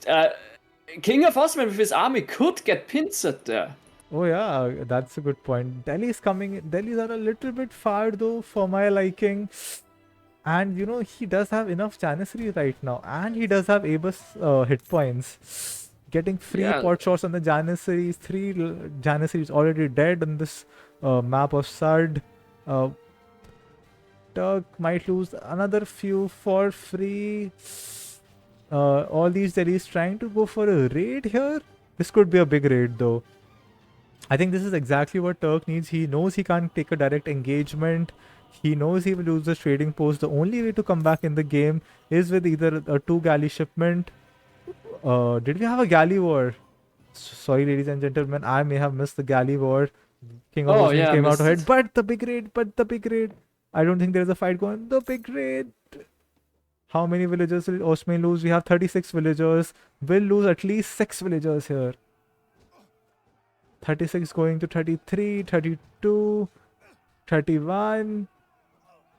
King of Osman with his army could get pincered there. Oh yeah, that's a good point. Delhi's coming. Delhi's are a little bit far though for my liking. And you know, he does have enough Janissary right now. And he does have Abus hit points. Getting free Yeah. pot shots on the Janissaries. 3 Janissaries already dead on this map of Sard. Turk might lose another few for free. All these Delhi's trying to go for a raid here. This could be a big raid though. I think this is exactly what Turk needs. He knows he can't take a direct engagement. He knows he will lose the trading post. The only way to come back in the game is with either a 2 galley shipment. Did we have a galley war? Sorry, ladies and gentlemen, I may have missed the galley war. King of Osmane came out ahead, but the big raid. I don't think there's a fight going. The big raid. How many villagers will Osmane lose? We have 36 villagers. We'll lose at least 6 villagers here. 36 going to 33, 32, 31,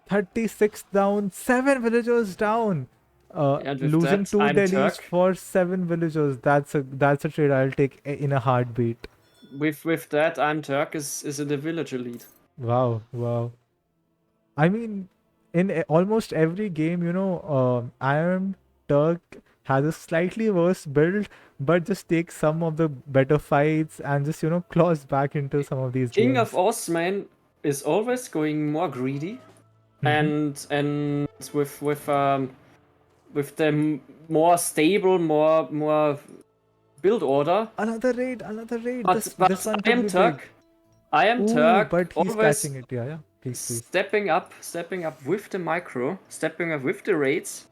36 down, 7 villagers down. Losing 2 Delhis for 7 villagers. That's a trade I'll take in a heartbeat. With that, iamturk is in the villager lead. Wow. I mean, in almost every game, you know, iamturk has a slightly worse build, but just takes some of the better fights and just, you know, claws back into some of these King games. of Osmane is always going more greedy, and with the more stable, more build order. Another raid. But This one could be big. iamturk, but he's always catching it. Yeah. Please. Stepping up with the micro, stepping up with the raids.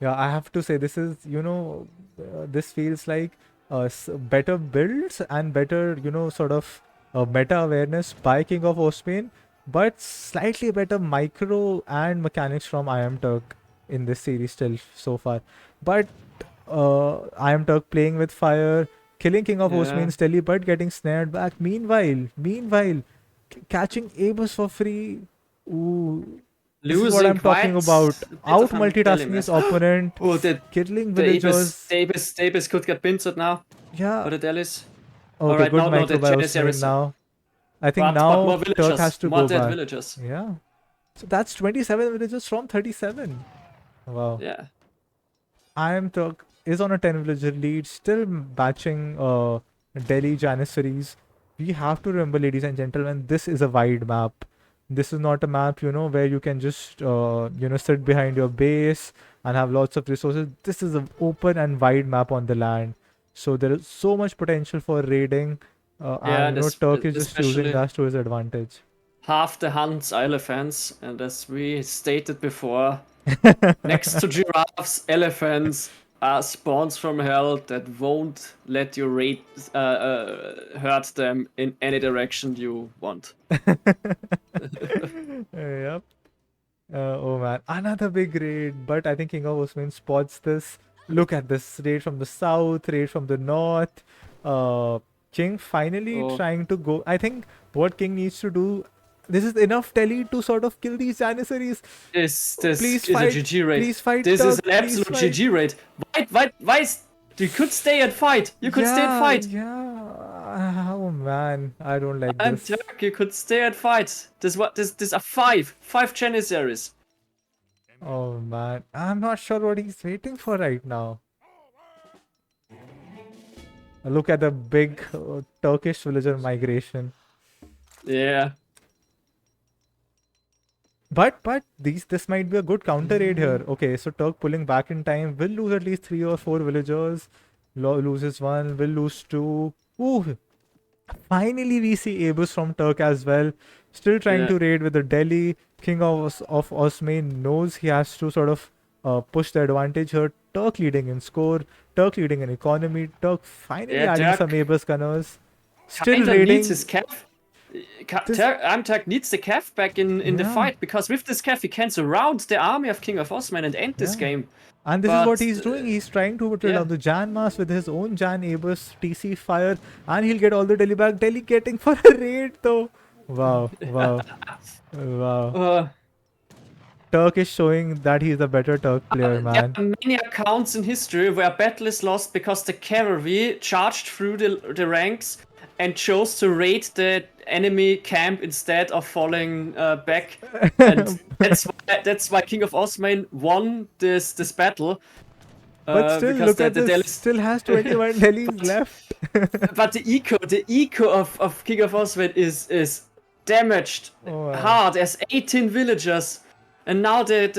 Yeah, I have to say this is, you know, this feels like better builds and better, you know, sort of meta awareness by King of Osmane, but slightly better micro and mechanics from iamturk in this series still so far. But iamturk playing with fire, killing King of Osmane steadily, but getting snared back. Meanwhile, catching Abus for free. Ooh. This is what I'm talking about. Out multitasking his opponent, killing villagers. Davis could get pincered now. Yeah. For the Delhis. Okay, right, good micro by Osmane now. I think now Turk has to go back. Villagers. Yeah. So that's 27 villagers from 37. Wow. Yeah. iamturk is on a 10 villager lead, still batching Delhi Janissaries. We have to remember, ladies and gentlemen, this is a wide map. This is not a map, you know, where you can just, you know, sit behind your base and have lots of resources. This is an open and wide map on the land. So there is so much potential for raiding. And, you know, Turk is just using that to his advantage. Half the Hunt's elephants, and as we stated before, next to giraffes, elephants are spawns from hell that won't let you hurt them in any direction you want. Yep. Oh man, another big raid, but I think King of Osmane spots this. Look at this raid from the south, raid from the north. King finally trying to go. I think what King needs to do. This is enough Telly to sort of kill these Janissaries. This please is fight, a GG raid. Please fight. This Turk, is an absolute GG raid. Why? You could stay and fight. You could stay and fight. Yeah. Oh man, I don't like this. Turk, you could stay and fight. This are five Janissaries. Oh man, I'm not sure what he's waiting for right now. Look at the big Turkish villager migration. Yeah. But this might be a good counter raid here. Okay, so Turk pulling back in time will lose at least 3 or 4 villagers. Loses 1, will lose 2. Ooh. Finally we see Abus from Turk as well. Still trying to raid with the Delhi. King of Osmane knows he has to sort of push the advantage here. Turk leading in score. Turk leading in economy. Turk finally adding some Abus gunners. Still raiding. Needs his cap. iamturk needs the Cav back in the Yeah. fight, because with this Cav he can surround the army of King of Osman and end this Yeah. game. And this is what But he's doing. He's trying to drill yeah. down the Jan Mass with his own Jan Abus TC fire, and he'll get all the Delhi back. Delhi getting for a raid though. Wow, wow, wow. Turk is showing that he's a better Turk player, There man. are many accounts in history where battle is lost because the cavalry charged through the ranks and chose to raid the enemy camp instead of falling back, and that's why King of Osmane won this battle. But still, Because look the at this. Delhi Still has 21 Delhis left. but the eco of King of Osmane is damaged Oh, man. hard. There's 18 villagers, and now the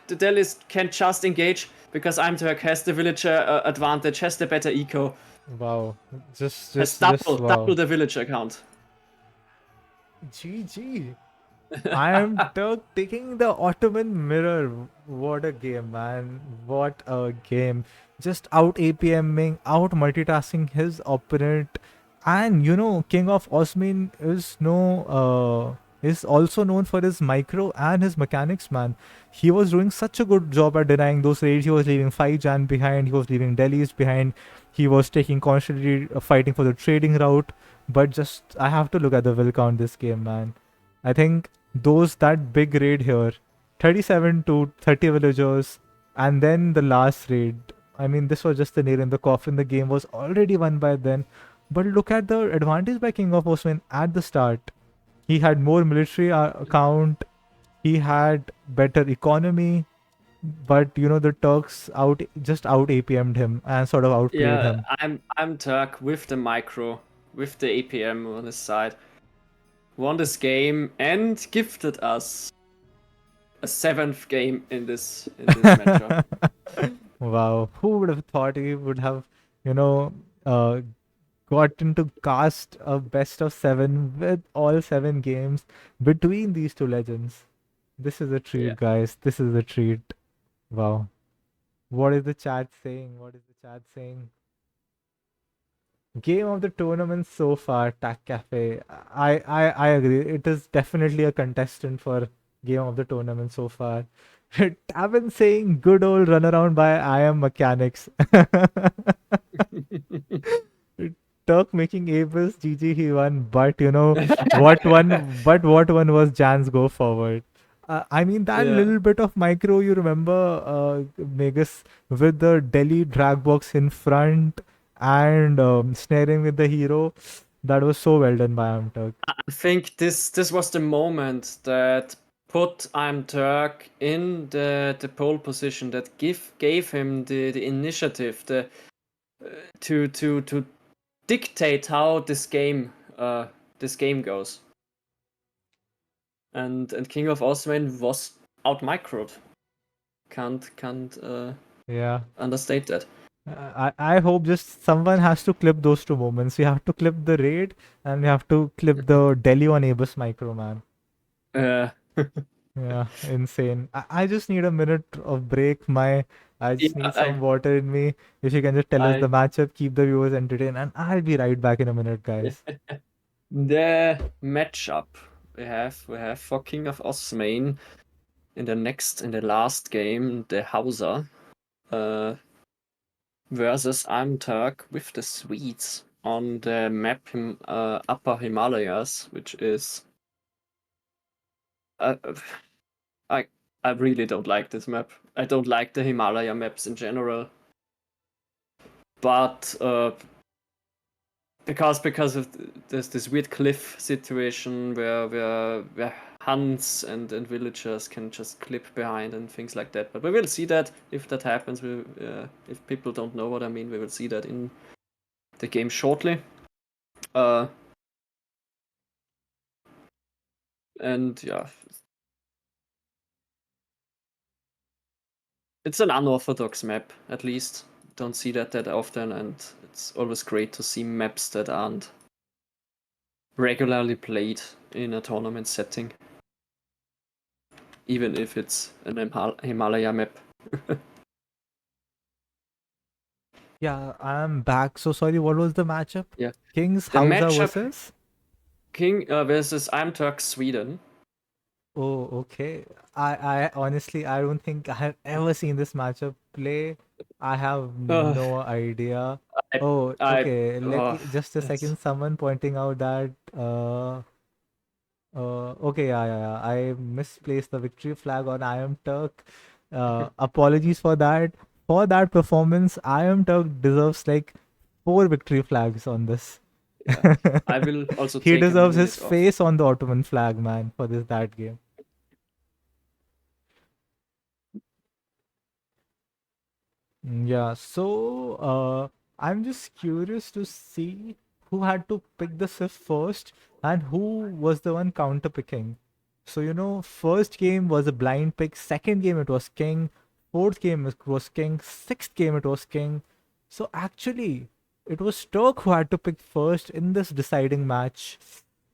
Delhis can just engage because iamturk has the villager advantage, has the better eco, Wow. Just double wow. the villager count. GG. I am Turk taking the Ottoman mirror. What a game, man. What a game. Just out APMing, out multitasking his opponent. And King of Osmane is also known for his micro and his mechanics, man. He was doing such a good job at denying those raids. He was leaving 5 Jan behind, he was leaving Delhi's behind, he was taking constantly fighting for the trading route. But just I have to look at the will count this game, man. I think that big raid here, 37 to 30 villagers, and then the last raid. I mean, this was just the nail in the coffin. The game was already won by then. But look at the advantage by King of Osman at the start. He had more military count. He had better economy. But the Turks out APM'd him and sort of outplayed him. iamturk with the micro, with the APM on his side, won this game and gifted us a 7th game in this matchup. Wow, who would have thought he would have, gotten to cast a best of 7 with all 7 games between these two legends? This is a treat, Yeah. guys. This is a treat. Wow. What is the chat saying? What is the chat saying? Game of the tournament so far, Tac Cafe. I agree. It is definitely a contestant for game of the tournament so far. Tavin saying good old runaround by I am mechanics. Turk making Abus, GG he won, but what one? But what one was Jan's go forward? I mean that Yeah. little bit of micro, you remember, Megas, with the Delhi drag box in front and snaring with the hero. That was so well done by iamturk. I think this was the moment that put iamturk in the pole position, that gave him the initiative, to dictate how this game goes. And King of Osmane was out microed. Can't Yeah. understate that. I hope just someone has to clip those two moments. We have to clip the raid and we have to clip the Delhi on Abus micro, man. Yeah, insane. I just need a minute of break. I just Yeah, need some water in me. If you can just tell us the matchup, keep the viewers entertained, and I'll be right back in a minute, guys. The matchup we have for King of Osmane in the last game, the Hausa, versus iamturk with the Swedes on the map Upper Himalayas, which is I really don't like this map. I don't like the Himalaya maps in general, but because of this weird cliff situation where Huns and villagers can just clip behind and things like that. But we will see that if that happens. If people don't know what I mean, we will see that in the game shortly. And yeah, it's an unorthodox map, at least. Don't see that often, and it's always great to see maps that aren't regularly played in a tournament setting, even if it's an Himalaya map. Yeah, I'm back. So sorry, what was the matchup? Yeah. Kings The Hausa matchup- versus? King versus iamturk Sweden. Oh, okay. I honestly, I don't think I have ever seen this matchup play. I have Uh, no idea. I, Oh, I, okay. Just a it's, second. Someone pointing out that okay, yeah. I misplaced the victory flag on I Am Turk. Apologies for that. For that performance, I Am Turk deserves like 4 victory flags on this. yeah. I will also He take a deserves his minute off. face on the Ottoman flag, man, for that game. Yeah, so I'm just curious to see who had to pick the Sif first and who was the one counter picking. So, first game was a blind pick, second game it was King, fourth game it was King, sixth game it was King. So, actually, it was Turk who had to pick first in this deciding match.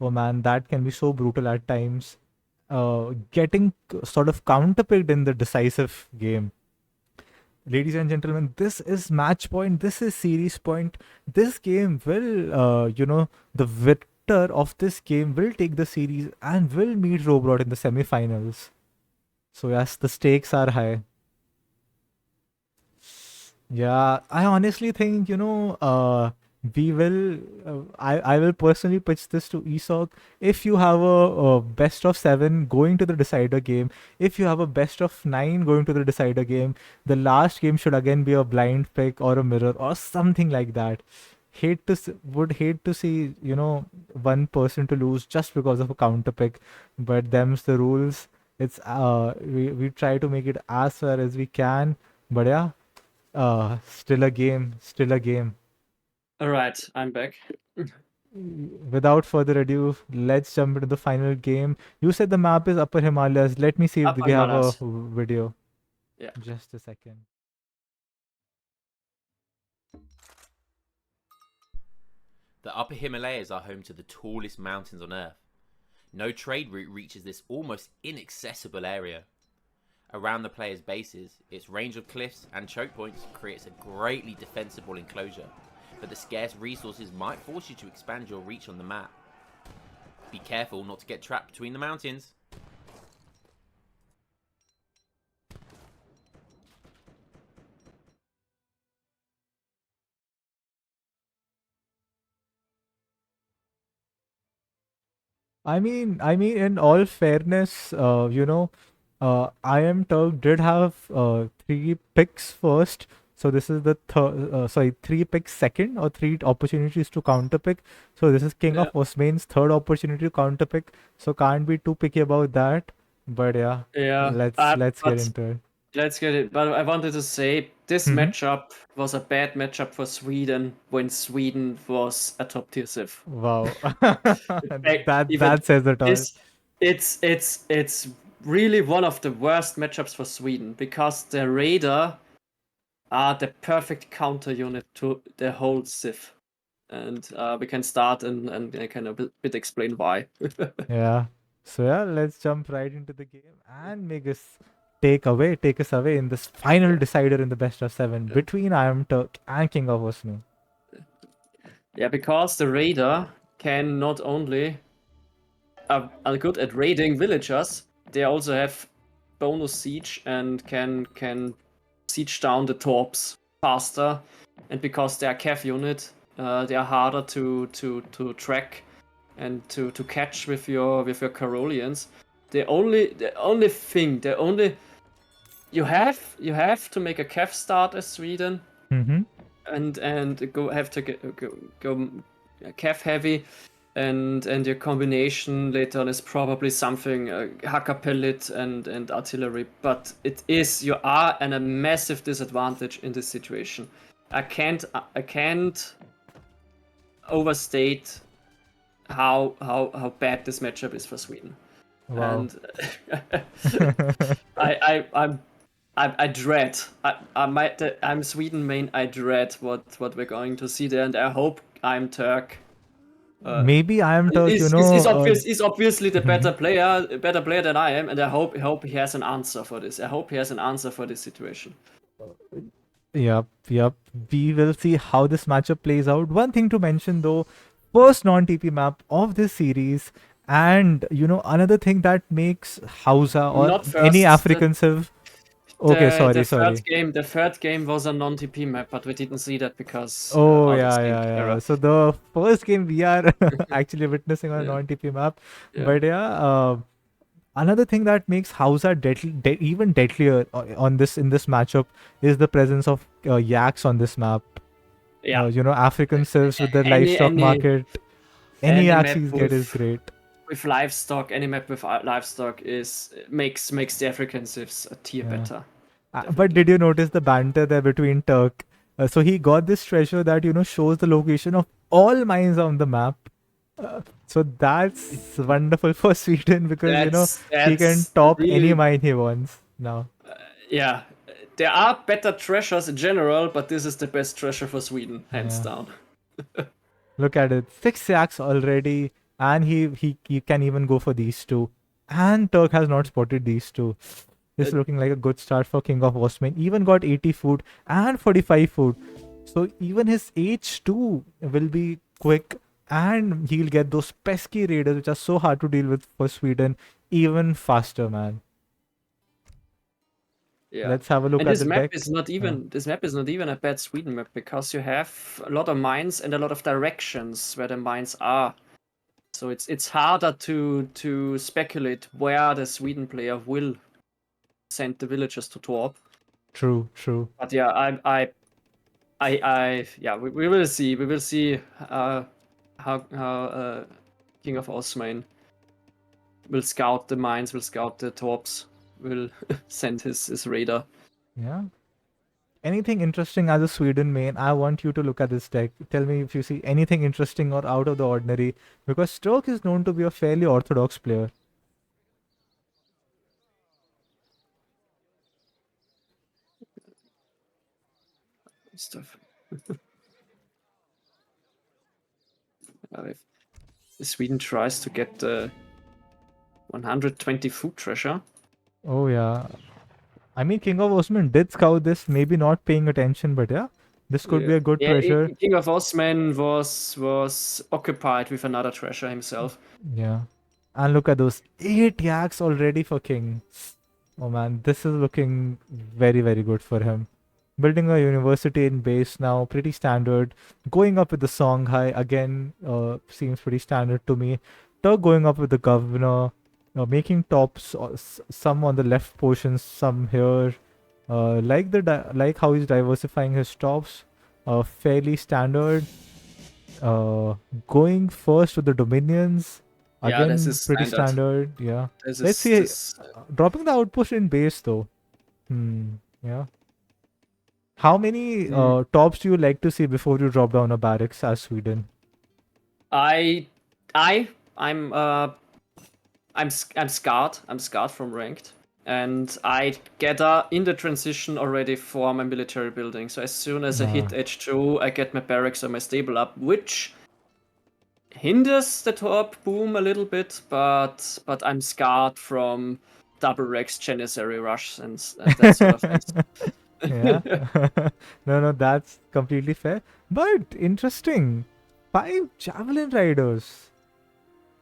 Oh man, that can be so brutal at times. Getting sort of counter picked in the decisive game. Ladies and gentlemen, this is match point. This is series point. This game will, the victor of this game will take the series and will meet Robrod in the semifinals. So, yes, the stakes are high. Yeah, I honestly think, we will, I will personally pitch this to ESOC. If you have a best of 7 going to the decider game, if you have a best of 9 going to the decider game, the last game should again be a blind pick or a mirror or something like that. Would hate to see, one person to lose just because of a counter pick, but them's the rules. We try to make it as fair as we can, but yeah. Still a game, still a game. All right, I'm back. Without further ado, let's jump into the final game. You said the map is Upper Himalayas. Let me see if Upper we have a Himalayas. video. Yeah. Just a second. The Upper Himalayas are home to the tallest mountains on Earth. No trade route reaches this almost inaccessible area. Around the player's bases, its range of cliffs and choke points creates a greatly defensible enclosure, but the scarce resources might force you to expand your reach on the map. Be careful not to get trapped between the mountains. In all fairness, I Am Turk did have 3 picks first. So this is the third, 3 picks second, or 3 opportunities to counter pick. So this is King of Osmane's third opportunity to counter pick. So can't be too picky about that. But yeah, let's get into it. Let's get it. But I wanted to say this matchup was a bad matchup for Sweden when Sweden was a top tier Civ. Wow, Even that says it all. It's really one of the worst matchups for Sweden because the Raider are the perfect counter unit to the whole Civ. And we can start and I can a bit explain why. Yeah. So yeah, let's jump right into the game and take us away in this final decider in the best of 7 between I Am Turk and King of Osmane. Yeah, because the Raider can not only are good at raiding villagers, they also have bonus siege and can siege down the torps faster. And because they are cav unit, they are harder to track and to catch with your Carolians. You have to make a cav start as Sweden. Mm-hmm. And have to go cav heavy, and your combination later on is probably something hacker pellet and artillery. But you are in a massive disadvantage in this situation. I can't overstate how bad this matchup is for Sweden. Wow. And I dread. I'm Sweden main. I dread what we're going to see there, and I hope I'm Turk. Maybe I Am Turk, He's obviously the better player than I am, and I hope he has an answer for this. I hope he has an answer for this situation. Yep. We will see how this matchup plays out. One thing to mention though, first non-TP map of this series. And another thing that makes Hausa or Not any first. African civ. Okay, sorry. The third game was a non-TP map, but we didn't see that because Oh auto yeah, sync yeah, yeah. error. So the first game we are actually witnessing on a Yeah. non-TP map, Yeah. but another thing that makes Hausa even deadlier on this in this matchup is the presence of yaks on this map. Yeah. African civs with their Any livestock market, any any yaks map he's get is great. with livestock, any map with livestock makes the African civs a tier Yeah. better. But did you notice the banter there between Turk? So he got this treasure that shows the location of all mines on the map. So that's wonderful for Sweden because he can That's top any really, mine he wants now. yeah. There are better treasures in general, but this is the best treasure for Sweden, hands Yeah. down. Look at it, 6 yaks already, and he can even go for these two. And Turk has not spotted these two. This is looking like a good start for KINGofOsmane. Even got 80 food and 45 food. So even his H2 will be quick, and he'll get those pesky raiders which are so hard to deal with for Sweden even faster, man. Yeah. Let's have a look And at this the map deck. is not even a bad Sweden map because you have a lot of mines and a lot of directions where the mines are. So it's harder to speculate where the Sweden player will send the villagers to top. True. But yeah, we will see. We will see how KINGofOsmane will scout the mines, will scout the tops, will send his radar. Yeah. Anything interesting as a Sweden main? I want you to look at this deck. Tell me if you see anything interesting or out of the ordinary, because Stroke is known to be a fairly orthodox player. Stuff. If Sweden tries to get the 120 food treasure. Oh yeah. I mean, KINGofOsmane did scout this, maybe not paying attention, but yeah, this could be a good treasure. KINGofOsmane was occupied with another treasure himself. Yeah. And look at those 8 yaks already for King. Oh man, this is looking very, very good for him. Building a university in base now, pretty standard. Going up with the Songhai again seems pretty standard to me. Turk going up with the governor, making tops, some on the left portions, some here. Like how he's diversifying his tops, fairly standard. Going first with the dominions. Yeah, Again, this is pretty standard. Yeah. This Let's is see. Dropping the outpost in base though. Yeah. How many tops do you like to see before you drop down a barracks as Sweden? I'm scarred. I'm scarred from ranked, and I gather in the transition already for my military building. So as soon as I hit H2, I get my barracks or my stable up, which hinders the top boom a little bit, but I'm scarred from double Rex Janissary rush and that sort of things. Yeah. No, that's completely fair. But interesting. 5 javelin riders.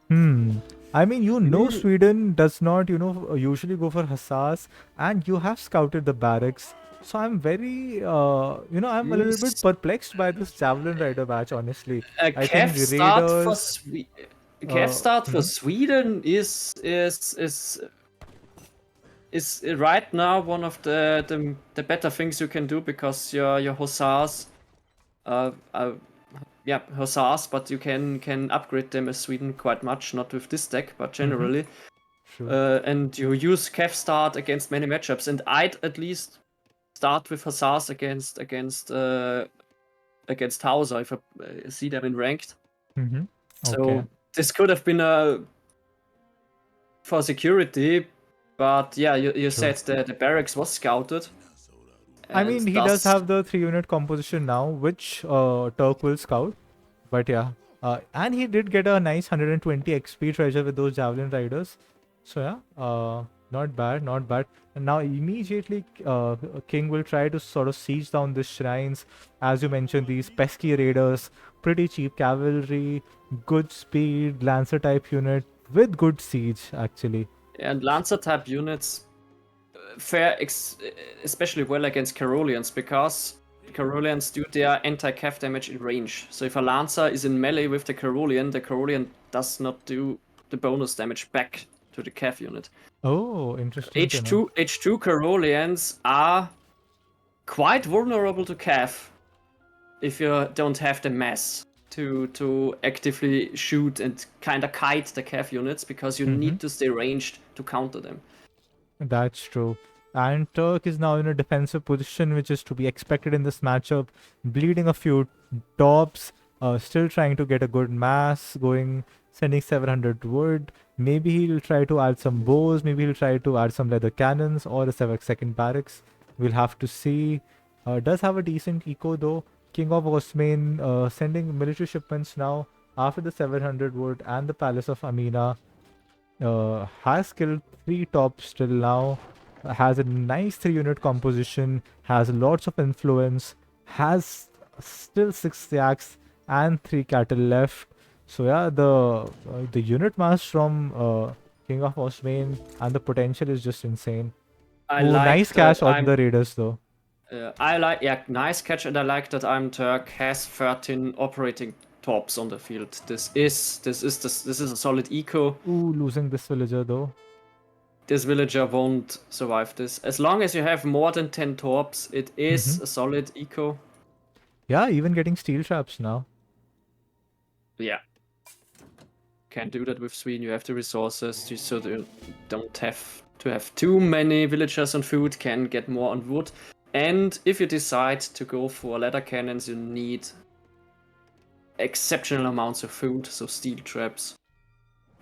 I mean, Sweden does not, usually go for hussars, and you have scouted the barracks. So I'm very, I'm a little bit perplexed by this javelin rider batch, honestly. A I think Kev start for raiders. Kev start for Sweden is right now one of the better things you can do because your hussars, hussars, but you can upgrade them as Sweden quite much, not with this deck, but generally. Sure. And you use Kev start against many matchups, and I'd at least start with hussars against Hauser if I see them in ranked. Okay. So this could have been for security, but yeah, you said the barracks was scouted. I mean, he does have the 3-unit composition now, which Turk will scout. But yeah, and he did get a nice 120 XP treasure with those javelin riders. So yeah, not bad. And now immediately King will try to sort of siege down these shrines. As you mentioned, these pesky raiders pretty cheap cavalry, good speed, Lancer type unit with good siege actually. And Lancer type units fare especially well against Carolians, because Carolians do their anti-cav damage in range. So if a Lancer is in melee with the Carolian does not do the bonus damage back to the cav unit. Oh, interesting to know. H2 Carolians are quite vulnerable to cav if you don't have the mass to actively shoot and kind of kite the cav units, because you need to stay ranged to counter them. That's true. And Turk is now in a defensive position, which is to be expected in this matchup. Bleeding a few tops, still trying to get a good mass going, sending 700 wood. Maybe he'll try to add some bows, maybe he'll try to add some leather cannons or a second barracks. We'll have to see. Does have a decent eco though. KINGofOsmane sending military shipments now after the 700 wood and the Palace of Amina. Has killed 3 tops till now, has a nice 3-unit composition, has lots of influence, has still 6 yaks and 3 cattle left. So yeah, the unit mass from KINGofOsmane and the potential is just insane. Nice cash on the raiders though. Nice catch, and I like that iamturk has 13 operating tops on the field. This is a solid eco. Losing this villager though. This villager won't survive this. As long as you have more than 10 torps, it is a solid eco. Yeah, even getting steel traps now. Yeah. Can't do that with Sweden. You have the resources, so you don't have to have too many villagers on food, can get more on wood. And if you decide to go for ladder cannons, you need exceptional amounts of food, so steel traps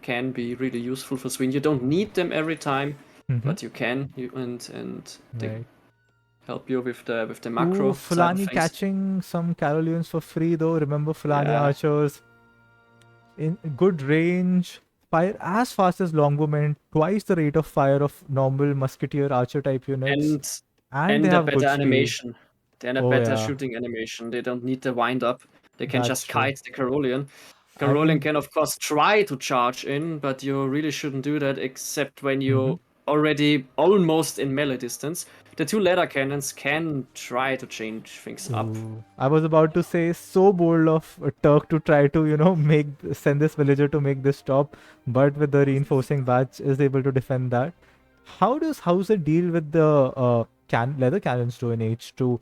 can be really useful for Sweden. You don't need them every time, but you can, and they help you with the macro. Fulani catching some Carolians for free though. Remember Fulani archers in good range, fire as fast as longbowmen, twice the rate of fire of normal musketeer archer type units, and they have better good animation. Speed. And a better shooting animation. They don't need the wind up. They can just kite the Carolian. Carolian can of course try to charge in, but you really shouldn't do that except when you're already almost in melee distance. The 2 ladder cannons can try to change things up. I was about to say, so bold of Turk to try to, send this villager to make this stop, but with the reinforcing batch is able to defend that. How does Hauser deal with the leather cannons do in H2?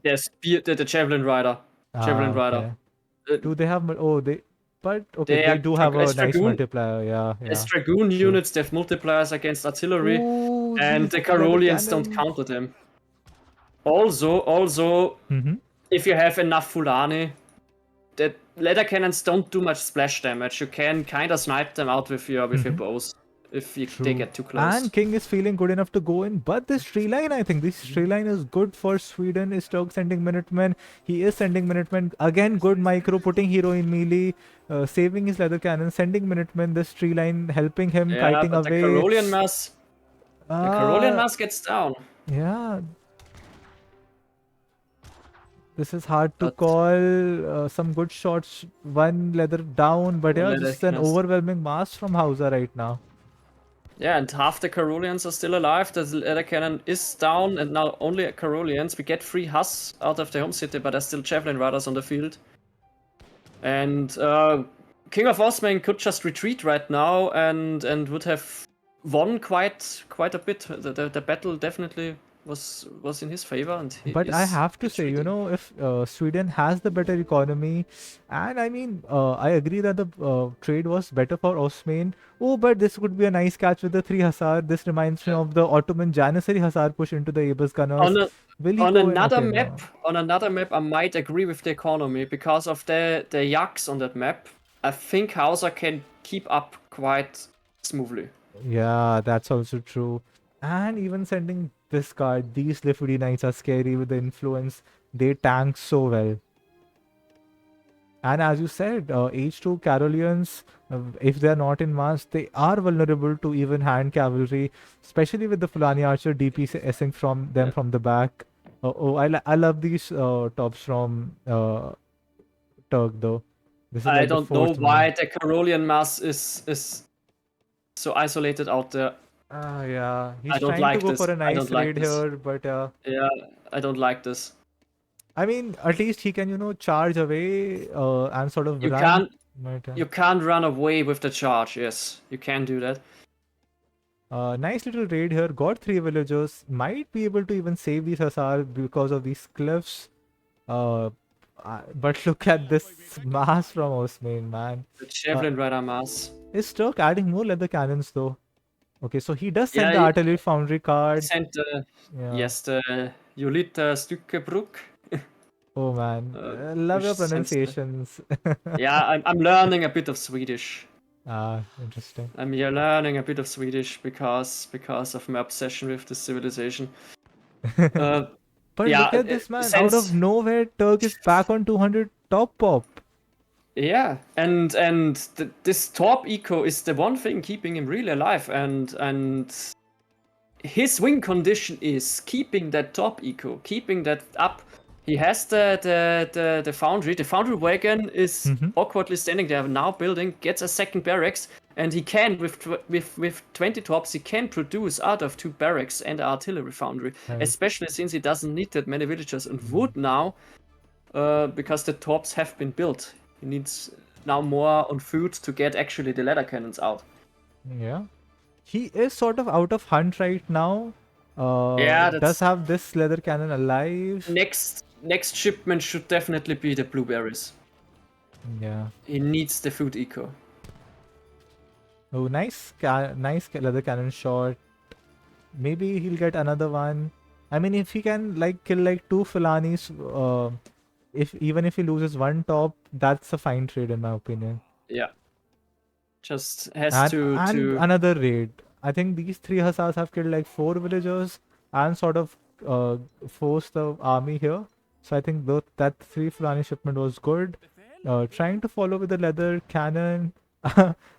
Yes, the Javelin Rider. Javelin Rider. Do they have... they do have a nice multiplier, yeah. As Dragoon units, they have multipliers against artillery, and the Carolians don't counter them. Also, if you have enough Fulani, the ladder cannons don't do much splash damage. You can kind of snipe them out with your bows if they get too close. And King is feeling good enough to go in, but this tree line, I think this tree line is good for Sweden. Is Turk sending Minutemen? He is sending Minutemen. Again, good micro, putting hero in melee, saving his leather cannon, sending Minutemen. This tree line helping him, kiting away. The Carolian mass gets down. Yeah. This is hard to call. Some good shots, one leather down, but yeah, just an overwhelming mass from Hauser right now. Yeah, and half the Carolians are still alive. The ladder cannon is down, and now only Carolians. We get 3 Huss out of the home city, but there's still Javelin Riders on the field. And KINGofOsmane could just retreat right now and would have won quite a bit. The battle definitely was in his favor, and but I have to say, if Sweden has the better economy, and I mean, I agree that the trade was better for Osmane. But this would be a nice catch with the 3 Hussar. This reminds me of the Ottoman Janissary Hussar push into the Abus gunners. On another map, I might agree with the economy because of the yaks on that map. I think Hauser can keep up quite smoothly. Yeah, that's also true. And even sending this card, these Lifudi Knights are scary with the influence. They tank so well. And as you said, H2 Carolians, if they're not in mass, they are vulnerable to even hand cavalry, especially with the Fulani Archer DPSing from them from the back. I love these tops from Turk though. This is I like the don't know fourth why one. the Carolian mass is so isolated out there. Yeah, he's I don't trying to like go this. for a I don't nice like raid this. here, but Yeah, I don't like this. I mean, at least he can, charge away and sort of You run. can't But, you can't run away with the charge. Yes, you can do that. nice little raid here. Got 3 villagers. Might be able to even save these Hussar because of these cliffs. But look at this mass from Osmane, man. The Javelin Rider mass. Is Turk adding more leather cannons though? Okay, so he does send Yeah, the he artillery foundry card. sent Yeah. yes the Julita Stückebruck. Oh man, love Which your sends pronunciations. yeah, I'm learning a bit of Swedish. Interesting. I'm here learning a bit of Swedish because of my obsession with this civilization. But Yeah, look at this man. Out of since nowhere, Turk is back on 200 top pop. yeah, and this top eco is the one thing keeping him really alive, and his win condition is keeping that top eco, keeping that up. He has the foundry. The foundry wagon is awkwardly standing there now, building, gets a second barracks, and he can with 20 tops he can produce out of 2 barracks and artillery foundry, Right. especially since he doesn't need that many villagers and wood now, because the tops have been built. He needs now more on food to get actually the leather cannons out. Yeah. He is sort of out of hunt right now. Yeah, Does that's have this leather cannon alive. next shipment should definitely be the blueberries. Yeah. He needs the food eco. Oh, nice leather cannon shot. Maybe he'll get another one. I mean, if he can like kill like 2 Fulanis, even if he loses 1 top, that's a fine trade in my opinion. Yeah. Just has And to another raid. I think these 3 Hussars have killed like 4 villagers and sort of forced the army here. So I think that 3 Fulani shipment was good. Trying to follow with the leather cannon.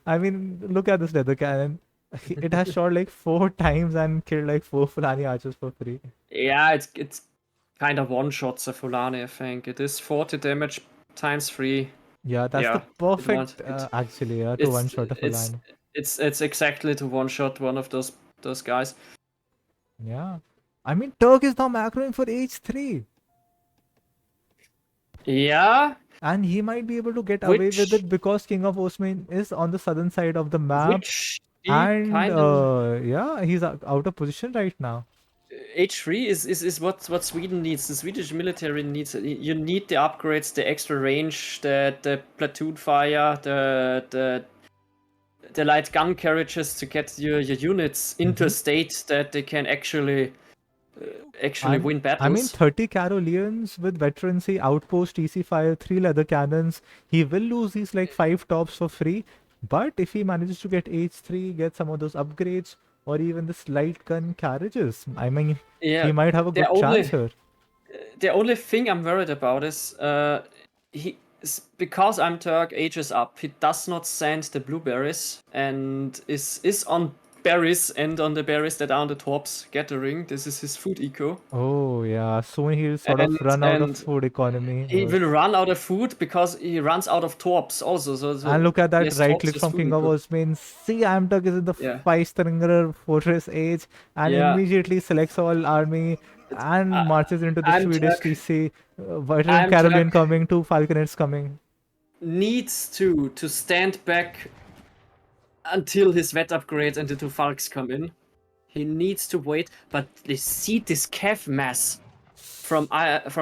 I mean, look at this leather cannon. It has shot like 4 times and killed like 4 Fulani archers for free. yeah, it's kind of one shots a Fulani, I think. It is 40 damage times 3. Yeah, that's Yeah, the perfect it- actually, yeah, to one shot a Fulani. it's exactly to one shot one of those guys. Yeah. I mean, Turk is now macroing for H3. Yeah, And he might be able to get away with Which- it because King of Osmane is on the southern side of the map. which he And kind of yeah, he's out of position right now. H3 is what Sweden needs. The Swedish military needs. You need the upgrades, the extra range, the platoon fire, the light gun carriages to get your units into a state that they can actually win battles. I mean, 30 Caroleans with veterancy, outpost, TC fire, 3 leather cannons. He will lose these like 5 tops for free. But if he manages to get H3, get some of those upgrades, or even this light gun carriages, I mean, yeah, he might have a good chance here. the only thing I'm worried about is because iamturk ages up, he does not send the blueberries and is on berries and on the berries that are on the tops gathering. This is his food eco. Oh, yeah. Soon he'll sort of And- run out of and food economy. He will run out of food because he runs out of torps also. So And look at that yes, right torps click is from food King of eco. Osmane. See, iamturk is in the Yeah. 5-stringer fortress age and Yeah. immediately selects all army and marches into the iamturk- Swedish TC. Veteran iamturk- Caroline coming, 2 Falconets coming. Needs to stand back until his vet upgrades and the 2 Falks come in. He needs to wait, but they see this Cav mass from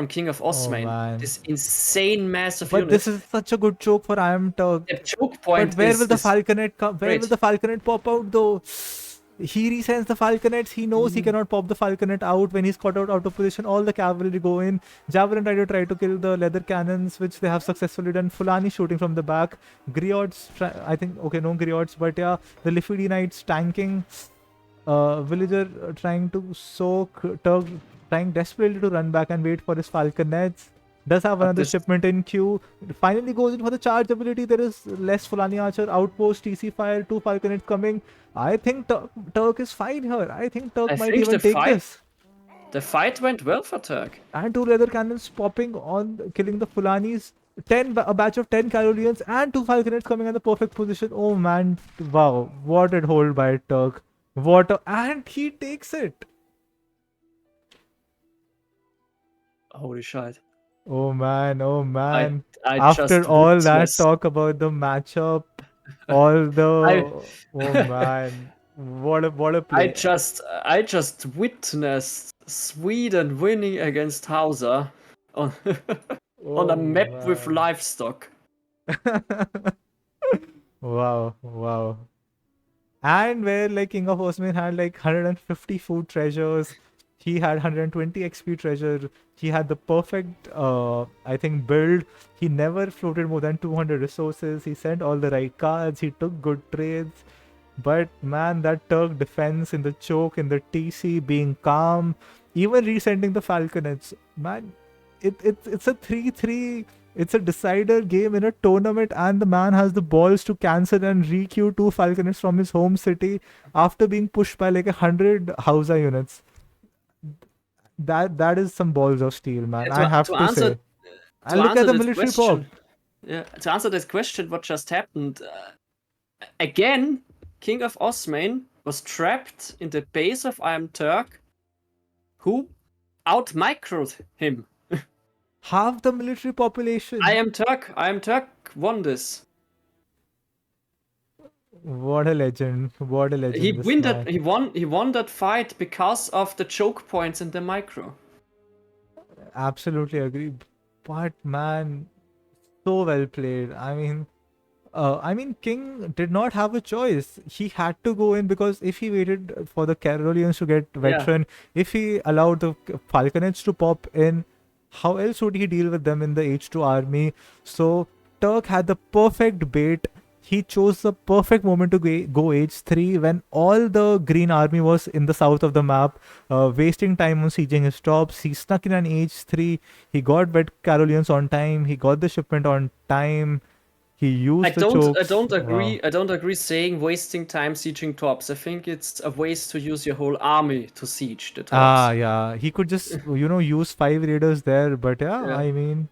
King of Osmane. man. This insane mass of But units. this is such a good choke for iamturk. The choke point But where will the is Falconet come? Where great. will the Falconet pop out though? He resends the Falconets. He knows he cannot pop the Falconet out when he's caught out of position. All the cavalry go in. Javelin Rider try to kill the leather cannons, which they have successfully done. Fulani shooting from the back. Griots, I think, okay, no Griots, but yeah, the Lifidi Knights tanking. Villager trying to soak. Turk trying desperately to run back and wait for his Falconets. Does have another this- shipment in queue. Finally goes in for the charge ability. There is less Fulani Archer. Outpost, TC fire, 2 Falconets coming. I think Turk is fine here. I think Turk I might think even the take fight- this. The fight went well for Turk. And 2 leather cannons popping on, killing the Fulanis. a batch of 10 Carolians and 2 Falconets coming in the perfect position. Oh man, wow, what a hold by Turk. And he takes it. Holy shit. Oh man, oh man. I After just all that witnessed. talk about the matchup, all the I oh man, what a I play. just witnessed Sweden winning against Hausa on on a Oh map with man. livestock. Wow, wow. And where like KINGofOsmane had like 150 food treasures, he had 120 XP treasure. He had the perfect, I think, build. He never floated more than 200 resources. He sent all the right cards. He took good trades. But man, that Turk defense in the choke, in the TC, being calm, even resending the Falconets, man, it's a 3-3. It's a decider game in a tournament, and the man has the balls to cancel and re-queue 2 Falconets from his home city after being pushed by like 100 Hausa units. That is some balls of steel, man. I have To to answer say. And look at the this military pop. question, to answer this question, what just happened? Again, King of Osmane was trapped in the base of iamturk, who out-microed him. Half the military population. iamturk won this. What a legend. What a legend this man. He won that fight because of the choke points in the micro. Absolutely agree. But man, so well played. I mean, King did not have a choice. He had to go in because if he waited for the Carolians to get veteran, if he allowed the Falconets to pop in, how else would he deal with them in the H2 army? So Turk had the perfect bait. He chose the perfect moment to go H3 when all the green army was in the south of the map, wasting time on sieging his tops. He snuck in an H3. He got vet Carolians on time. He got the shipment on time. He used the chokes. I don't agree. Wow. I don't agree saying wasting time sieging tops. I think it's a waste to use your whole army to siege the tops. Yeah. He could just, use 5 raiders there. But yeah, Yeah. I mean,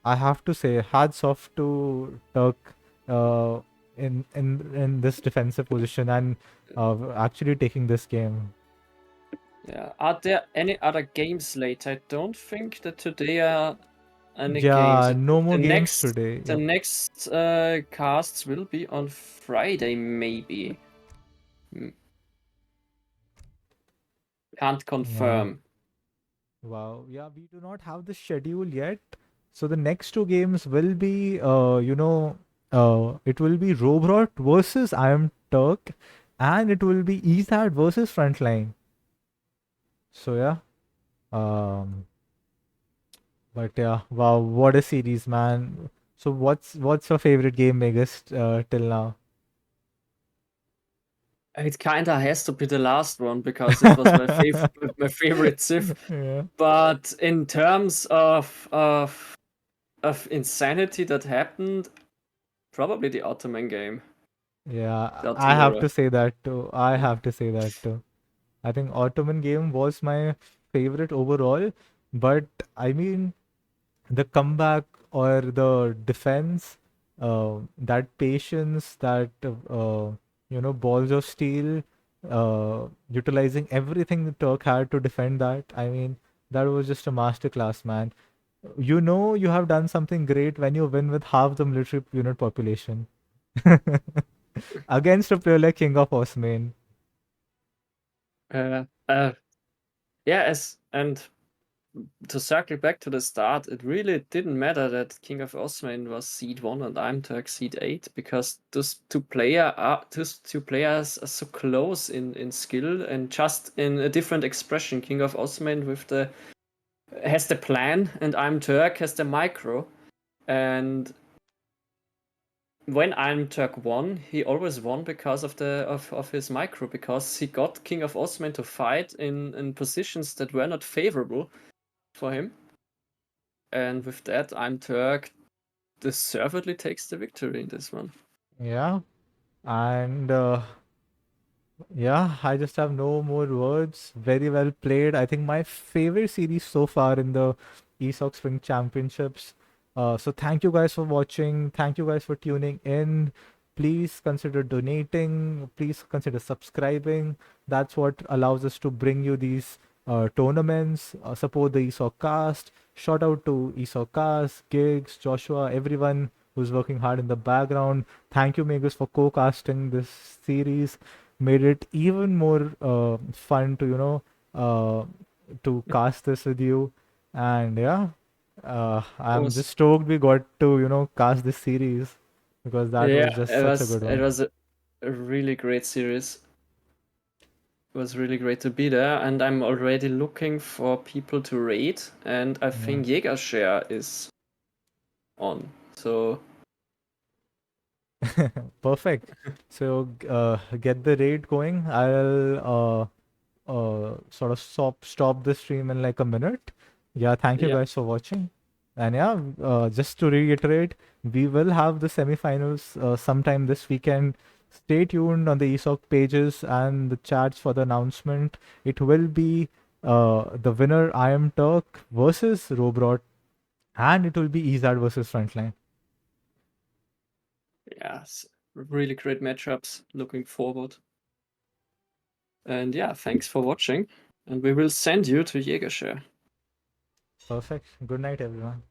I have to say, hats off to Turk uh, in this defensive position and actually taking this game. Yeah. Are there any other games late? I don't think that today are any Yeah, games. no more The games next, today. the Yep. next casts will be on Friday, maybe. Can't confirm. Wow. Yeah, we do not have the schedule yet. So the next 2 games will be, it will be Robrot versus I Am Turk, and it will be ESAT versus Frontline. So yeah. Um. But yeah, wow, what a series, man. So what's your favorite game, Megas, till now? It kinda has to be the last one because it was my favorite Civ. Yeah. But in terms of insanity that happened, probably the Ottoman game. Yeah, The I have Ottomura. to say that too. I have to say that too. I think Ottoman game was my favorite overall, but I mean the comeback or the defense, that patience, that balls of steel, utilizing everything the Turk had to defend that. I mean, that was just a masterclass, man. You have done something great when you win with half the military unit population against a player like KINGofOsmane. And to circle back to the start, it really didn't matter that King of Osmane was seed 1 and iamturk seed 8 because those two players are so close in skill and just in a different expression. King of Osmane has the plan and iamturk has the micro. And when iamturk won, he always won because of his micro, because he got King of Osmane to fight in positions that were not favorable for him. And with that, iamturk deservedly takes the victory in this one. Yeah. And yeah, I just have no more words. Very well played. I think my favorite series so far in the ESOC Spring Championships. So thank you guys for watching. Thank you guys for tuning in. Please consider donating. Please consider subscribing. That's what allows us to bring you these tournaments. Support the ESOC cast. Shout out to ESOC cast, Gigs, Joshua, everyone who's working hard in the background. Thank you, Megas, for co-casting this series. Made it even more fun to to cast this with you. And yeah, I'm Was just stoked we got to, cast this series because that yeah, was just such a good it one. was a really great series. It was really great to be there, and I'm already looking for people to raid, and I think Jägershare is on. So Perfect. So get the raid going. I'll sort of stop the stream in like a minute. Yeah, thank you yeah, guys for watching. And yeah, just to reiterate, we will have the semifinals sometime this weekend. Stay tuned on the ESOC pages and the chats for the announcement. It will be the winner iamturk versus Robrot, and it will be Izad versus Frontline. yes, really great matchups. Looking forward. And yeah, thanks for watching, and we will send you to Jägershare. Perfect. Good night, everyone.